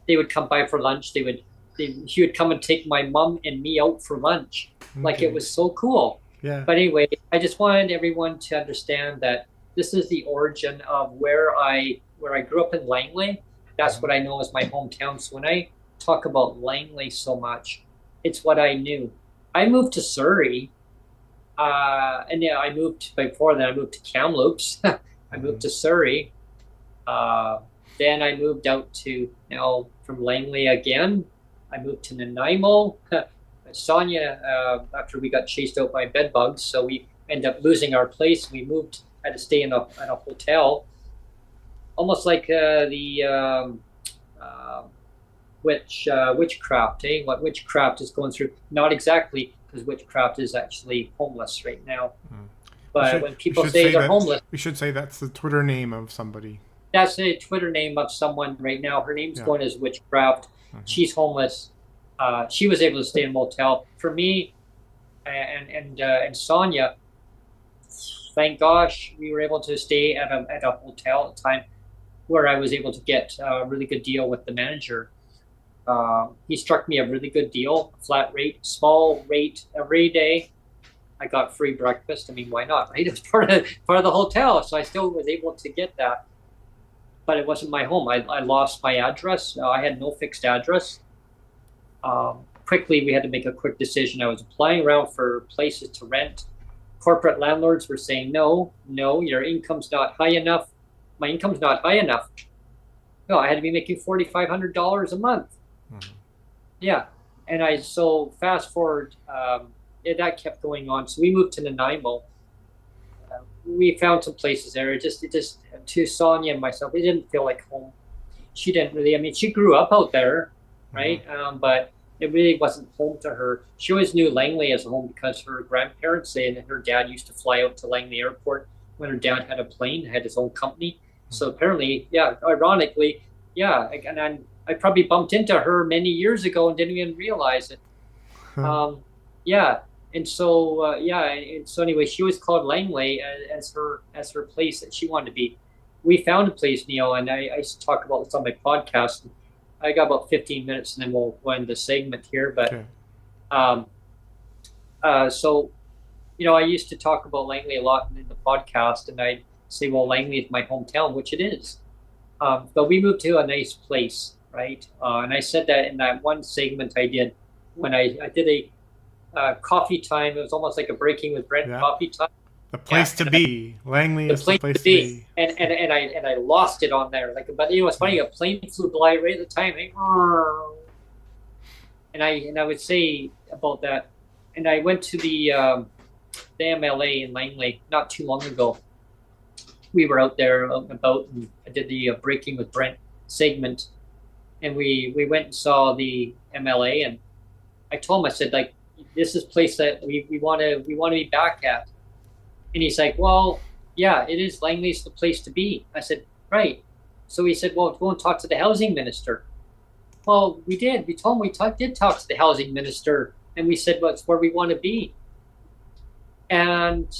they would come by for lunch. She would come and take my mom and me out for lunch. Like, it was so cool. Yeah. But anyway, I just wanted everyone to understand that this is the origin of where I grew up in Langley. That's what I know as my hometown. So when I talk about Langley so much, it's what I knew. I moved to Surrey, and I moved before that. I moved to Kamloops. I moved to Surrey. Then I moved out to from Langley again. I moved to Nanaimo. Sonjia, after we got chased out by bed bugs, so we ended up losing our place. We moved. I had to stay in a hotel, almost like witchcraft. What witchcraft is going through? Not exactly, because witchcraft is actually homeless right now. But when people say they're homeless, we should say that's the Twitter name of somebody. That's the Twitter name of someone right now. Her name's going as witchcraft. She's homeless. She was able to stay in a motel. For me and Sonjia, thank gosh, we were able to stay at a hotel at the time where I was able to get a really good deal with the manager. He struck me a really good deal, flat rate, small rate every day. I got free breakfast. I mean, why not? Right? It was part of the hotel, so I still was able to get that. But it wasn't my home. I lost my address. I had no fixed address. Quickly, we had to make a quick decision. I was applying around for places to rent. Corporate landlords were saying, no, your income's not high enough. My income's not high enough. No, I had to be making $4,500 a month. Mm-hmm. Yeah. And so fast forward, that kept going on. So we moved to Nanaimo. We found some places there. It just to Sonjia and myself, it didn't feel like home. She didn't really, I mean, she grew up out there, right? Mm-hmm. But it really wasn't home to her. She always knew Langley as a home because her grandparents and her dad used to fly out to Langley Airport when her dad had a plane, had his own company. So apparently, yeah, ironically, yeah, and I probably bumped into her many years ago and didn't even realize it. Yeah, and so anyway, she was called Langley as her place that she wanted to be. We found a place, Neil, and I used to talk about this on my podcast. I got about 15 minutes, and then we'll end the segment here. But okay. So, I used to talk about Langley a lot in the podcast, and I'd say, well, Langley is my hometown, which it is. But we moved to a nice place, right? And I said that in that one segment I did when I did a coffee time. It was almost like a Breaking with Brent coffee time. The place to be. Langley is the place to be. And I lost it on there. But it's funny, a plane flew by right at the time. And I would say about that. And I went to the MLA in Langley not too long ago. We were out there about, and I did the Breaking with Brent segment, and we went and saw the MLA, and I told him, I said, like, this is a place that we want to be back at. And he's like, well, yeah, it is. Langley's the place to be. I said, right. So he said, well, go and talk to the housing minister. Well, we did. We told him did talk to the housing minister, and we said, well, it's where we want to be. And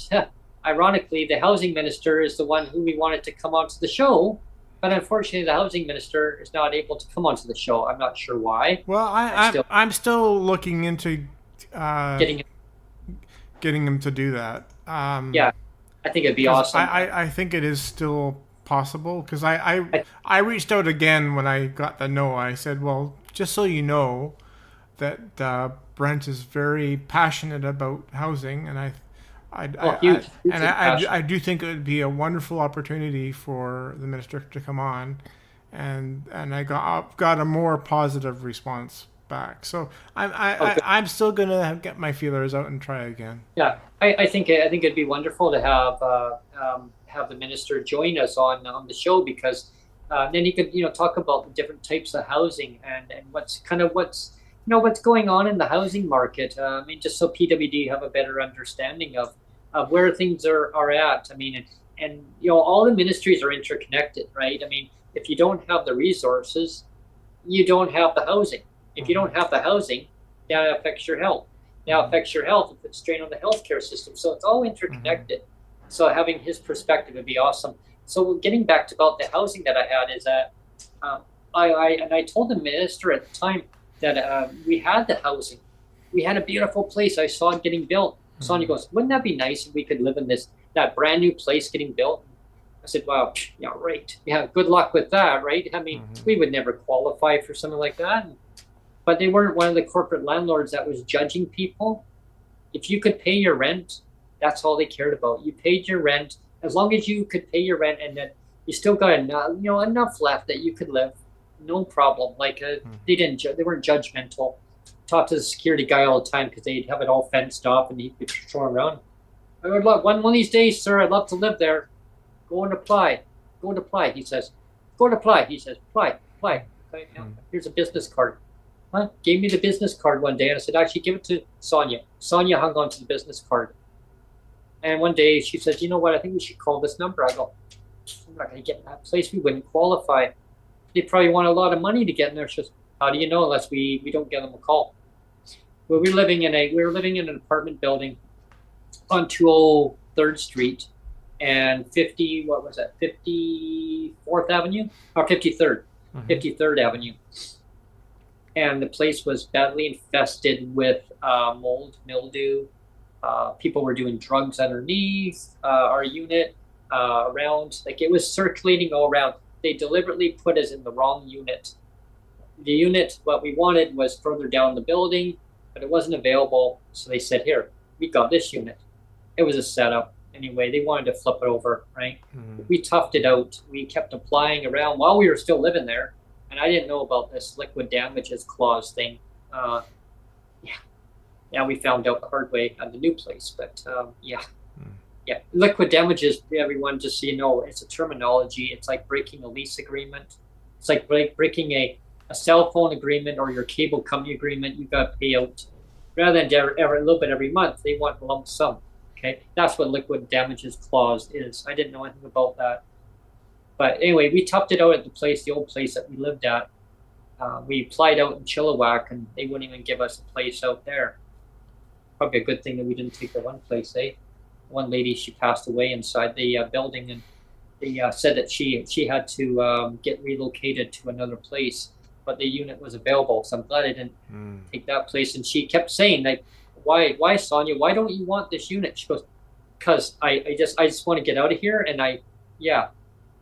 ironically, the housing minister is the one who we wanted to come onto the show. But unfortunately, the housing minister is not able to come onto the show. I'm not sure why. Well, I'm still looking into getting him to do that. Yeah, I think it'd be awesome. I think it is still possible because I reached out again when I got the no. I said, well, just so you know that Brent is very passionate about housing, and I do think it would be a wonderful opportunity for the minister to come on, and I got a more positive response back. So I'm still gonna get my feelers out and try again. Yeah, I think it'd be wonderful to have the minister join us on the show, because then he could talk about the different types of housing and what's going on in the housing market. I mean, just so PWD have a better understanding of where things are at. I mean, and all the ministries are interconnected, right? I mean, if you don't have the resources, you don't have the housing. If you don't have the housing, that affects your health. Now affects your health, it puts strain on the healthcare system. So it's all interconnected. Mm-hmm. So having his perspective would be awesome. So getting back to about the housing that I had is that I told the minister at the time that we had the housing. We had a beautiful place. I saw it getting built. Mm-hmm. Sonjia goes, wouldn't that be nice if we could live in that brand new place getting built? I said, wow, yeah, right. Yeah, good luck with that, right? I mean, we would never qualify for something like that. But they weren't one of the corporate landlords that was judging people. If you could pay your rent, that's all they cared about. You paid your rent. As long as you could pay your rent and that you still got enough left that you could live, no problem. Like they weren't judgmental. Talked to the security guy all the time because they'd have it all fenced off and he'd be thrown around. I would love one of these days, sir. I'd love to live there. Go and apply. Go and apply. He says, go and apply. He says, apply. Okay, here's a business card. Huh? Gave me the business card one day, and I said, actually, give it to Sonjia. Sonjia hung on to the business card. And one day she said, you know what, I think we should call this number. I go, I'm not going to get in that place. We wouldn't qualify. They probably want a lot of money to get in there. She says, how do you know unless we don't give them a call? Well, we were living in an apartment building on 203rd Street and 54th Avenue? Or 53rd. 53rd Avenue. and the place was badly infested with mold, mildew. People were doing drugs underneath our unit, around, like it was circulating all around. They deliberately put us in the wrong unit. The unit, what we wanted was further down the building, but it wasn't available. So they said, here, we got this unit. It was a setup. Anyway, they wanted to flip it over, right? We toughed it out. We kept applying around while we were still living there. And I didn't know about this liquid damages clause thing. Yeah, we found out the hard way at the new place. But yeah, liquid damages, everyone, just so you know, it's a terminology. It's like breaking a lease agreement. It's like breaking a cell phone agreement or your cable company agreement. You got to pay out rather than a little bit every month. They want a lump sum. Okay, that's what liquid damages clause is. I didn't know anything about that. But anyway, we toughed it out at the place, the old place that we lived at. We applied out in Chilliwack, and they wouldn't even give us a place out there. Probably a good thing that we didn't take the one place, eh? One lady, she passed away inside the building, and they said that she had to get relocated to another place, but the unit was available. So I'm glad I didn't take that place. And she kept saying, like, why, Sonjia? Why don't you want this unit? She goes, because I just want to get out of here. And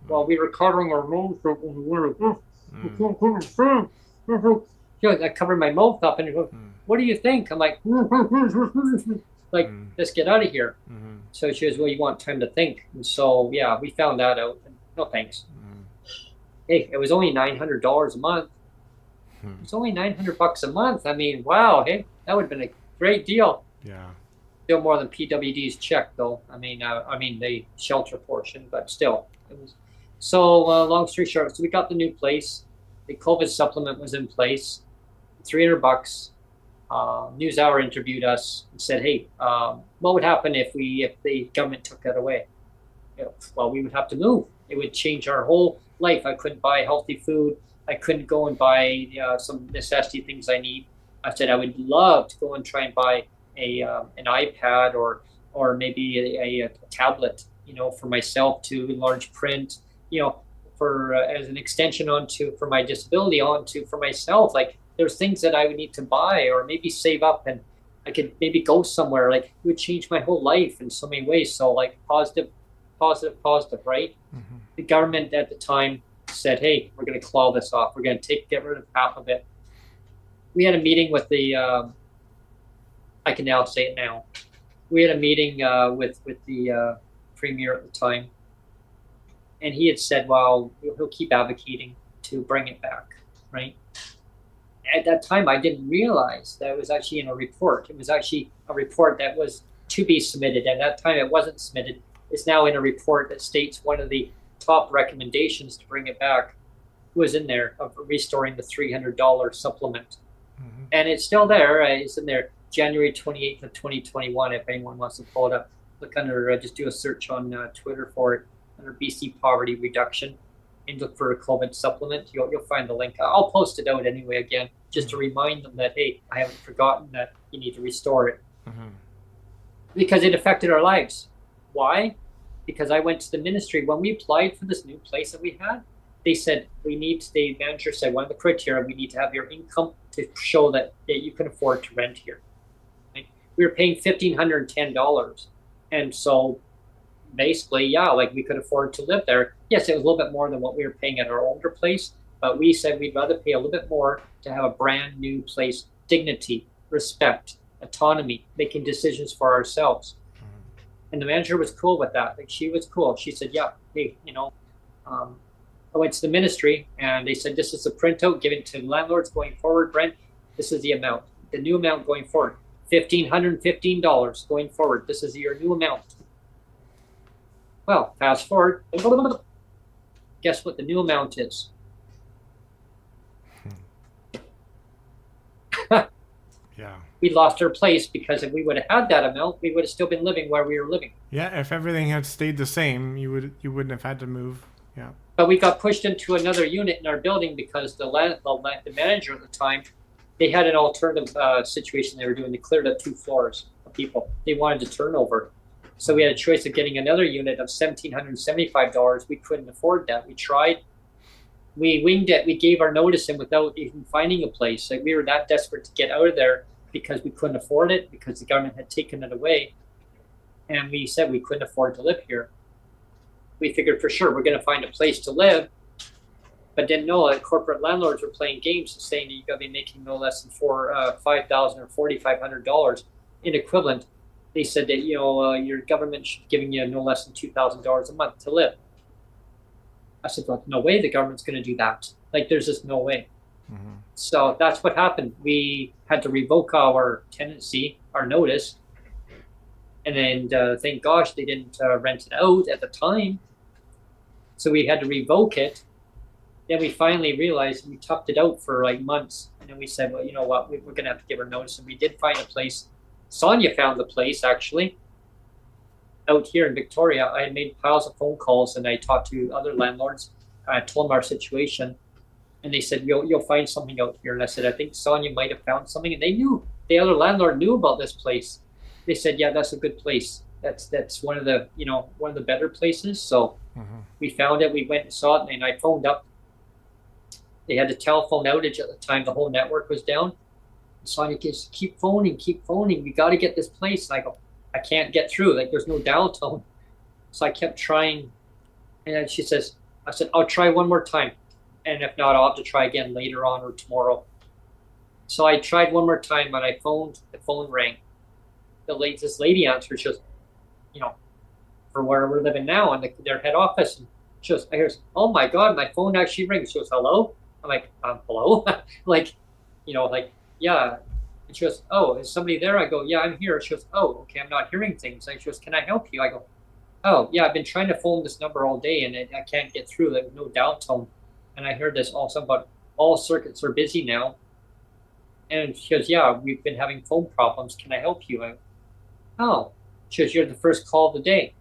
well, we were covering our mouth up, and we were I covered my mouth up, and he goes, what do you think? I'm like, let's get out of here. So she goes, well, you want time to think. And so, yeah, we found that out. And, no thanks. Hey, it was only $900 a month. It's only $900 a month. I mean, wow. Hey, that would have been a great deal. Yeah. Still more than PWD's check, though. I mean, the shelter portion, but still, it was. So, long story short, so we got the new place. The COVID supplement was in place. $300. NewsHour interviewed us and said, "Hey, what would happen if the government took that away?" Well, we would have to move. It would change our whole life. I couldn't buy healthy food. I couldn't go and buy some necessity things I need. I said I would love to go and try and buy an iPad or maybe a tablet, for myself to enlarge print, for as an extension for my disability for myself. Like there's things that I would need to buy or maybe save up, and I could maybe go somewhere. Like it would change my whole life in so many ways. So like positive, right? The government at the time said, hey, we're going to claw this off. We're going to get rid of half of it. We had a meeting with I can now say it now. We had a meeting with the premier at the time, and he had said, well, he'll keep advocating to bring it back, right? At that time, I didn't realize that it was actually in a report. It was actually a report that was to be submitted. At that time, it wasn't submitted. It's now in a report that states one of the top recommendations to bring it back was in there of restoring the $300 supplement. And it's still there. It's in there January 28th of 2021. If anyone wants to pull it up, look under, just do a search on Twitter for it under BC Poverty Reduction and look for a COVID supplement. You'll find the link. I'll post it out anyway again, just to remind them that, hey, I haven't forgotten that you need to restore it. Because it affected our lives. Why? Because I went to the ministry. When we applied for this new place that we had, they said, the manager said, one of the criteria, we need to have your income to show that you can afford to rent here. Right? We were paying $1,510. And so basically, we could afford to live there. Yes, it was a little bit more than what we were paying at our older place, but we said we'd rather pay a little bit more to have a brand new place, dignity, respect, autonomy, making decisions for ourselves. And the manager was cool with that. Like she was cool. She said, yeah, hey, I went to the ministry and they said, this is the printout given to landlords going forward, Brent. This is the amount, the new amount going forward, $1,515 going forward. This is your new amount. Well, fast forward. Guess what the new amount is? Yeah. We lost our place because if we would have had that amount, we would have still been living where we were living. Yeah, if everything had stayed the same, you wouldn't have had to move. Yeah. But we got pushed into another unit in our building because the manager at the time, they had an alternative situation they were doing. They cleared up 2 floors of people. They wanted to turn over. So we had a choice of getting another unit of $1,775. We couldn't afford that. We tried. we winged it. We gave our notice in without even finding a place. Like, we were that desperate to get out of there because we couldn't afford it, because the government had taken it away. And we said we couldn't afford to live here. We figured for sure we're going to find a place to live, but didn't know that corporate landlords were playing games and saying that you got to be making no less than $5,000 or $4,500 in equivalent. They said that, your government should be giving you no less than $2,000 a month to live. I said, well, no way the government's going to do that. Like, there's just no way. Mm-hmm. So that's what happened. We had to revoke our tenancy, our notice. And then thank gosh they didn't rent it out at the time. So we had to revoke it. Then we finally realized, we toughed it out for like months. And then we said, well, you know what, we're going to have to give her notice. And we did find a place. Sonjia found the place, actually, out here in Victoria. I had made piles of phone calls, and I talked to other landlords. I told them our situation. And they said, you'll find something out here. And I said, I think Sonjia might have found something. And they knew, the other landlord knew about this place. They said, yeah, that's a good place. That's one of the, one of the better places. So we found it. We went and saw it, and I phoned up. They had a telephone outage at the time. The whole network was down. And Sonjia just keep phoning. We got to get this place. And I go, I can't get through. Like, there's no dial tone. So I kept trying. And then she says, I said, I'll try one more time. And if not, I'll have to try again later on or tomorrow. So I tried one more time, and I phoned. The phone rang. This lady answered. She goes, for where we're living now, in their head office. And she goes, I hear, oh my God, my phone actually rings. She goes, hello? I'm like, hello? Yeah. And she goes, oh, is somebody there? I go, yeah, I'm here. She goes, oh, okay, I'm not hearing things. And she goes, can I help you? I go, oh, yeah, I've been trying to phone this number all day, and I can't get through. There's no dial tone. And I heard this also about all circuits are busy now. And she goes, yeah, we've been having phone problems. Can I help you? I go, oh. She goes, you're the first call of the day.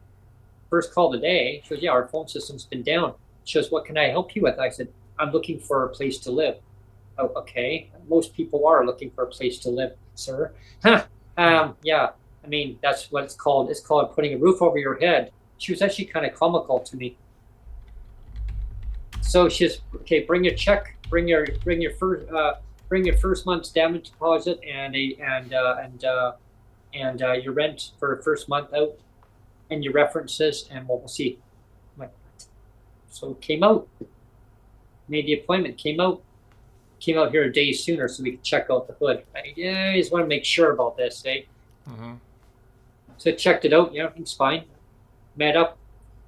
First call of the day. She goes, yeah, our phone system's been down. She goes, what can I help you with? I said, I'm looking for a place to live. Oh, okay. Most people are looking for a place to live, sir. Yeah. I mean, that's what it's called. It's called putting a roof over your head. She was actually kind of comical to me. So she's, okay, bring your check, bring your first month's damage deposit and your rent for first month out, and your references, and we'll see. I'm like, so it came out. Made the appointment, came out here a day sooner so we could check out the hood. I just want to make sure about this, eh? Mm-hmm. So I checked it out, everything's fine. Met up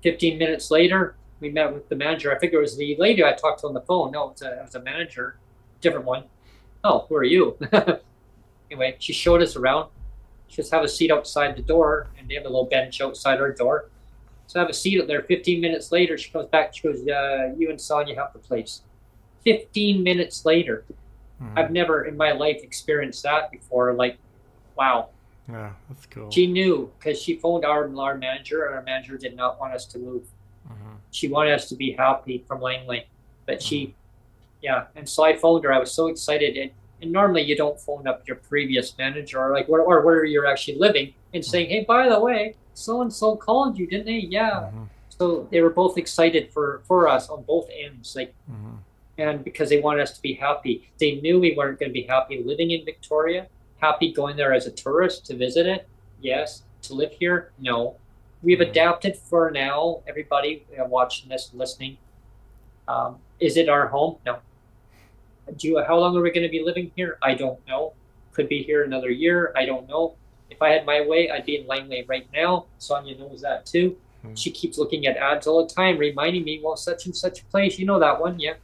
15 minutes later, we met with the manager. I figured it was the lady I talked to on the phone. No, it was a manager, different one. Oh, who are you? Anyway, she showed us around. She just have a seat outside the door, and they have a little bench outside our door. So I have a seat up there. 15 minutes later, she comes back. She goes, you and Sonjia have the place. 15 minutes later. Mm-hmm. I've never in my life experienced that before. Like, wow. Yeah, that's cool. She knew, because she phoned our manager, and our manager did not want us to move. Mm-hmm. She wanted us to be happy from Langley. But yeah. And so I phoned her. I was so excited. And normally you don't phone up your previous manager or where you're actually living and saying, hey, by the way, so-and-so called you, didn't they? Yeah. Mm-hmm. So they were both excited for us on both ends. And because they wanted us to be happy. They knew we weren't going to be happy living in Victoria, happy going there as a tourist to visit it. Yes. To live here? No. We've adapted for now. Everybody watching this and listening. Is it our home? No. How long are we going to be living here? I don't know. Could be here another year. I don't know. If I had my way, I'd be in Langley right now. Sonjia knows that too. Mm-hmm. She keeps looking at ads all the time, reminding me, well, such and such place. You know that one, yeah.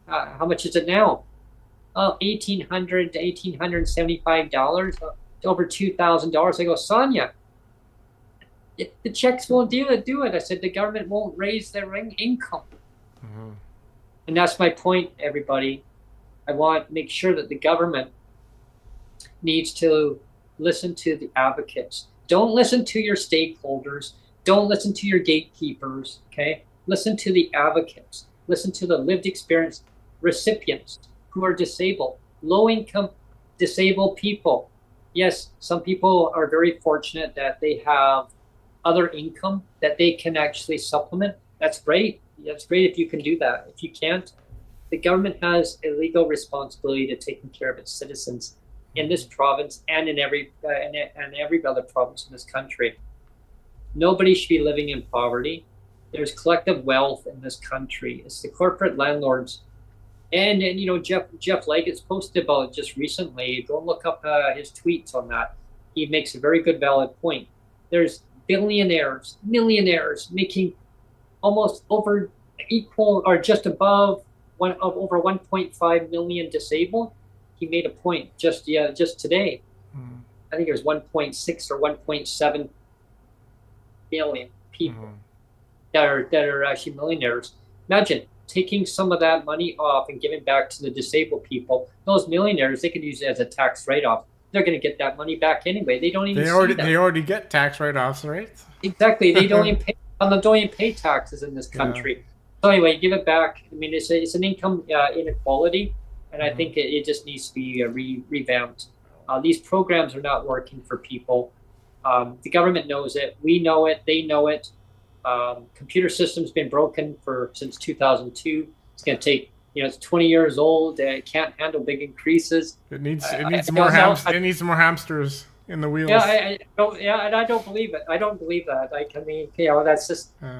How much is it now? Oh, $1,800 to $1,875. Over $2,000. I go, Sonjia, the checks won't do it. I said, the government won't raise their income. Mm-hmm. And that's my point, everybody. I want to make sure that the government needs to listen to the advocates. Don't listen to your stakeholders. Don't listen to your gatekeepers, okay? Listen to the advocates. Listen to the lived experience recipients who are disabled, low-income disabled people. Yes, some people are very fortunate that they have other income that they can actually supplement. That's great. That's great if you can do that. If you can't, the government has a legal responsibility to taking care of its citizens in this province and in every other province in this country. Nobody should be living in poverty. There's collective wealth in this country. It's the corporate landlords. And you know, Jeff Leggett's posted about it just recently. Go look up his tweets on that. He makes a very good, valid point. There's billionaires, millionaires making almost over equal or just above over 1.5 million disabled. He made a point just today. I think it was 1.6 or 1.7 million people that are actually millionaires. Imagine taking some of that money off and giving back to the disabled people. Those millionaires, they could use it as a tax write-off. They're going to get that money back anyway. They don't even they already get tax write-offs, right? Exactly. They don't even pay taxes in this country. Yeah. So anyway, give it back. I mean, it's an income inequality, and I think it just needs to be revamped. These programs are not working for people. The government knows it. We know it. They know it. Computer system's been broken since 2002. It's going to take, it's 20 years old. It can't handle big increases. It needs more hamsters in the wheels. And I don't believe it. I don't believe that.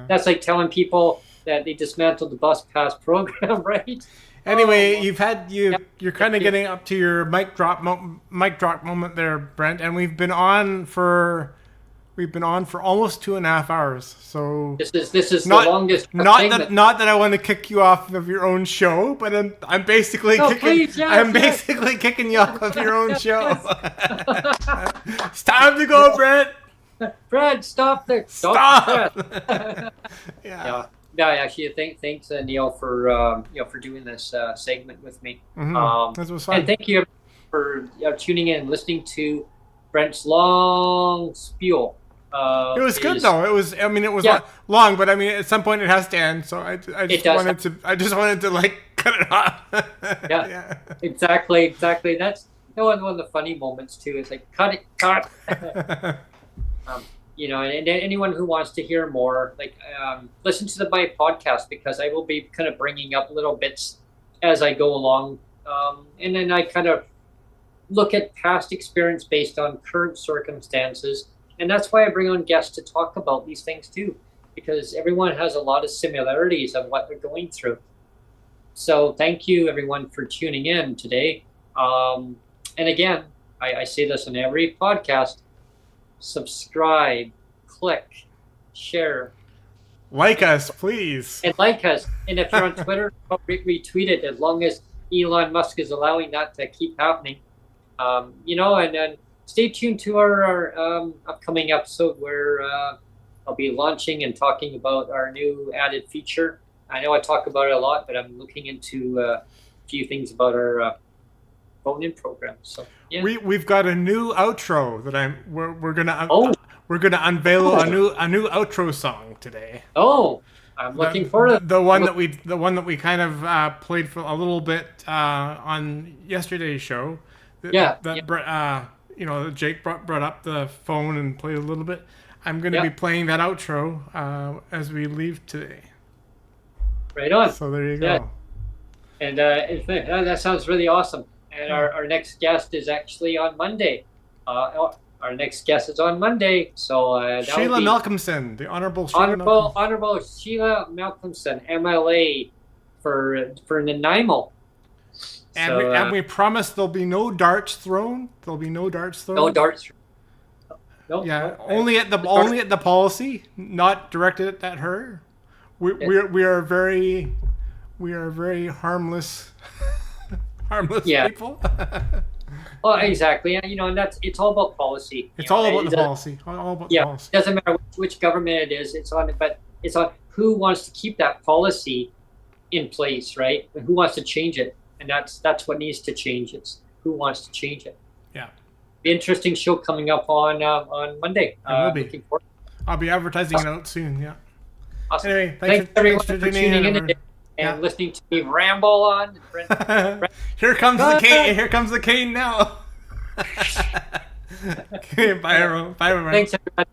That's like telling people that they dismantled the bus pass program, right? Anyway, you're kind of getting up to your mic drop moment there, Brent, and we've been on for almost 2.5 hours. So this is the longest. Not that I want to kick you off of your own show, but I'm basically kicking you off of your own show. It's time to go, Brent. Brent, stop. Yeah. Yeah, actually, thanks Neil for doing this segment with me. This was fun. And thank you for tuning in and listening to Brent's long spiel. It was good though. It was long, but I mean at some point it has to end. So I just wanted to like cut it off. Yeah. Exactly. That's one of the funny moments too. It's like cut. And anyone who wants to hear more, listen to my podcast, because I will be kind of bringing up little bits as I go along. And then I kind of look at past experience based on current circumstances. And that's why I bring on guests to talk about these things too, because everyone has a lot of similarities of what they're going through. So thank you everyone for tuning in today. And again, I say this on every podcast: subscribe, click, share, like us, please, and like us. And if you're on Twitter, retweet it, as long as Elon Musk is allowing that to keep happening. And then stay tuned to our upcoming episode where I'll be launching and talking about our new added feature. I know I talk about it a lot, but I'm looking into a few things about our phone-in program. So yeah. We've got a new outro that we're gonna unveil a new outro song today. Oh, I'm looking forward to the one that we kind of played for a little bit on yesterday's show. Jake brought up the phone and played a little bit. I'm going to be playing that outro as we leave today. Right on. So there you go. And that sounds really awesome. And our next guest is actually on Monday. Our next guest is on Monday. So Sheila Malcolmson, the Honorable Sheila Malcolmson, MLA for Nanaimo. And we promise there'll be no darts thrown. No darts. No. Yeah, only at the policy, not directed at her. We are very harmless people. Well, exactly. And it's all about policy. It's all about the policy. All about the policy. It doesn't matter which government it is. It's on who wants to keep that policy in place, right? And who wants to change it. And that's what needs to change. It's who wants to change it. Yeah. Interesting show coming up on Monday. Looking forward. I'll be advertising it out soon. Yeah. Awesome. Anyway, thanks everyone for tuning in today and listening to me ramble on. Here comes the cane. Here comes the cane now. Okay, bye everyone. Thanks everyone.